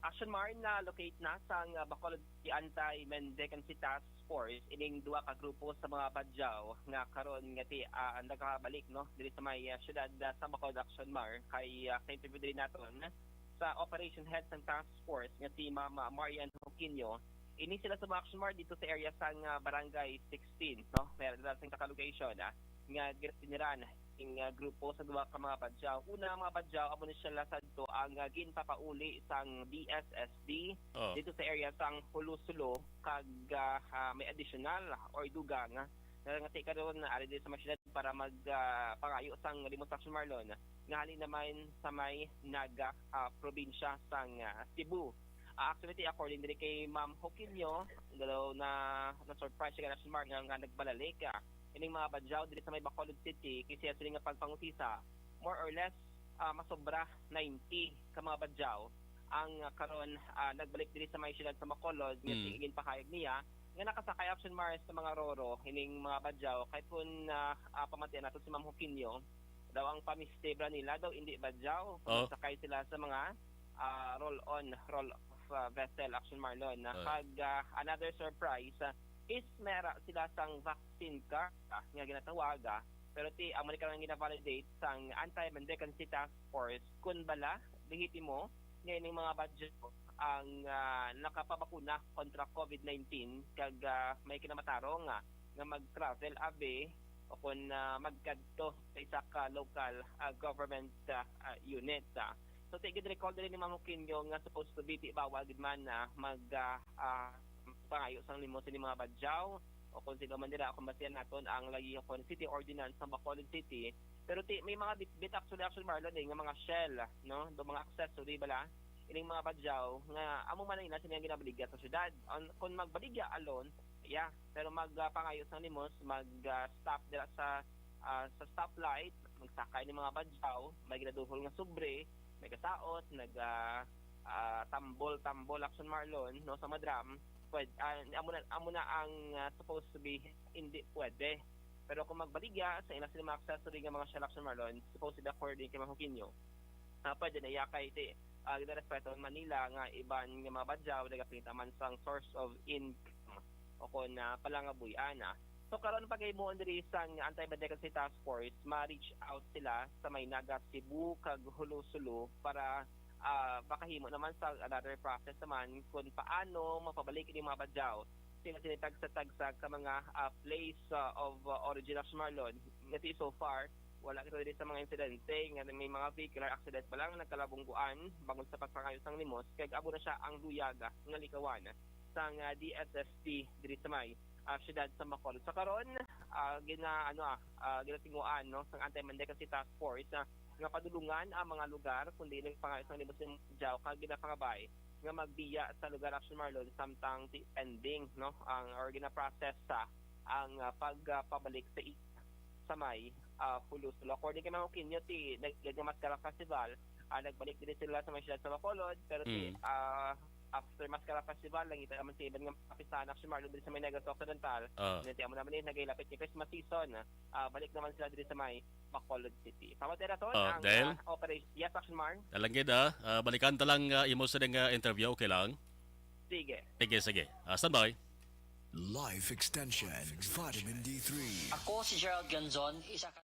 Action Mar na locate na sa Bacolod Anti-Mendicancy Task Force ining duha ka grupo sa mga badyaw nga karon nga ti nagabalik no diri sa may syudad sa Bacolod. Action Mar kay interview din naton sa operation head ng task force nga si Mama Marian Joaquino. Ini sila sa Action Mar dito sa area sang Barangay 16, no? Meron na sing location nga ginatiniran ing grupo sa duha ka mga badyaw. Una mga badyaw amo ni sila sadto ang ginpapauli sang DSSD dito sa area sang Hulusulo kag may additional or dugang nga karon na ari dito sa masjid para magpangayo sang limos Action Marlon nga halin naman sa may Naga probinsya sang Cebu. Actually, according din kay Ma'am Joaquino, daw na surprise siya Action Mar nga nagbalalik ining mga badyaw dito sa may Bacolod City kasi sila nga pagpangutisa more or less masobra 90 ka mga badyaw ang karon nagbalik diri sa may siyudad sa Bacolod nga tigin pakayag niya nga nakasakay Action Mar sa mga roro ining mga badyaw kay kun pamatian nato si Ma'am Joaquino daw ang pamistebra nila daw hindi badyaw sakay sila sa mga roll-on vessel Action Marlon kag another surprise is mera sila sang vaccine card nga ginatawaga pero ti ang man nga gina-validate sang Anti-Mendicancy Task Force kun bala lehitimo nga ining mga budget ang nakapabakuna kontra COVID-19 kag may kinamatarong nga mag-travel abe o kun magkadto sa isa ka local government unit. So tigid recall din ni Ma'am Joaquino nga supposed to be bawal gid man na pangayo sang limos ni mga badyaw o kung sino man dira kung basihan naton ang lagi yung city ordinance sa Bacolod City pero may mga bit Action Marlon nga mga shell no do mga accessory bala ining mga badyaw nga amo man ina sila ginabaligya sa syudad kung magbaligya alone pero magpangayo sang limos stop dira sa stoplight magsakay ni mga badyaw may ginaduhol nga sobre may kasaot tambol Action Marlon no sa madram pwede, amo na ang supposed to be hindi pwede. Pero kung magbaligya sa ilang sila accessory ng mga Shalak Marlon, supposed to be according kay Mahukinyo, pwede na yakay ginarespeto ng Manila nga iban ng mga badyaw nagapinita man sang source of income o kung palangabuyan na. So karon pagaymuon diri sang anti-bandekansi task force, ma-reach out sila sa may Naga, Cebu kag Hulo-Sulu para makahimo naman sa another process naman kung paano mapabalik ni mga badyaw sila sinitagsa-tagsag sa mga place of origin of Marlon. Ngati so far wala kito din sa mga insidente nga may mga vehicular accident pa lang nagkalabungguan bangon sa pagpangayo sang limos kay abo na siya ang luyaga nga likawan sang DSSP diri sa may siyudad sa Bacolod. Sa karon ginatinguan no sang anti-bandekansi task force nga padulungan ang mga lugar kundi lang pangayo sang limos ng Jaw kag ginapangabay nga magbiya sa lugar of Marlon samtang ending no ang or gina-process ang pagpabalik sa may Hulo-Sulu. According kay Mahukinyo nagganyan Mascara Festival nagbalik din sila sa may siyudad sa Bacolod pero after Mascara Festival lang ito naman sa ibang nga kapistahan of Marlon din sa may Negros Occidental nanti mo naman nagailapit ni Christmas season balik naman sila din sa may Bacolod City. Tama tayo naton ang operation. Yes, Action Mar? Talangid balikan talang imo sa interview, okay lang? Sige. Standby. Life Extension Vitamin D3. Ako si Gerald Ganzon, isa ka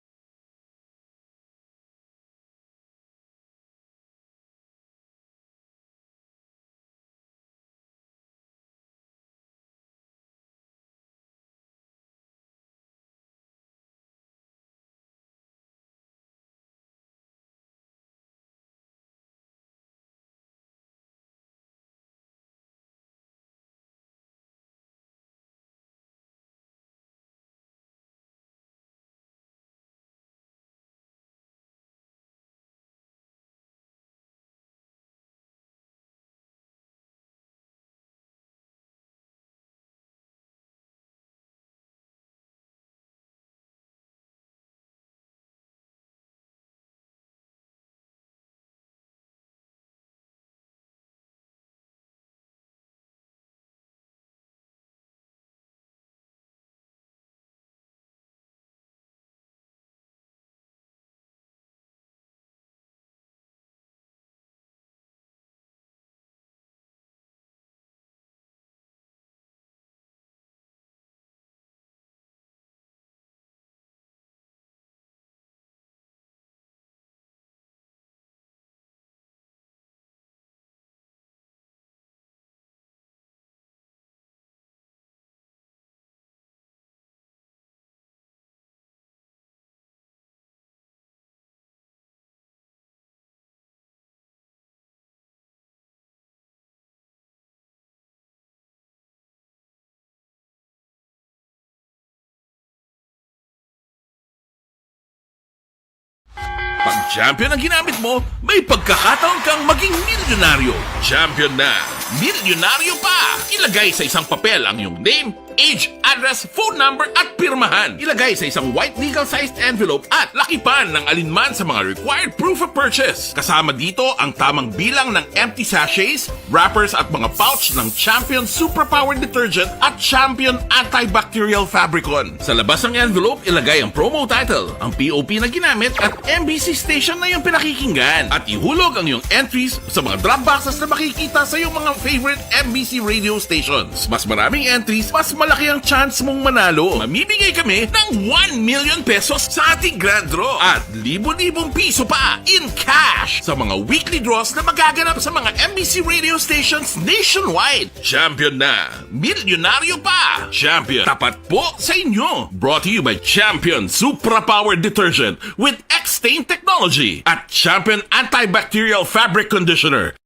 Pag champion ang ginamit mo, may pagkakataon kang maging milyonaryo. Champion na, milyonaryo pa! Ilagay sa isang papel ang iyong name, age, address, phone number at pirmahan. Ilagay sa isang white legal-sized envelope at lakipan ng alinman sa mga required proof of purchase. Kasama dito ang tamang bilang ng empty sachets, wrappers at mga pouch ng Champion Superpowered Detergent at Champion Antibacterial Fabricon. Sa labas ng envelope, ilagay ang promo title, ang POP na ginamit at MBC station na yung pinakikinggan. At ihulog ang iyong entries sa mga drop boxes na makikita sa iyong mga favorite MBC radio stations. Mas maraming entries, mas malaki ang chance mong manalo. Mamibigay kami ng 1 million pesos sa ating grand draw at libo-libong piso pa in cash sa mga weekly draws na magaganap sa mga MBC radio stations nationwide. Champion na, milyonaryo pa. Champion, tapat po sa inyo. Brought to you by Champion Superpowered Detergent with X-Stain Technology at Champion Antibacterial Fabric Conditioner.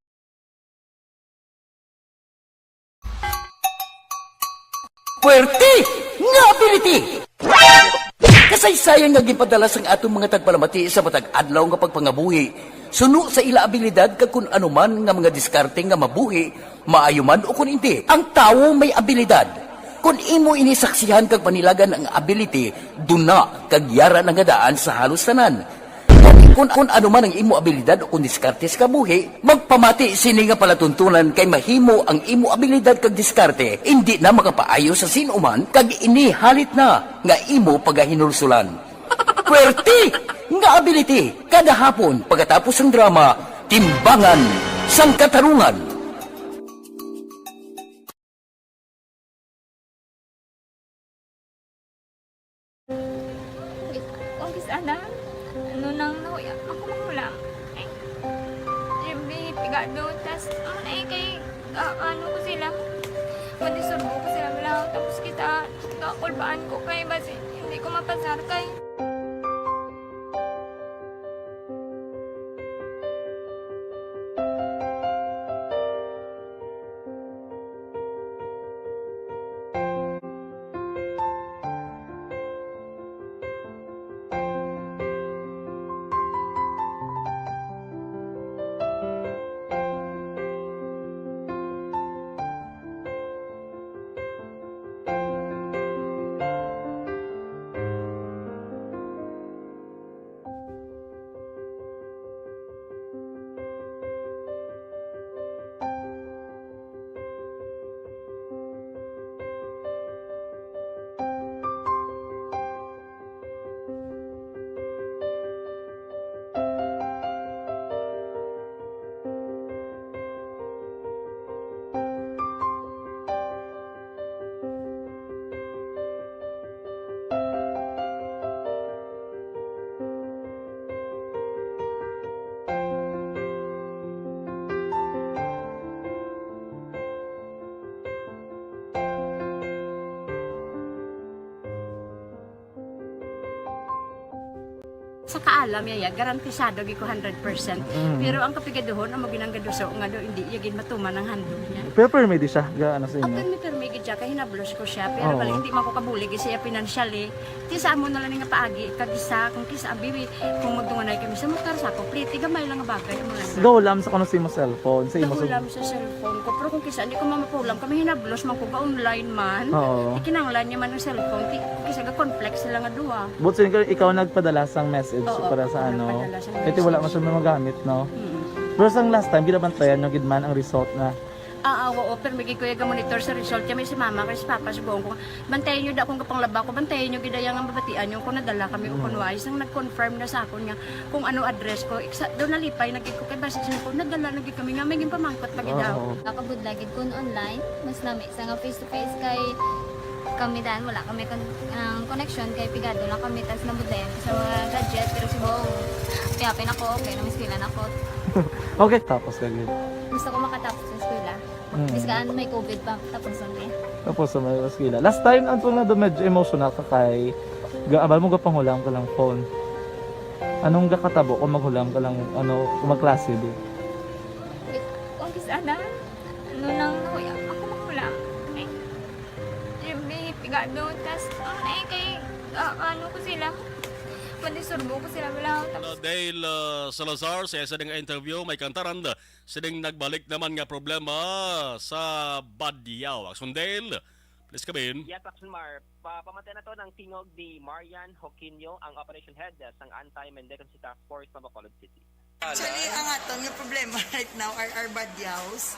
Puwerte nga ability! Kasaysayan nga gipadala sang atong mga tagpalamati sa matag adlaw nga pagpangabuhi. Suno sa ila abilidad kag kun anuman nga mga diskarte nga mabuhi, maayo man o kun hindi. Ang tawo may abilidad. Kung imo inisaksihan kag panilagan ang ability, duna kag yara nga daan sa halos tanan. kung ano man ang imo abilidad o kung diskarte sa kabuhi, magpamati sini nga palatuntunan kay mahimo ang imo abilidad kag diskarte, hindi na makapaayo sa sinuman kag ini halit na nga imo pagahinulsulan. Pwerte nga ability kada hapon pagkatapos ng drama, Timbangan sang Katarungan. Sana, ano nang nahuya ako magulang. Ay, Jimmy, pigado, tas, kay, ano ko sila, madisurbo ko sila malaw, tapos kita, kakulbaan ko kay, basi, hindi ko mapasar kay. Sa kaalam yaya, garantisado gi ko 100%. Pero ang kapigaduhon, ang maginanggaduso, nga do, hindi yagin matuman ang handog niya. Pero permi di siya, gaano sa inyo? Ang permi gid siya, kay hinablos ko siya, pero bali hindi man ko kabulig siya financially. Tisa mo na lang nga paagi, kagisa, kung kisa bibi, kung magdunganay kami sa motor sa ko, pliti, gamay lang nga bagay. Gawlam sa kano sa imo cellphone, sa imo Gawlam sa cellphone ko, pero kung kisa, hindi ko mamapulam, kami hinablos man ko ka online man. Ikinanglan niya man ng cellphone, kisa ga complex sila nga duwa. But ikaw nagpadala sang message para sa ano. Kasi wala man siya magamit, no? Pero sang last time, ginabantayan nyo gidman ang result na. Oo, pero may kuya monitor sa result niya, may si mama, kasi si papa, si buong ko. Bantayan nyo da kung kapanglaba ko, bantayan nyo gidayang ang babatian yung kung nadala kami o kunwari. Isang nag-confirm na sa ako niya kung ano address ko. Doon nalipay, nagkik ko kay basis ko, nadala nagkik kami nga, may pamangkot lagi daw. Kakabudlagid kung online, mas nami, sa nga face-to-face kay kami dahil wala kami connection kay pigado lang kami tas nabudlayan sa mga gadget pero si buong piyapin ako okay na miskilan ako. Okay, tapos kagid. Gusto ko makatapos sa eskwela. Biskaan may COVID pa tapos sunday. Tapos sa may eskwela. Last time anto na do medyo emotional ka kay gaabal mo gapanghulam ka lang phone. Anong gakatabo kung maghulam ka lang ano kung magklase di? Okay sana. Ano nang nahuya ako maghulam. Pigado, tas kay ano ko sila, madisurbo ko sila malaw. Dahil Salazar, sa isa ng interview, may kantaran, sining nagbalik naman nga problema sa Badyaw. Sundel, please come in. Yes, Action Mar. Pamatay na to ng tingog ni Marian Joaquino, ang operation head ng Anti-Mendecancy Task Force sa Bacolod City. Actually, ang atong yung problema right now are our Badyaws.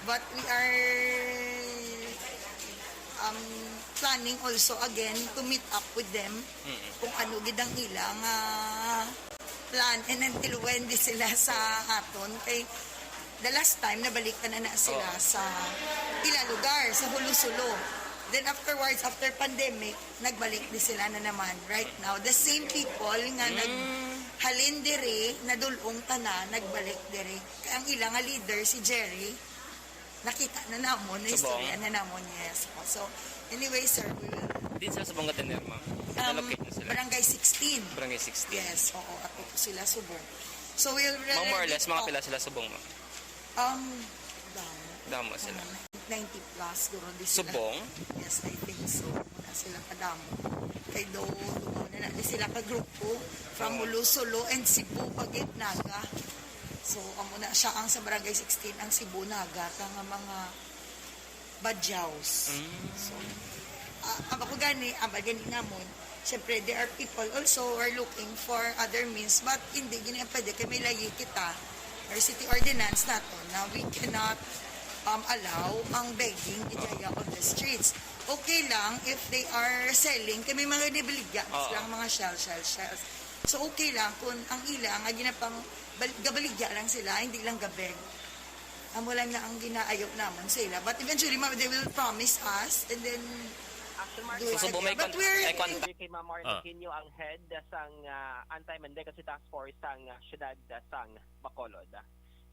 But we are planning also again to meet up with them kung ano gidang ilang plan and until when di sila sa aton kay the last time nabalikan na sila sa ilang lugar sa Hulusulo, then afterwards after pandemic nagbalik di sila na naman right now the same people nga naghalin dire nadulong tanan nagbalik dire kay ang ilang leader si Jerry nakita na namon na istorya na namon yes so anyway, sir, we will... Din sila sa Bangatener, ma'am? Locate na sila? Barangay 16. Barangay 16? Yes, oo. At ito sila subong. So, we'll... Ma'am, more or less, mga pila sila subong, ma'am? Damo sila. 90 plus, guro di sila. Subong? Yes, I think so. Muna sila kadamo. Kay do na di sila ka-grupo from Hulusulo and Cebu, Pagit, Naga. So, muna siya ang sa Barangay 16, ang Cebu, Naga, ang mga Badyaws. So, ako gani namon, Siyempre, there are people also who are looking for other means, but hindi gina pwede kay may layi kita or city ordinance nato na we cannot allow ang begging ijaya on the streets. Okay lang if they are selling, kay may mga nibaligya lang mga shells. So okay lang kung ang ilang, nga ginapang gabaligya lang sila, hindi lang gabeg. Wala nga ang ginaayaw naman sila. But eventually, they will promise us and then do it. But we're... Kay Ma'am Martin Aquino ang head sang anti-mendicancy task force sang syudad sang Bacolod.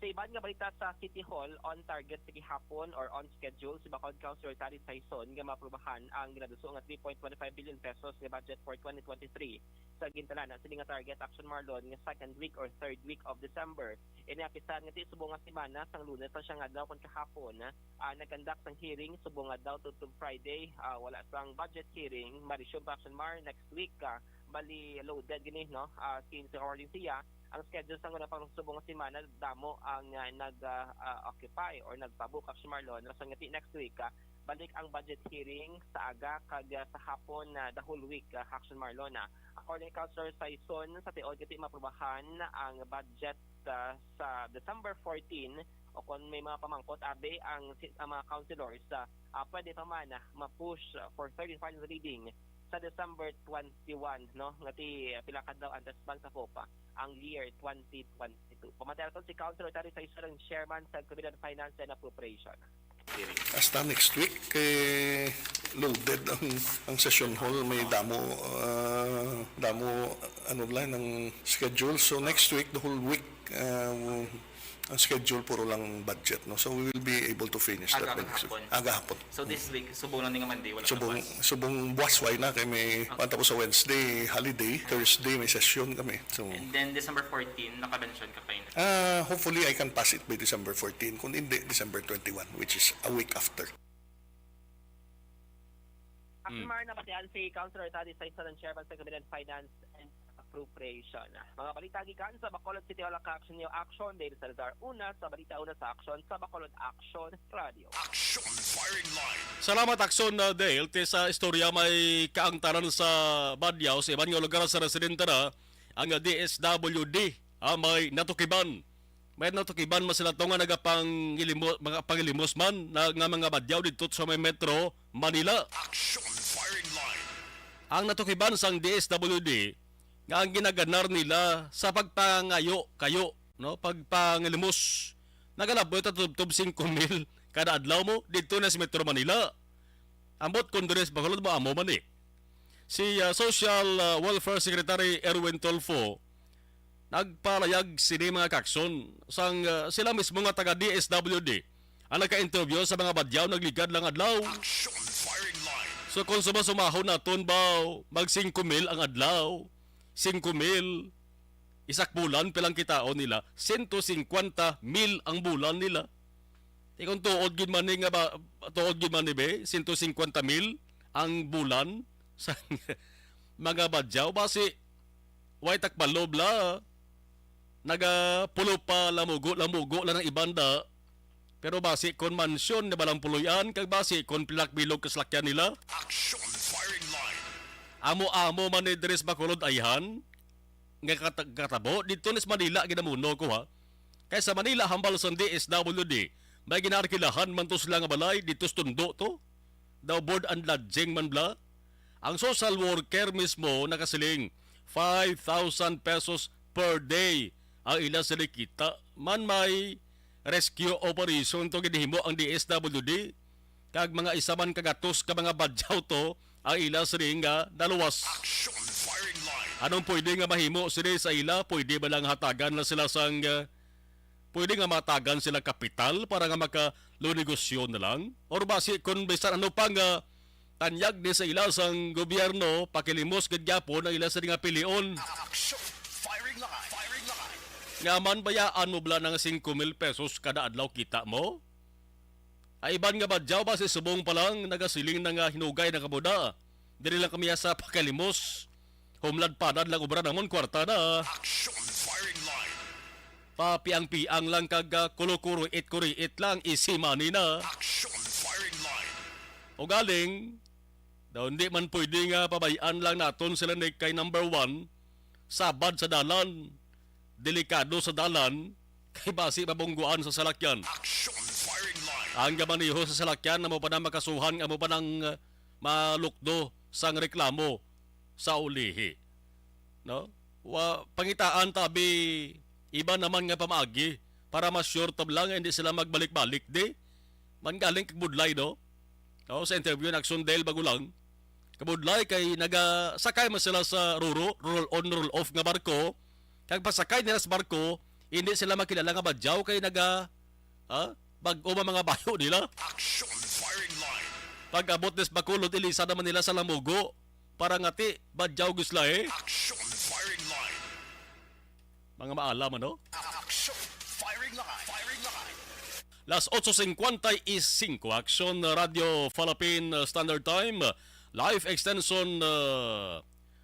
Sa iban nga balita sa City Hall, on target sa gihapon or on schedule si Bacolod Councilor Tari Saison nga maprubahan ang ginaduso nga 3.25 billion pesos nga budget for 2023 sa gintalan sa nga target action marlon nga second week or third week of December. Inapisan nga ti subong nga semana sang Lunes sa siyang adlaw kon kahapon nagkandak sang hearing subong adlaw to Friday, wala sang budget hearing ma-resume pa action mar next week bali loaded gini no since according siya ang schedule sa nga pang subong nga semana damo ang nag-occupy or nagpabook action marlon rason nga next week balik ang budget hearing sa aga kag sa hapon the whole week action marlon according kay Councilor Saison sa tiod kiti maprubahan ang budget sa December 14 o kung may mga pamangkot abe ang mga councilors pwede pa man ma-push for third and final reading sa December 21 no ngati pila ka daw ang tasbang sa FOPA ang year 2022. Pamaterton si Councilor Tari Saison ang chairman sa Committee on Finance and Appropriation. Hasta next week loaded ang session hall, may damo ano lang ng schedule, so next week the whole week ang schedule puro lang budget, no, so we will be able to finish that next week. Aga hapon. So this week subong lang nga Monday wala subong buwas way na kay may tapos sa Wednesday holiday, Thursday may session kami, so and then December 14 naka-mention ka pa yun. Hopefully I can pass it by December 14, kung hindi December 21, which is a week after. Mar na batian si Councilor Tari Saison ang chairman sa Committee on Finance and Appropriation. Mga balita gikan sa Bacolod City Hall Action New Action, David Salazar una sa balita una sa Action sa Bacolod Action Radio. Action Firing Line. Salamat Action Dale. Sa istorya may kaangtaran sa Badyaw sa ibang lugar sa residente na ang DSWD may natukiban. May natukiban mas sila nga mga pangilimos man na mga Badyaw dito sa may Metro Manila. Action Firing Line. Ang natukiban sang DSWD nga ang ginaganar nila sa pagpangayo kayo, no, pagpangilimos. Nagalabot at tub 5,000 kada adlaw mo dito na sa Metro Manila. Ambot Condores Bacolod mo amo man eh. Si Social Welfare Secretary Erwin Tolfo nagpalayag sini mga kakson sang sila mismo nga taga DSWD ang nagka-interview sa mga Badyaw nagligad lang adlaw. Action Firing Line. So kung sumasumahon naton ba mag 5,000 ang adlaw, 5,000 isak bulan pilang kitaon nila, 150,000 ang bulan nila. Kung tuod gid man nga ba tuod gid man be 150,000 ang bulan sa mga Badyaw basi way takbalob la nagapulo pa lamugo lang ng ibanda. Pero basi kon mansyon na balang puloyan kag basi kon pilak bilog kaslakyan nila. Action Firing Line. Amo-amo man ni Dres Bacolod ayhan nga katabo dito sa Manila ginamuno ko ha. Kaya sa Manila hambal sa DSWD may ginarkilahan man to sila nga balay dito sa tundo to. Daw board and lodging man bla. Ang social worker mismo nakasiling 5,000 pesos per day ang ilang silikita man may rescue operation to ginhimo ang DSWD kag mga isa man kagatos ka mga Badyaw to ang ila sini nga naluwas. Action Firing Line. Anong pwede nga mahimo sini sa ila? Pwede ba lang hatagan na sila sang pwede nga matagan sila kapital para nga makalunegosyo na lang? Or basi kung bisan ano pang tanyag ni sa ila sang gobyerno pakilimos gadyapo na ila sini nga pilion. Action Firing Line. Firing Line. Nga man bayaan mo bala ng 5,000 pesos kada adlaw kita mo? Ay iban nga Badyaw basi subong pa lang nagasiling na nga hinugay na kabuda. Dili lang kami sa pakalimos. Homeland padad lang ubra namon kwarta na. Action Firing Line. Papiang-piang lang kag kuriit lang isi money na. Action Firing Line. O galing Daw hindi man pwede nga pabayaan lang naton sila ni kay number 1, sabad sa dalan, delikado sa dalan, kay basi mabungguan sa salakyan. Ang gamaniho sa salakyan na mo pa na makasuhan, amo pa nang malukdo sang reklamo sa ulihi. No? Pangitaan tabi, iba naman nga pamaagi para mas sure tab lang hindi sila magbalik-balik di. Man galing kagbudlay no? No, sa interview nagsundel bago lang. Kabudlay kay nagasakay man sila sa roll on roll off nga barko. Kag pasakay nila sa barko, hindi sila makilala nga badyaw kay bag-o mga bayo nila. Pag abot des Bacolod, ilisa naman nila sa Lamugo para ngati badyaw gusla eh. Mga maalam ano? Las 8:55 Action Radio Philippine Standard Time. Live Extension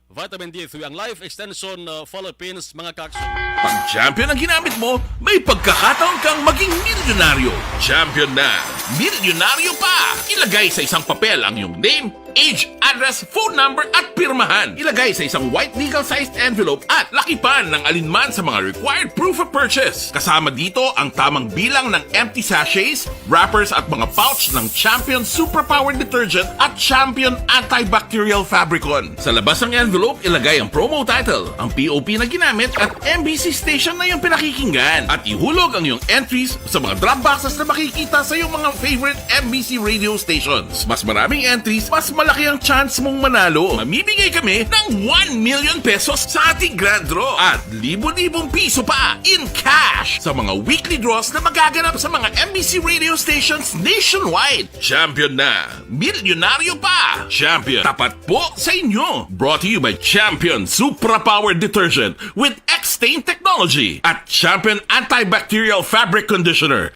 Vitamin D3 ang Live Extension Philippines mga kakso. Pag champion ang ginamit mo, may pagkakataon kang maging milyonaryo. Champion na, milyonaryo pa! Ilagay sa isang papel ang iyong name, age, address, phone number at pirmahan. Ilagay sa isang white legal-sized envelope at lakipan ng alinman sa mga required proof of purchase. Kasama dito ang tamang bilang ng empty sachets, wrappers at mga pouch ng Champion Superpower Detergent at Champion Antibacterial Fabricon. Sa labas ng envelope, ilagay ang promo title, ang POP na ginamit at MBC station na yung pinakikinggan. At ihulog ang iyong entries sa mga drop boxes na makikita sa iyong mga favorite MBC radio stations. Mas maraming entries, mas malaki ang chance mong manalo. Mamimigay kami ng 1 million pesos sa ating grand draw at libo-libong piso pa in cash sa mga weekly draws na magaganap sa mga MBC radio stations nationwide. Champion na, milyonaryo pa. Champion, tapat po sa inyo. Brought to you by Champion Superpower Detergent with X-Stain Technology at Champion Antibacterial Fabric Conditioner.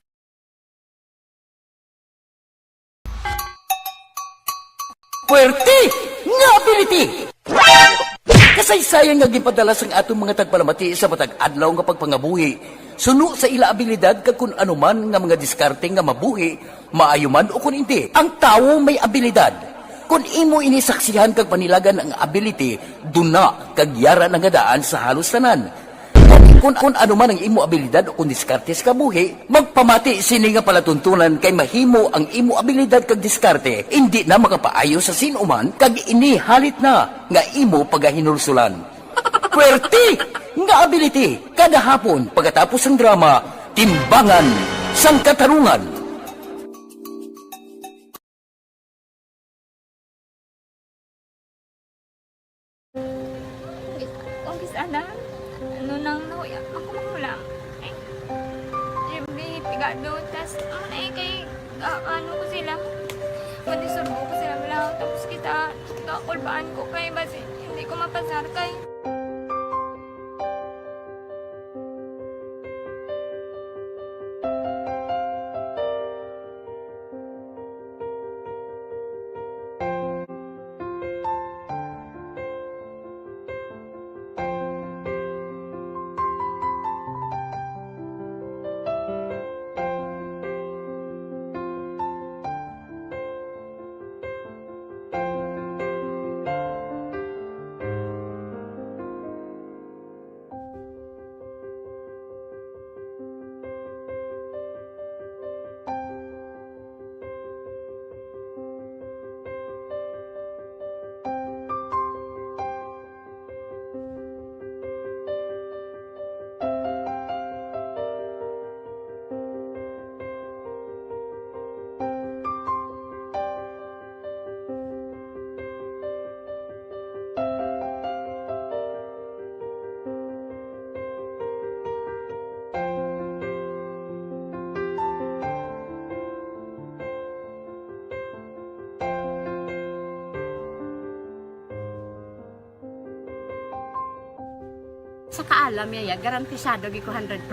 Puwerte nga ability! Kasaysayan nga gipadala sang atong mga tagpalamati sa matag adlaw nga pagpangabuhi. Suno sa ila abilidad kag kun anuman nga mga diskarte nga mabuhi, maayo man o kun hindi. Ang tawo may abilidad. Kung imo inisaksihan kag panilagan ang ability, duna kag yara nga daan sa halos tanan. Kung ano man ang imo abilidad o kung diskarte sa kabuhi, magpamati sini nga palatuntunan kay mahimo ang imo abilidad kag diskarte, hindi na makapaayo sa sinuman kag inihalit na nga imo pagahinulsulan. Puwerte nga ability, kada hapon pagkatapos ng drama, Timbangan sang Katarungan. Sana ano nang nauya ako magulang eh may pigado tas kay ano ko sila madisurbo ko sila lang tapos kita kakulbaan ko kay basi hindi ko mapasar kay Sa kaalam yaya, garantisado gi ko 100%.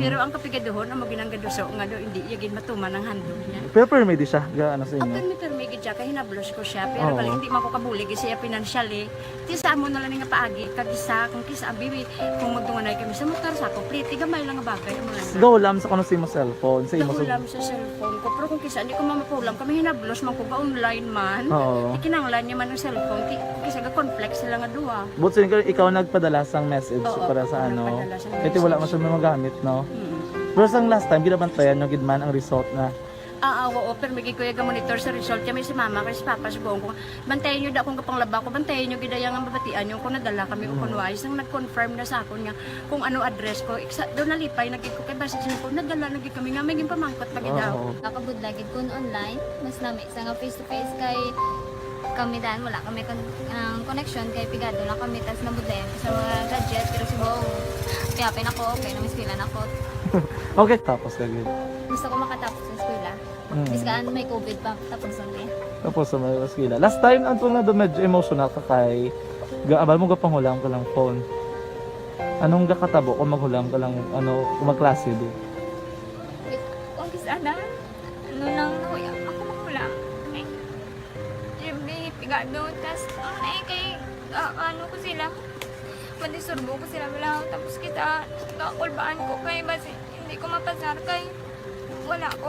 Pero ang kapigaduhon, ang maginanggaduso nga do, hindi yagin matuman ang handog niya. Pero permit siya, ano sa inyo? Ang permit siya, kaya hinablos ko siya. Pero bali, hindi man ko kabulig siya financially. Tisa mo na lang nga paagi, kagisa, kung kisa abiwi, kung magtunganay kami sa motor sa complete, gamay lang nga bagay. Gawlam sa kuno sa imo cellphone, sa imo Gawlam sa cellphone ko. Pero kung kisa, hindi ko mamapulam, kami hinablos man ko ba online man. Ikinanglan niya man ng cellphone, kisa ga-conflict sila nga duwa. But so, ikaw nagpadala sang message para sa ano. Kasi wala man siya magamit, no? Pero sang last time, ginabantayan nyo gidman ang result na. Oo, pero may kuya ga-monitor sa result. Kami si mama, kasi papa, si buong ko. Bantayan nyo da akong kapanglaba ko, bantayan nyo gidayang ang babatian nyo kung nadala kami o kunwais. Nang nag-confirm na sa akon nga kung ano address ko. Doon nalipay, naging ko kay basis ko, nadala naging kami nga, may pamangkot pag daw. Nakabudlagid ko online, mas nami sa nga face-to-face kay kami dahil wala kami connection kay pigado lang kami tas nabudlayan sa mga gadget pero si buong piyapin ako, okay na miskilan ako. Okay, tapos kagid. Gusto ko makatapos sa eskwela. Biskaan may COVID pa, tapos ulit. Tapos sa mga eskwela. Last time, ang na doon medyo emotional ka kay abal mo gapanghulam ka lang phone. Anong gakatabo kung maghulam ka lang, kung magklase di? Kung kisana, nang nakuya, ako maghulam. Pigado, tas kay ko sila, madisurbo ko sila bilang, tapos kita, kakulbaan ko kay basi, hindi ko mapasar kay, wala ko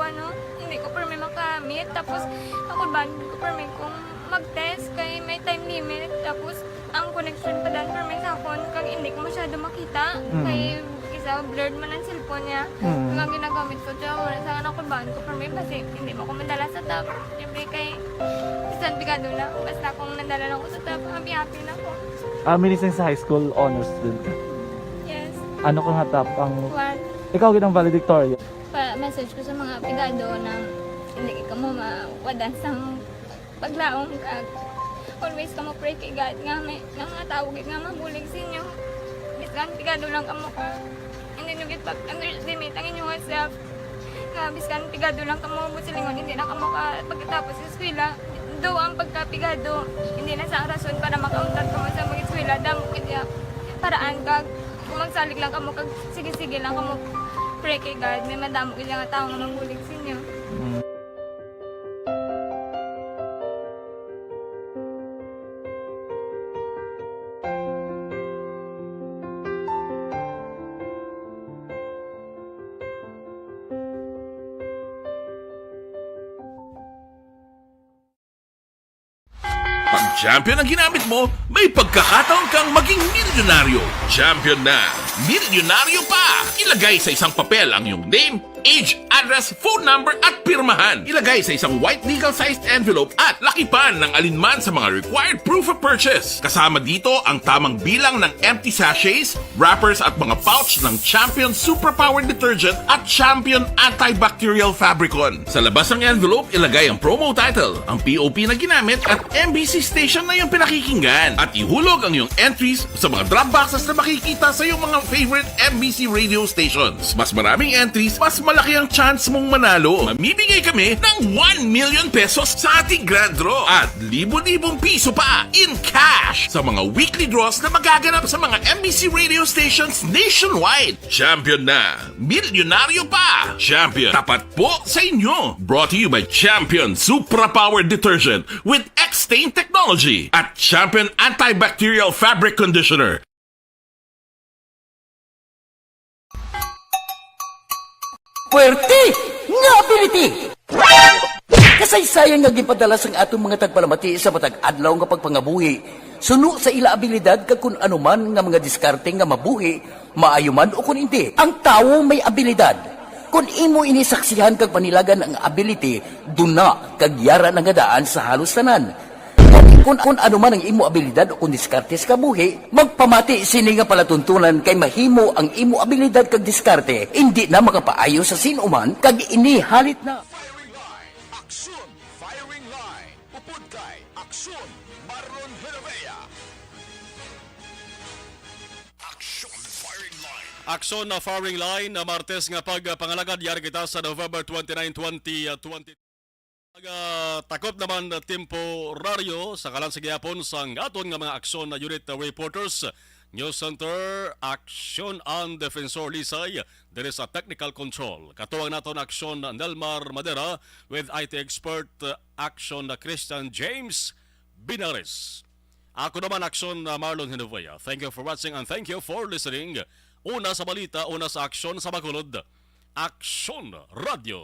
hindi ko permi makamit, tapos kakulbaan ko permi kung mag-test kay may time limit, tapos ang connection pa dan permi sa phone, kag hindi ko masyado makita, kay isa blurred man ang cellphone niya, kung ginagamit ko siya, wala sa kakulbaan ko permi, basi hindi mo ko madala sa tab, siyempre kay, isang bigado na. Basta kung nadala lang ko sa top, happy na ako. Minising sa high school honors student ka? Yes. Ano ka nga top ang... One. Ikaw ginang valedictorian? Message ko sa mga pigado na hindi ka mo mawadan sang paglaong kag always ka mo pray kay God nga may nangatawag nga mabulig sa inyo. Biskan pigado lang ka mo ka. Hindi nyo gitpag underestimate ang inyong self. Nga biskan pigado lang ka mo silingon, hindi na ka mo ka pagkatapos sa eskwela. Do ang pagkapigado, hindi na sa rason para makauntat ka mo sa mga eskwela, damo kaya paraan kag kung magsalig lang ka mo kag sige-sige lang ka mo pray kay God, may madamo kaya nga tao nga mabulig sa inyo. Pag champion ang ginamit mo, may pagkakataon kang maging milyonaryo. Champion na! Milyonaryo pa! Ilagay sa isang papel ang iyong name, age, address, phone number at pirmahan. Ilagay sa isang white legal-sized envelope at lakipan ng alinman sa mga required proof of purchase. Kasama dito ang tamang bilang ng empty sachets, wrappers at mga pouch ng Champion Superpower Detergent at Champion Antibacterial Fabricon. Sa labas ng envelope, ilagay ang promo title, ang POP na ginamit at MBC station na yung pinakikinggan. At ihulog ang iyong entries sa mga drop boxes na makikita sa iyong mga favorite MBC radio stations. Mas maraming entries, mas malaki ang chance mong manalo. Mamibigay kami ng 1 million pesos sa ating grand draw at libo-libong piso pa in cash sa mga weekly draws na magaganap sa mga MBC radio stations nationwide. Champion na! Milyonaryo pa! Champion, tapat po sa inyo! Brought to you by Champion Supra Power Detergent with X-Stain Technology at Champion Antibacterial Fabric Conditioner. Puwerte nga ability! Kasaysayan nga gipadala sang atong mga tagpalamati sa matag adlaw nga pagpangabuhi. Suno sa ila abilidad kag kun anuman nga mga diskarte nga mabuhi, maayo man o kun hindi. Ang tawo may abilidad. Kung imo inisaksihan kag panilagan ang ability, duna kag yara nga daan sa halos tanan. Kung ano man ang imo abilidad o kung diskarte sa kabuhi, magpamati sini nga palatuntunan kay mahimo ang imo abilidad kag diskarte, hindi na makapaayo sa sinuman kag inihalit na. Firing line, aksyon, firing line, upod kay, aksyon, Maron Heravea. Aksyon, firing line. Aksyon na firing line na Martes nga pagpangalagad yari kita sa November 29, 2020. Takop naman temporaryo sa kalan sa gihapon sa aton nga mga aksyon na unit reporters News Center, Action on Defensor Lisay. There is a technical control. Katuwang naton Action Nelmar Madera with IT expert Action Christian James Binares. Ako naman Action Marlon Hinovaya. Thank you for watching and thank you for listening. Una sa balita, una sa aksyon sa Bacolod. Action Radio.